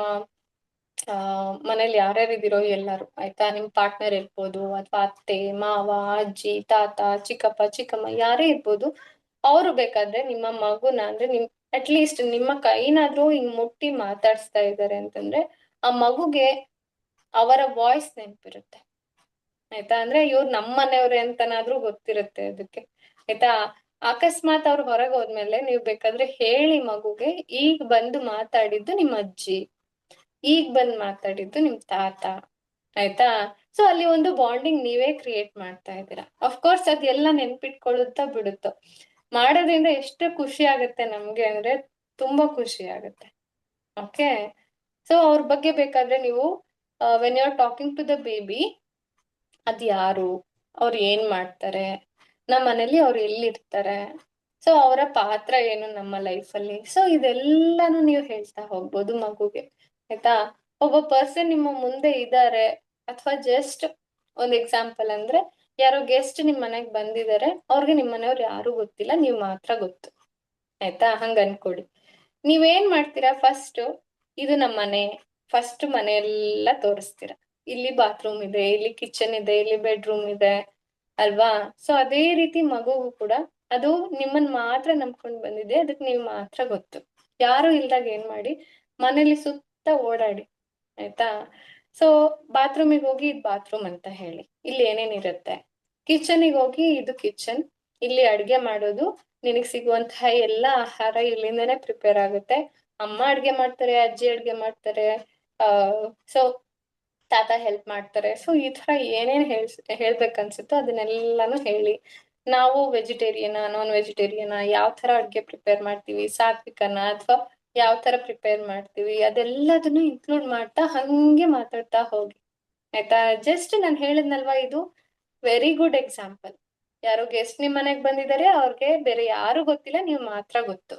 ಮನೇಲಿ ಯಾರ್ಯಾರು ಇದಿರೋ ಎಲ್ಲರೂ, ಆಯ್ತಾ? ನಿಮ್ ಪಾರ್ಟ್ನರ್ ಇರ್ಬೋದು, ಅಥವಾ ಅತ್ತೆ ಮಾವ, ಅಜ್ಜಿ ತಾತ, ಚಿಕ್ಕಪ್ಪ ಚಿಕ್ಕಮ್ಮ, ಯಾರೇ ಇರ್ಬೋದು. ಅವರು ಬೇಕಾದ್ರೆ ನಿಮ್ಮ ಮಗುನ, ಅಂದ್ರೆ ನಿಮ್ ಅಟ್ಲೀಸ್ಟ್ ನಿಮ್ಮ ಕೈನಾದ್ರೂ ಹಿಂಗ್ ಮುಟ್ಟಿ ಮಾತಾಡ್ಸ್ತಾ ಇದ್ದಾರೆ ಅಂತಂದ್ರೆ ಆ ಮಗುಗೆ ಅವರ ವಾಯ್ಸ್ ನೆನ್ಪಿರುತ್ತೆ, ಆಯ್ತಾ? ಅಂದ್ರೆ ಇವ್ರು ನಮ್ಮ ಮನೆಯವ್ರೆ ಅಂತನಾದ್ರೂ ಗೊತ್ತಿರುತ್ತೆ ಅದಕ್ಕೆ, ಆಯ್ತಾ? ಅಕಸ್ಮಾತ್ ಅವ್ರು ಹೊರಗೆ ಹೋದ್ಮೇಲೆ ನೀವು ಬೇಕಾದ್ರೆ ಹೇಳಿ ಮಗುಗೆ, ಈಗ ಬಂದು ಮಾತಾಡಿದ್ದು ನಿಮ್ ಅಜ್ಜಿ, ಈಗ ಬಂದ್ ಮಾತಾಡಿದ್ದು ನಿಮ್ ತಾತ, ಆಯ್ತಾ? ಸೊ ಅಲ್ಲಿ ಒಂದು ಬಾಂಡಿಂಗ್ ನೀವೇ ಕ್ರಿಯೇಟ್ ಮಾಡ್ತಾ ಇದ್ದೀರಾ. ಅಫ್ಕೋರ್ಸ್ ಅದೆಲ್ಲ ನೆನ್ಪಿಟ್ಕೊಳ್ಳುತ್ತಾ ಬಿಡುತ್ತೋ, ಮಾಡೋದ್ರಿಂದ ಎಷ್ಟು ಖುಷಿ ಆಗುತ್ತೆ ನಮ್ಗೆ ಅಂದ್ರೆ ತುಂಬಾ ಖುಷಿ ಆಗುತ್ತೆ. ಓಕೆ, ಸೊ ಅವ್ರ ಬಗ್ಗೆ ಬೇಕಾದ್ರೆ ನೀವು when you are talking to the baby, ಅದ್ ಯಾರು, ಅವ್ರು ಏನ್ ಮಾಡ್ತಾರೆ, ನಮ್ಮ ಮನೇಲಿ ಅವ್ರು ಎಲ್ಲಿರ್ತಾರೆ, ಸೊ ಅವರ ಪಾತ್ರ ಏನು ನಮ್ಮ ಲೈಫಲ್ಲಿ, ಸೊ ಇದೆಲ್ಲಾನು ನೀವು ಹೇಳ್ತಾ ಹೋಗ್ಬೋದು ಮಗುಗೆ. ಆಯ್ತಾ? ಒಬ್ಬ ಪರ್ಸನ್ ನಿಮ್ಮ ಮುಂದೆ ಇದ್ದಾರೆ, ಅಥವಾ ಜಸ್ಟ್ ಒಂದ್ ಎಕ್ಸಾಂಪಲ್ ಅಂದ್ರೆ ಯಾರೋ ಗೆಸ್ಟ್ ನಿಮ್ ಮನೆಗ್ ಬಂದಿದ್ದಾರೆ, ಅವ್ರಿಗೆ ನಿಮ್ ಮನೆಯವ್ರು ಯಾರು ಗೊತ್ತಿಲ್ಲ, ನೀವ್ ಮಾತ್ರ ಗೊತ್ತು. ಆಯ್ತಾ? ಹಂಗ ಅನ್ಕೊಡಿ. ನೀವೇನ್ ಮಾಡ್ತೀರಾ, ಫಸ್ಟ್ ಇದು ನಮ್ಮ ಮನೆ, ಫಸ್ಟ್ ಮನೆಯೆಲ್ಲ ತೋರಿಸ್ತೀರಾ. ಇಲ್ಲಿ ಬಾತ್ರೂಮ್ ಇದೆ, ಇಲ್ಲಿ ಕಿಚನ್ ಇದೆ, ಇಲ್ಲಿ ಬೆಡ್ರೂಮ್ ಇದೆ ಅಲ್ವಾ? ಸೊ ಅದೇ ರೀತಿ ಮಗುವು ಕೂಡ ಅದು ನಿಮ್ಮನ್ ಮಾತ್ರ ನಂಬ್ಕೊಂಡ್ ಬಂದಿದೆ, ಅದಕ್ಕೆ ನೀವ್ ಮಾತ್ರ ಗೊತ್ತು. ಯಾರು ಇಲ್ದಾಗ ಏನ್ ಮಾಡಿ, ಮನೇಲಿ ಸುತ್ತ ಓಡಾಡಿ. ಆಯ್ತಾ? ಸೊ ಬಾತ್ರೂಮಿಗೆ ಹೋಗಿ ಇದು ಬಾತ್ರೂಮ್ ಅಂತ ಹೇಳಿ, ಇಲ್ಲಿ ಏನೇನಿರುತ್ತೆ. ಕಿಚನಿಗೆ ಹೋಗಿ ಇದು ಕಿಚನ್, ಇಲ್ಲಿ ಅಡ್ಗೆ ಮಾಡೋದು, ನಿನಗ್ ಸಿಗುವಂತಹ ಎಲ್ಲಾ ಆಹಾರ ಇಲ್ಲಿಂದನೇ ಪ್ರಿಪೇರ್ ಆಗುತ್ತೆ. ಅಮ್ಮ ಅಡ್ಗೆ ಮಾಡ್ತಾರೆ, ಅಜ್ಜಿ ಅಡ್ಗೆ ಮಾಡ್ತಾರೆ, ಸೊ ತಾತ ಹೆಲ್ಪ್ ಮಾಡ್ತಾರೆ. ಸೊ ಈ ತರ ಏನೇನ್ ಹೇಳ್ಬೇಕನ್ಸುತ್ತೋ ಅದನ್ನೆಲ್ಲಾನು ಹೇಳಿ. ನಾವು ವೆಜಿಟೇರಿಯನಾ, ನಾನ್ ವೆಜಿಟೇರಿಯನಾ, ಯಾವ ತರ ಅಡ್ಗೆ ಪ್ರಿಪೇರ್ ಮಾಡ್ತೀವಿ, ಸಾತ್ವಿಕನ ಅಥವಾ ಯಾವ ತರ ಪ್ರಿಪೇರ್ ಮಾಡ್ತೀವಿ, ಅದೆಲ್ಲದನ್ನು ಇನ್ಕ್ಲೂಡ್ ಮಾಡ್ತಾ ಹಂಗೆ ಮಾತಾಡ್ತಾ ಹೋಗಿ. ಆಯ್ತಾ? ಜಸ್ಟ್ ನಾನು ಹೇಳಿದ್ನಲ್ವಾ, ಇದು ವೆರಿ ಗುಡ್ ಎಕ್ಸಾಂಪಲ್. ಯಾರೋ ಗೆಸ್ಟ್ ನಿಮ್ ಮನೆಗ್ ಬಂದಿದ್ದಾರೆ, ಅವ್ರಿಗೆ ಬೇರೆ ಯಾರು ಗೊತ್ತಿಲ್ಲ, ನೀವು ಮಾತ್ರ ಗೊತ್ತು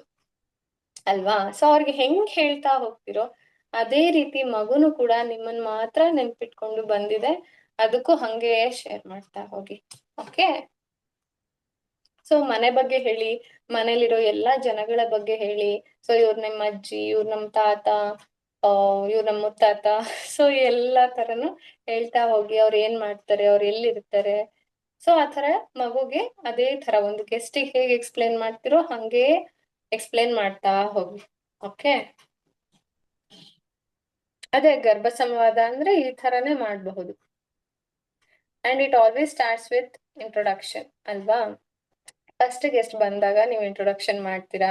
ಅಲ್ವಾ? ಸೊ ಅವ್ರಿಗೆ ಹೆಂಗ್ ಹೇಳ್ತಾ ಹೋಗ್ತಿರೋ ಅದೇ ರೀತಿ ಮಗುನು ಕೂಡ ನಿಮ್ಮನ್ ಮಾತ್ರ ನೆನ್ಪಿಟ್ಕೊಂಡು ಬಂದಿದೆ, ಅದಕ್ಕೂ ಹಂಗೆ ಶೇರ್ ಮಾಡ್ತಾ ಹೋಗಿ. ಓಕೆ? ಸೊ ಮನೆ ಬಗ್ಗೆ ಹೇಳಿ, ಮನೇಲಿರೋ ಎಲ್ಲಾ ಜನಗಳ ಬಗ್ಗೆ ಹೇಳಿ. ಸೊ ಇವ್ರ ನಮ್ಮ ಅಜ್ಜಿ, ಇವ್ರ ನಮ್ ತಾತ, ಇವ್ರ ನಮ್ಮ ಮುತ್ತಾತ, ಸೊ ಎಲ್ಲಾ ತರನು ಹೇಳ್ತಾ ಹೋಗಿ. ಅವ್ರ ಏನ್ ಮಾಡ್ತಾರೆ, ಅವ್ರ ಎಲ್ಲಿರ್ತಾರೆ, ಸೊ ಆತರ ಮಗುಗೆ ಅದೇ ತರ ಒಂದು ಗೆಸ್ಟಿಗೆ ಹೇಗೆ ಎಕ್ಸ್ಪ್ಲೇನ್ ಮಾಡ್ತಿರೋ ಹಂಗೆ ಎಕ್ಸ್ಪ್ಲೇನ್ ಮಾಡ್ತಾ ಹೋಗಿ. ಓಕೆ? ಅದೇ ಗರ್ಭ ಸಂವಾದ ಅಂದ್ರೆ ಈ ತರನೇ ಮಾಡಬಹುದು. And it always starts with introduction ಅಲ್ವಾ? ಫಸ್ಟ್ ಗೆಸ್ಟ್ ಬಂದಾಗ ನೀವು ಇಂಟ್ರೊಡಕ್ಷನ್ ಮಾಡ್ತೀರಾ,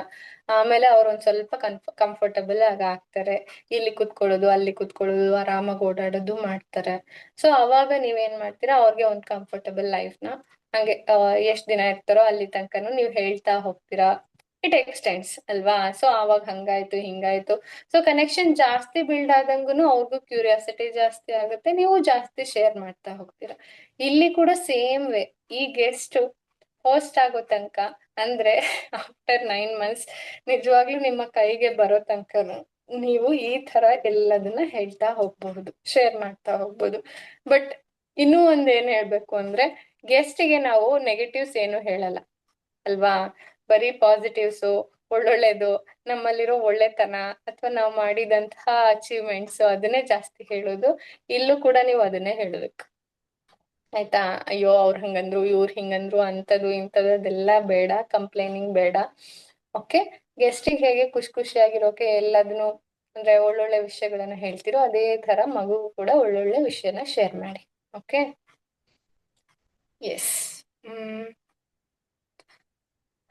ಆಮೇಲೆ ಅವ್ರು ಒಂದ್ ಸ್ವಲ್ಪ ಕಂಫರ್ಟಬಲ್ ಆಗಿ ಆಗ್ತಾರೆ. ಇಲ್ಲಿ ಕುತ್ಕೊಳ್ಳೋದು, ಅಲ್ಲಿ ಕುತ್ಕೊಳ್ಳೋದು, ಆರಾಮಾಗಿ ಓಡಾಡೋದು ಮಾಡ್ತಾರೆ. ಸೊ ಅವಾಗ ನೀವೇನ್ ಮಾಡ್ತೀರಾ, ಅವ್ರಿಗೆ ಒಂದ್ ಕಂಫರ್ಟಬಲ್ ಲೈಫ್ ನ ಹಂಗೆ ಎಷ್ಟ್ ದಿನ ಇರ್ತಾರೋ ಅಲ್ಲಿ ತನಕನು ನೀವು ಹೇಳ್ತಾ ಹೋಗ್ತೀರಾ. ಇಟ್ ಎಕ್ಸ್ಟೆಂಡ್ಸ್ ಅಲ್ವಾ? ಸೊ ಆವಾಗ ಹಂಗಾಯ್ತು ಹಿಂಗಾಯ್ತು. ಸೊ ಕನೆಕ್ಷನ್ ಜಾಸ್ತಿ ಬಿಲ್ಡ್ ಆದಂಗುನು ಅವ್ರಿಗೂ ಕ್ಯೂರಿಯಾಸಿಟಿ ಜಾಸ್ತಿ ಆಗುತ್ತೆ, ನೀವು ಜಾಸ್ತಿ ಶೇರ್ ಮಾಡ್ತಾ ಹೋಗ್ತೀರಾ. ಇಲ್ಲಿ ಕೂಡ ಸೇಮ್ ವೇ, ಈ ಗೆಸ್ಟ್ ಹೋಸ್ಟ್ ಆಗೋ ತನಕ ಅಂದ್ರೆ ಆಫ್ಟರ್ 9 months ನಿಜವಾಗ್ಲೂ ನಿಮ್ಮ ಕೈಗೆ ಬರೋ ತನಕನು ನೀವು ಈ ತರ ಎಲ್ಲದನ್ನ ಹೇಳ್ತಾ ಹೋಗ್ಬಹುದು, ಶೇರ್ ಮಾಡ್ತಾ ಹೋಗ್ಬೋದು. ಬಟ್ ಇನ್ನೂ ಒಂದ್ ಏನ್ ಹೇಳ್ಬೇಕು ಅಂದ್ರೆ, ಗೆಸ್ಟಿಗೆ ನಾವು ನೆಗೆಟಿವ್ಸ್ ಏನು ಹೇಳಲ್ಲ ಅಲ್ವಾ? ಬರೀ ಪಾಸಿಟಿವ್ಸು, ಒಳ್ಳೊಳ್ಳೇದು, ನಮ್ಮಲ್ಲಿರೋ ಒಳ್ಳೆತನ ಅಥವಾ ನಾವು ಮಾಡಿದಂತಹ ಅಚೀವ್ಮೆಂಟ್ಸ್ ಅದನ್ನೇ ಜಾಸ್ತಿ ಹೇಳೋದು. ಇಲ್ಲೂ ಕೂಡ ನೀವು ಅದನ್ನೇ ಹೇಳಬೇಕು. ಆಯ್ತಾ? ಅಯ್ಯೋ ಅವ್ರು ಹಂಗಂದ್ರು, ಇವ್ರು ಹಿಂಗಂದ್ರು, ಅಂತದು ಇಂಥದ್ದು ಅದೆಲ್ಲ ಬೇಡ, ಕಂಪ್ಲೇನಿಂಗ್ ಬೇಡ. ಓಕೆ? ಗೆಸ್ಟಿಗೆ ಹೇಗೆ ಖುಷಿ ಖುಷಿಯಾಗಿರೋಕೆ ಎಲ್ಲದನ್ನು ಅಂದ್ರೆ ಒಳ್ಳೊಳ್ಳೆ ವಿಷಯಗಳನ್ನ ಹೇಳ್ತಿರೋ ಅದೇ ತರ ಮಗುವು ಕೂಡ ಒಳ್ಳೊಳ್ಳೆ ವಿಷಯನ ಶೇರ್ ಮಾಡಿ. ಓಕೆ? ಎಸ್.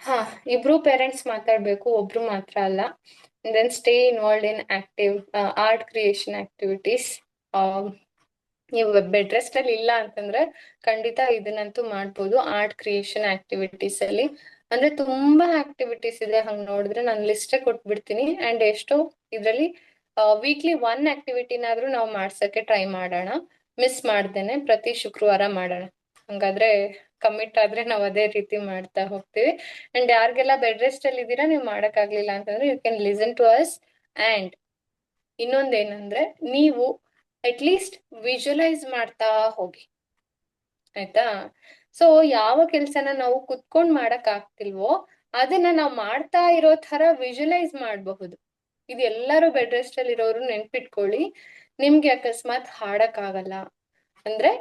ಹಾ, ಇಬ್ರು ಪೇರೆಂಟ್ಸ್ ಮಾತಾಡ್ಬೇಕು, ಒಬ್ರು ಮಾತ್ರ ಅಲ್ಲ. Then stay involved in active art creation activities. ನೀವು ಬೆಡ್ ರೆಸ್ಟ್ ಅಲ್ಲಿ ಇಲ್ಲ ಅಂತಂದ್ರೆ ಖಂಡಿತ ಇದನ್ನಂತೂ ಮಾಡ್ಬೋದು. ಆರ್ಟ್ ಕ್ರಿಯೇಷನ್ ಆಕ್ಟಿವಿಟೀಸ್ ಅಲ್ಲಿ ಅಂದ್ರೆ ತುಂಬಾ ಆಕ್ಟಿವಿಟೀಸ್ ಇದೆ, ಹಂಗ್ ನೋಡಿದ್ರೆ ನಾನು ಲಿಸ್ಟೇ ಕೊಟ್ಬಿಡ್ತೀನಿ. ಅಂಡ್ ಎಷ್ಟೋ ಇದ್ರಲ್ಲಿ ವೀಕ್ಲಿ 1 ಆಕ್ಟಿವಿಟಿನಾದ್ರೂ ನಾವು ಮಾಡ್ಸಕ್ಕೆ ಟ್ರೈ ಮಾಡೋಣ, ಮಿಸ್ ಮಾಡ್ದೇನೆ ಪ್ರತಿ ಶುಕ್ರವಾರ ಮಾಡೋಣ. ಹಂಗಾದ್ರೆ ಕಮಿಟ್ ಆದ್ರೆ ನಾವ್ ಅದೇ ರೀತಿ ಮಾಡ್ತಾ ಹೋಗ್ತೀವಿ. ಅಂಡ್ ಯಾರಿಗೆಲ್ಲ ಬೆಡ್ ರೆಸ್ಟ್ ಅಲ್ಲಿ ಇದೀರಾ, ನೀವು ಮಾಡಕ್ ಆಗ್ಲಿಲ್ಲ ಅಂತಂದ್ರೆ you can listen to us. And ಇನ್ನೊಂದೇನಂದ್ರೆ, ನೀವು ಅಟ್ಲೀಸ್ಟ್ ವಿಜುವಲೈಸ್ ಮಾಡ್ತಾ ಹೋಗಿ. ಆಯ್ತಾ? ಸೊ ಯಾವ ಕೆಲ್ಸನ ನಾವು ಕುತ್ಕೊಂಡ್ ಮಾಡಕ್ ಆಗ್ತಿಲ್ವೋ ಅದನ್ನ ನಾವು ಮಾಡ್ತಾ ಇರೋ ತರ ವಿಜುವಲೈಸ್ ಮಾಡಬಹುದು. ಇದು ಎಲ್ಲರೂ ಬೆಡ್ ರೆಸ್ಟ್ ಅಲ್ಲಿ ಇರೋರು ನೆನ್ಪಿಟ್ಕೊಳ್ಳಿ. ನಿಮ್ಗೆ ಅಕಸ್ಮಾತ್ ಹಾಡಕ್ ಆಗಲ್ಲ ಅಂದ್ರೆ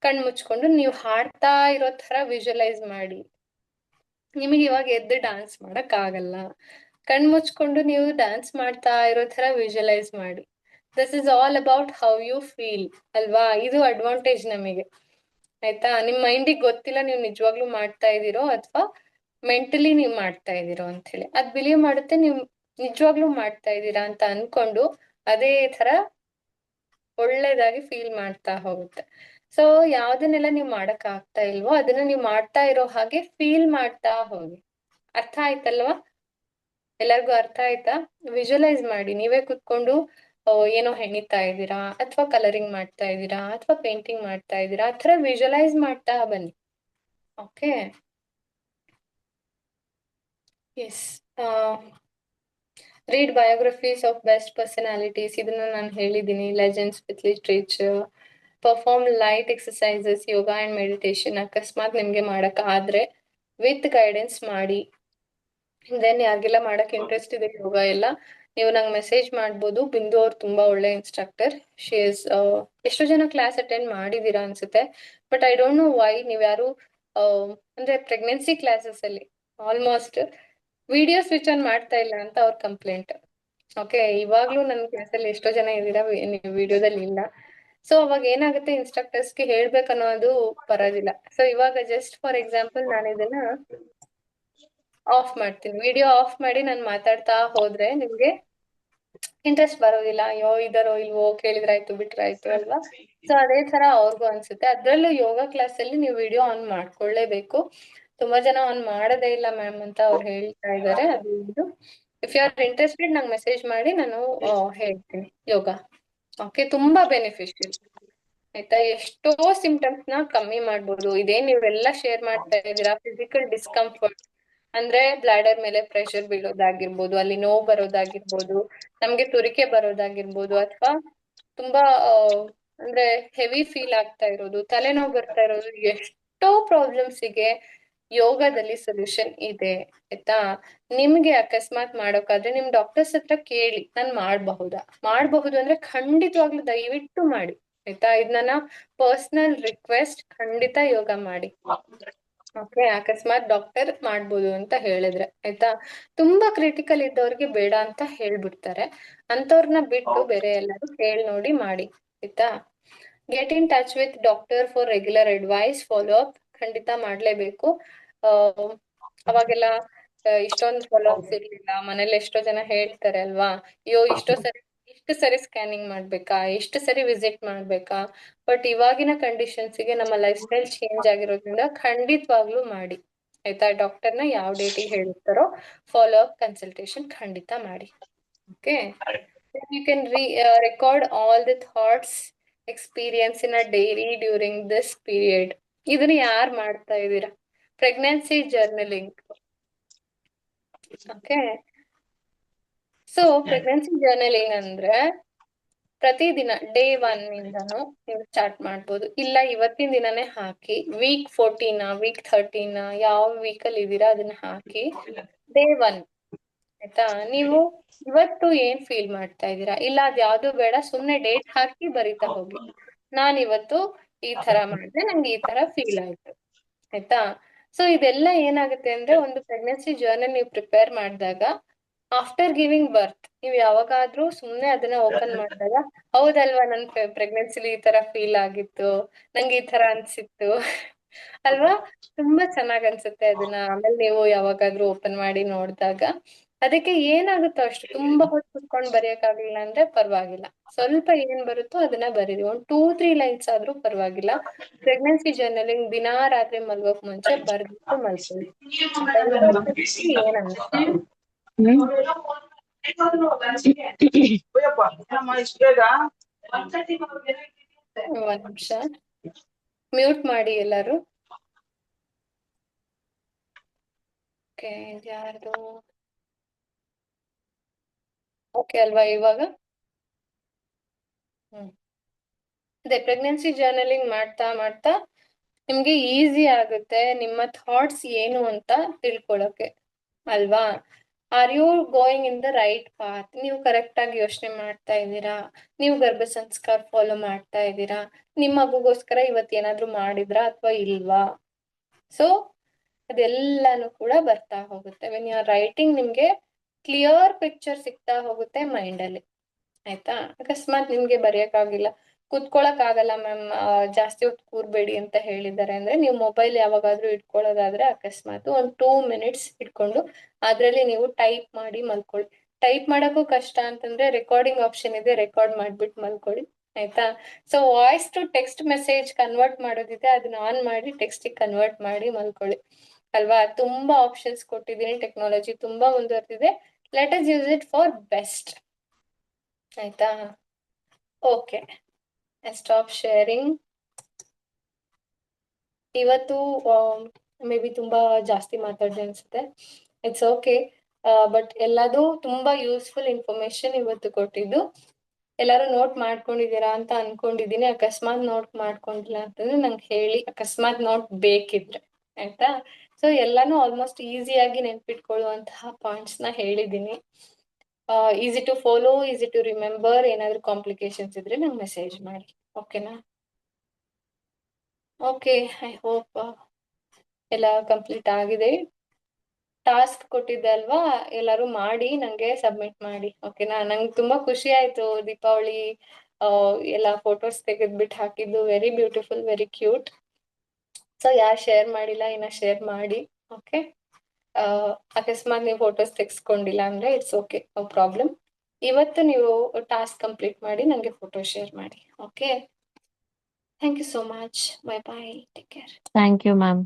ಕಣ್ ಮುಚ್ಕೊಂಡು ನೀವು ಹಾಡ್ತಾ ಇರೋ ತರ ವಿಜುವಲೈಸ್ ಮಾಡಿ. ನಿಮಗೆ ಇವಾಗ ಎದ್ದು ಡಾನ್ಸ್ ಮಾಡಕ್ ಆಗಲ್ಲ, ಕಣ್ ಮುಚ್ಕೊಂಡು ನೀವು ಡಾನ್ಸ್ ಮಾಡ್ತಾ ಇರೋ ತರ ವಿಜುವಲೈಸ್ ಮಾಡಿ. This is all about how you feel ಅಲ್ವಾ? ಇದು ಅಡ್ವಾಂಟೇಜ್ ನಮಗೆ. ಆಯ್ತಾ? ನಿಮ್ ಮೈಂಡಿಗೆ ಗೊತ್ತಿಲ್ಲ ನೀವು ನಿಜವಾಗ್ಲೂ ಮಾಡ್ತಾ ಇದೀರೋ ಅಥವಾ ಮೆಂಟಲಿ ನೀವು ಮಾಡ್ತಾ ಇದೀರೋ ಅಂತ ಹೇಳಿ. ಅದ್ ಬಿಲೀವ್ ಮಾಡುತ್ತೆ ನೀವು ನಿಜವಾಗ್ಲೂ ಮಾಡ್ತಾ ಇದ್ದೀರಾ ಅಂತ ಅನ್ಕೊಂಡು ಅದೇ ತರ ಒಳ್ಳೇದಾಗಿ ಫೀಲ್ ಮಾಡ್ತಾ ಹೋಗುತ್ತೆ. ಸೊ ಯಾವ್ದನ್ನೆಲ್ಲ ನೀವು ಮಾಡಕ್ ಆಗ್ತಾ ಇಲ್ವೋ ಅದನ್ನ ನೀವು ಮಾಡ್ತಾ ಇರೋ ಹಾಗೆ ಫೀಲ್ ಮಾಡ್ತಾ ಹೋಗಿ. ಅರ್ಥ ಆಯ್ತಲ್ವಾ? ಎಲ್ಲರಿಗೂ ಅರ್ಥ ಆಯ್ತಾ? ವಿಜುವಲೈಸ್ ಮಾಡಿ, ನೀವೇ ಕುತ್ಕೊಂಡು ಏನೋ ಹೆಣಿತಾ ಇದ್ದೀರಾ ಅಥವಾ ಕಲರಿಂಗ್ ಮಾಡ್ತಾ ಇದ್ದೀರಾ ಅಥವಾ ಪೇಂಟಿಂಗ್ ಮಾಡ್ತಾ ಇದ್ದೀರಾ, ಆ ತರ ವಿಜುವಲೈಸ್ ಮಾಡ್ತಾ ಬನ್ನಿ. Okay? Yes. Read biographies of best personalities, ಇದನ್ನ ನಾನು ಹೇಳಿದ್ದೀನಿ. Legends with literature. Perform light exercises, yoga and meditation. ಅಕಸ್ಮಾತ್ ನಿಮ್ಗೆ ಮಾಡಕ್ ಆದ್ರೆ ವಿತ್ ಗೈಡೆನ್ಸ್ ಮಾಡಿ. ದೆನ್ ಯಾರಿಗೆಲ್ಲ ಮಾಡಕ್ ಇಂಟ್ರೆಸ್ಟ್ ಇದೆ ಯೋಗ ಎಲ್ಲ, ನೀವು ನಂಗೆ ಮೆಸೇಜ್ ಮಾಡ್ಬೋದು. ಬಿಂದು ಅವ್ರು ತುಂಬಾ ಒಳ್ಳೆ ಇನ್ಸ್ಟ್ರಕ್ಟರ್. ಶಿ ಇಸ್ ಎಷ್ಟೋ ಜನ ಕ್ಲಾಸ್ ಅಟೆಂಡ್ ಮಾಡಿದೀರಾ ಅನ್ಸುತ್ತೆ, but I don't know why ನೀವ್ ಯಾರು ಅಂದ್ರೆ ಪ್ರೆಗ್ನೆನ್ಸಿ ಕ್ಲಾಸಸ್ ಅಲ್ಲಿ ಆಲ್ಮೋಸ್ಟ್ ವಿಡಿಯೋ ಸ್ವಿಚ್ ಆನ್ ಮಾಡ್ತಾ ಇಲ್ಲ ಅಂತ ಅವ್ರ ಕಂಪ್ಲೇಂಟ್. ಓಕೆ, ಇವಾಗ್ಲೂ ನನ್ನ ಕ್ಲಾಸಲ್ಲಿ ಎಷ್ಟೋ ಜನ ಇದ್ದೀರಾ, ನೀವು ವಿಡಿಯೋದಲ್ಲಿ ಇಲ್ಲ. ಸೊ ಅವಾಗ ಏನಾಗುತ್ತೆ, ಇನ್ಸ್ಟ್ರಕ್ಟರ್ಸ್ಗೆ ಹೇಳ್ಬೇಕನ್ನೋದು ಬರೋದಿಲ್ಲ. ಸೊ ಇವಾಗ ಜಸ್ಟ್ ಫಾರ್ ಎಕ್ಸಾಂಪಲ್ ನಾನು ಇದನ್ನ ಆಫ್ ಮಾಡ್ತೀನಿ, ವಿಡಿಯೋ ಆಫ್ ಮಾಡಿ ನಾನು ಮಾತಾಡ್ತಾ ಹೋದ್ರೆ ನಿಮ್ಗೆ ಇಂಟ್ರೆಸ್ಟ್ ಬರೋದಿಲ್ಲ. ಅಯ್ಯೋ ಇದಾರೋ ಇಲ್ವೋ, ಕೇಳಿದ್ರಾಯ್ತು ಬಿಟ್ರಾಯ್ತು ಅಲ್ವಾ. ಸೊ ಅದೇ ತರ ಅವ್ರಿಗೂ ಅನ್ಸುತ್ತೆ. ಅದ್ರಲ್ಲೂ ಯೋಗ ಕ್ಲಾಸ್ ಅಲ್ಲಿ ನೀವು ವಿಡಿಯೋ ಆನ್ ಮಾಡ್ಕೊಳ್ಳೇಬೇಕು. ತುಂಬಾ ಜನ ಆನ್ ಮಾಡೋದೇ ಇಲ್ಲ ಮ್ಯಾಮ್ ಅಂತ ಅವ್ರು ಹೇಳ್ತಾ ಇದಾರೆ. ಅದು ಇದು ಇಫ್ ಯು ಆರ್ ಇಂಟ್ರೆಸ್ಟೆಡ್ ನಂಗೆ ಮೆಸೇಜ್ ಮಾಡಿ, ನಾನು ಹೇಳ್ತೀನಿ ಯೋಗ. ಓಕೆ, ತುಂಬಾ ಬೆನಿಫಿಷಿಯಲ್ ಆಯ್ತಾ. ಎಷ್ಟೋ ಸಿಂಪ್ಟಮ್ಸ್ ನ ಕಮ್ಮಿ ಮಾಡ್ಬೋದು. ಇದೇನ್ ನೀವೆಲ್ಲ ಶೇರ್ ಮಾಡ್ತಾ ಇದ್ದೀರಾ, ಫಿಸಿಕಲ್ ಡಿಸ್ಕಂಫರ್ಟ್ ಅಂದ್ರೆ ಬ್ಲಾಡರ್ ಮೇಲೆ ಪ್ರೆಷರ್ ಬೀಳೋದಾಗಿರ್ಬೋದು, ಅಲ್ಲಿ ನೋವು ಬರೋದಾಗಿರ್ಬೋದು, ನಮ್ಗೆ ತುರಿಕೆ ಬರೋದಾಗಿರ್ಬೋದು, ಅಥವಾ ತುಂಬಾ ಅಂದ್ರೆ ಹೆವಿ ಫೀಲ್ ಆಗ್ತಾ ಇರೋದು, ತಲೆನೋವು ಬರ್ತಾ ಇರೋದು, ಎಷ್ಟೋ ಪ್ರಾಬ್ಲಮ್ಸಿಗೆ ಯೋಗದಲ್ಲಿ ಸೊಲ್ಯೂಷನ್ ಇದೆ ಆಯ್ತಾ. ನಿಮ್ಗೆ ಅಕಸ್ಮಾತ್ ಮಾಡೋಕಾದ್ರೆ ನಿಮ್ ಡಾಕ್ಟರ್ಸ್ ಹತ್ರ ಕೇಳಿ, ನಾನ್ ಮಾಡಬಹುದು ಅಂದ್ರೆ ಖಂಡಿತವಾಗ್ಲೂ ದಯವಿಟ್ಟು ಮಾಡಿ ಆಯ್ತಾ. ಇದು ನನ್ನ ಪರ್ಸನಲ್ ರಿಕ್ವೆಸ್ಟ್, ಖಂಡಿತ ಯೋಗ ಮಾಡಿ. ಓಕೆ, ಅಕಸ್ಮಾತ್ ಡಾಕ್ಟರ್ ಮಾಡ್ಬೋದು ಅಂತ ಹೇಳಿದ್ರೆ ಆಯ್ತಾ. ತುಂಬಾ ಕ್ರಿಟಿಕಲ್ ಇದ್ದವ್ರಿಗೆ ಬೇಡ ಅಂತ ಹೇಳ್ಬಿಡ್ತಾರೆ, ಅಂತವ್ರನ್ನ ಬಿಟ್ಟು ಬೇರೆ ಎಲ್ಲರೂ ಕೇಳಿ ನೋಡಿ ಮಾಡಿ ಆಯ್ತಾ. Get in touch with doctor for regular advice, follow up ಖಂಡಿತ ಮಾಡ್ಲೇಬೇಕು. ಅವಾಗೆಲ್ಲ ಇಷ್ಟೊಂದು ಫಾಲೋ ಅಪ್ಸ್ ಇರ್ಲಿಲ್ಲ. ಮನೇಲಿ ಎಷ್ಟೋ ಜನ ಹೇಳ್ತಾರೆ ಅಲ್ವಾ, ಅಯ್ಯೋ ಇಷ್ಟು ಸರಿ ಸ್ಕ್ಯಾನಿಂಗ್ ಮಾಡ್ಬೇಕಾ, ಎಷ್ಟು ಸರಿ ವಿಸಿಟ್ ಮಾಡ್ಬೇಕಾ. ಬಟ್ ಇವಾಗಿನ ಕಂಡೀಷನ್ಸ್ಗೆ ನಮ್ಮ ಲೈಫ್ ಸ್ಟೈಲ್ ಚೇಂಜ್ ಆಗಿರೋದ್ರಿಂದ ಖಂಡಿತವಾಗ್ಲೂ ಮಾಡಿ ಆಯ್ತಾ. ಡಾಕ್ಟರ್ನ ಯಾವ ಡೇಟಿಗೆ ಹೇಳಿರ್ತಾರೋ ಫಾಲೋ ಅಪ್ ಕನ್ಸಲ್ಟೇಷನ್ ಖಂಡಿತ ಮಾಡಿ. Okay, you can record all the thoughts experience in a diary during this period. ಇದನ್ನ ಯಾರು ಮಾಡ್ತಾ ಇದ್ದೀರಾ? Pregnancy journaling. Okay, so pregnancy journaling ಅಂದ್ರೆ ಪ್ರತಿದಿನ ಡೇ 1 ಇಂದನು ನೀವು ಸ್ಟಾರ್ಟ್ ಮಾಡ್ಬೋದು. ಇಲ್ಲ ಇವತ್ತಿನ ದಿನನೇ ಹಾಕಿ, ವೀಕ್ 14 ವೀಕ್ 13 ಯಾವ ವೀಕಲ್ಲಿ ಇದ್ದೀರಾ ಅದನ್ನ ಹಾಕಿ ಡೇ 1 ಆಯ್ತಾ. ನೀವು ಇವತ್ತು ಏನ್ ಫೀಲ್ ಮಾಡ್ತಾ ಇದ್ದೀರಾ, ಇಲ್ಲ ಅದ್ಯಾವ್ದು ಬೇಡ, ಸುಮ್ನೆ ಡೇಟ್ ಹಾಕಿ ಬರಿತಾ ಹೋಗಿ, ನಾನ್ ಇವತ್ತು ಈ ತರ ಮಾಡಿದೆ, ನಂಗೆ ಈ ತರ ಫೀಲ್ ಆಯ್ತು ಆಯ್ತಾ. ಸೊ ಇದೆಲ್ಲ ಏನಾಗುತ್ತೆ ಅಂದ್ರೆ, ಒಂದು ಪ್ರೆಗ್ನೆನ್ಸಿ ಜರ್ನಲ್ ನೀವು ಪ್ರಿಪೇರ್ ಮಾಡಿದಾಗ ಆಫ್ಟರ್ ಗಿವಿಂಗ್ ಬರ್ತ್ ನೀವು ಯಾವಾಗಾದ್ರೂ ಸುಮ್ನೆ ಅದನ್ನ ಓಪನ್ ಮಾಡಿದಾಗ, ಹೌದಲ್ವಾ ನನ್ ಪ್ರೆಗ್ನೆನ್ಸಿಲಿ ಈ ತರ ಫೀಲ್ ಆಗಿತ್ತು, ನಂಗೆ ಈ ತರ ಅನ್ಸಿತ್ತು ಅಲ್ವಾ. ತುಂಬಾ ಚೆನ್ನಾಗ್ ಅನ್ಸುತ್ತೆ ಅದನ್ನ ಆಮೇಲೆ ನೀವು ಯಾವಾಗಾದ್ರೂ ಓಪನ್ ಮಾಡಿ ನೋಡಿದಾಗ. ಅದಕ್ಕೆ ಏನಾಗುತ್ತೋ ಅಷ್ಟು, ತುಂಬಾ ಹೊತ್ತು ಕುತ್ಕೊಂಡು ಬರೆಯಕ್ಕಾಗ್ಲಿಲ್ಲ ಅಂದ್ರೆ ಪರವಾಗಿಲ್ಲ, ಸ್ವಲ್ಪ ಏನ್ ಬರುತ್ತೋ ಅದನ್ನ ಬರೀರಿ. ಒಂದ್ 2-3 ಲೈನ್ಸ್ ಆದ್ರೂ ಪರವಾಗಿಲ್ಲ. ಪ್ರೆಗ್ನೆನ್ಸಿ ಜರ್ನಲಿಂಗ್ ದಿನಾ ರಾತ್ರಿ ಮಲ್ಗೋಕ್ ಮುಂಚೆ ಬರ್ಬಿಟ್ಟು ಮಲ್ಕೊಳ್ಳಿ. ಏನನ್ನುತ್ತೆ ಒಂದ್ ನಿಮಿಷ ಮ್ಯೂಟ್ ಮಾಡಿ ಎಲ್ಲಾರು. ಓಕೆ, ಯಾರ್ದು ಓಕೆ ಅಲ್ವಾ ಇವಾಗ. ಅದೇ ಪ್ರೆಗ್ನೆನ್ಸಿ ಜರ್ನಲಿಂಗ್ ಮಾಡ್ತಾ ಮಾಡ್ತಾ ನಿಮ್ಗೆ ಈಸಿ ಆಗುತ್ತೆ ನಿಮ್ಮ ಥಾಟ್ಸ್ ಏನು ಅಂತ ತಿಳ್ಕೊಳಕ್ಕೆ ಅಲ್ವಾ. Are you going in the right path? ನೀವು ಕರೆಕ್ಟ್ ಆಗಿ ಯೋಚನೆ ಮಾಡ್ತಾ ಇದ್ದೀರಾ? ನೀವು ಗರ್ಭ ಸಂಸ್ಕಾರ ಫಾಲೋ ಮಾಡ್ತಾ ಇದ್ದೀರಾ? ನಿಮ್ಮ ಮಗುಗೋಸ್ಕರ ಇವತ್ತೇನಾದ್ರೂ ಮಾಡಿದ್ರಾ ಅಥವಾ ಇಲ್ವಾ? ಸೊ ಅದೆಲ್ಲಾನು ಕೂಡ ಬರ್ತಾ ಹೋಗುತ್ತೆ. ವೆನ್ ಯು ಆರ್ ರೈಟಿಂಗ್ ನಿಮ್ಗೆ ಕ್ಲಿಯರ್ ಪಿಕ್ಚರ್ ಸಿಗ್ತಾ ಹೋಗುತ್ತೆ ಮೈಂಡ್ ಅಲ್ಲಿ ಆಯ್ತಾ. ಅಕಸ್ಮಾತ್ ನಿಮ್ಗೆ ಬರೆಯಕ್ಕಾಗಿಲ್ಲ, ಕುತ್ಕೊಳಕ್ ಆಗಲ್ಲ ಮ್ಯಾಮ್, ಜಾಸ್ತಿ ಹೊತ್ತು ಕೂರ್ಬೇಡಿ ಅಂತ ಹೇಳಿದ್ದಾರೆ ಅಂದ್ರೆ, ನೀವು ಮೊಬೈಲ್ ಯಾವಾಗಾದ್ರೂ ಇಟ್ಕೊಳ್ಳೋದಾದ್ರೆ ಅಕಸ್ಮಾತ್ ಒಂದ್ 2 ಮಿನಿಟ್ಸ್ ಇಟ್ಕೊಂಡು ಅದ್ರಲ್ಲಿ ನೀವು ಟೈಪ್ ಮಾಡಿ ಮಲ್ಕೊಳ್ಳಿ. ಟೈಪ್ ಮಾಡಕ್ಕೂ ಕಷ್ಟ ಅಂತಂದ್ರೆ ರೆಕಾರ್ಡಿಂಗ್ ಆಪ್ಷನ್ ಇದೆ, ರೆಕಾರ್ಡ್ ಮಾಡ್ಬಿಟ್ಟು ಮಲ್ಕೊಳ್ಳಿ ಆಯ್ತಾ. So voice to text message convert ಮಾಡೋದಿದೆ, ಅದನ್ನ ಆನ್ ಮಾಡಿ ಟೆಕ್ಸ್ಟಿಗೆ ಕನ್ವರ್ಟ್ ಮಾಡಿ ಮಲ್ಕೊಳ್ಳಿ ಅಲ್ವಾ. ತುಂಬಾ ಆಪ್ಷನ್ಸ್ ಕೊಟ್ಟಿದ್ದೀನಿ, ಟೆಕ್ನಾಲಜಿ ತುಂಬಾ ಮುಂದುವರೆದಿದೆ. Let us use it for best ಆಯ್ತಾ. Okay, stop sharing. ಇವತ್ತು ಮೇ ಬಿ ತುಂಬಾ ಜಾಸ್ತಿ ಮಾತಾಡಿದೆ ಅನ್ಸುತ್ತೆ. It's okay. ಬಟ್ ಎಲ್ಲದೂ ತುಂಬಾ ಯೂಸ್ಫುಲ್ ಇನ್ಫಾರ್ಮೇಶನ್ ಇವತ್ತು ಕೊಟ್ಟಿದ್ದು. ಎಲ್ಲರೂ ನೋಟ್ ಮಾಡ್ಕೊಂಡಿದ್ದೀರಾ ಅಂತ ಅನ್ಕೊಂಡಿದೀನಿ. ಅಕಸ್ಮಾತ್ ನೋಟ್ ಮಾಡ್ಕೊಂಡಿಲ್ಲ ಅಂತಂದ್ರೆ ನಂಗೆ ಹೇಳಿ, ಅಕಸ್ಮಾತ್ ನೋಟ್ ಬೇಕಿದ್ರೆ, ಆಯ್ತಾ? ಸೊ ಎಲ್ಲಾನು ಆಲ್ಮೋಸ್ಟ್ ಈಸಿಯಾಗಿ ನೆನ್ಪಿಟ್ಕೊಳ್ಳುವಂತಹ ಪಾಯಿಂಟ್ಸ್ ನ ಹೇಳಿದೀನಿ. Easy to follow, easy to remember. ಏನಾದ್ರು ಕಾಂಪ್ಲಿಕೇಶನ್ಸ್ ಇದ್ರೆ ನಂಗೆ ಮೆಸೇಜ್ ಮಾಡಿ, ಓಕೆನಾ? ಓಕೆ, ಐ ಹೋಪ್ ಎಲ್ಲ ಕಂಪ್ಲೀಟ್ ಆಗಿದೆ. ಟಾಸ್ಕ್ ಕೊಟ್ಟಿದ್ದೆ ಅಲ್ವಾ, ಎಲ್ಲರೂ ಮಾಡಿ ನಂಗೆ ಸಬ್ಮಿಟ್ ಮಾಡಿ, ಓಕೆನಾ? ನಂಗೆ ತುಂಬಾ ಖುಷಿ ಆಯ್ತು ದೀಪಾವಳಿ ಎಲ್ಲ ಫೋಟೋಸ್ ತೆಗೆದ್ಬಿಟ್ಟು ಹಾಕಿದ್ದು. Very beautiful, very cute. So ಯಾರು ಶೇರ್ ಮಾಡಿಲ್ಲ ಇನ್ನ ಶೇರ್ ಮಾಡಿ, ಓಕೆ? ಅಕಸ್ಮಾತ್ ನೀವು ಫೋಟೋಸ್ ತೆಗೆಸ್ಕೊಂಡಿಲ್ಲ ಅಂದ್ರೆ ಇಟ್ಸ್ ಓಕೆ, ನೋ ಪ್ರಾಬ್ಲಮ್. ಇವತ್ತು ನೀವು ಟಾಸ್ಕ್ ಕಂಪ್ಲೀಟ್ ಮಾಡಿ ನಂಗೆ ಫೋಟೋ ಶೇರ್ ಮಾಡಿ, okay? Thank you so much. Bye bye, take care. Thank you ma'am.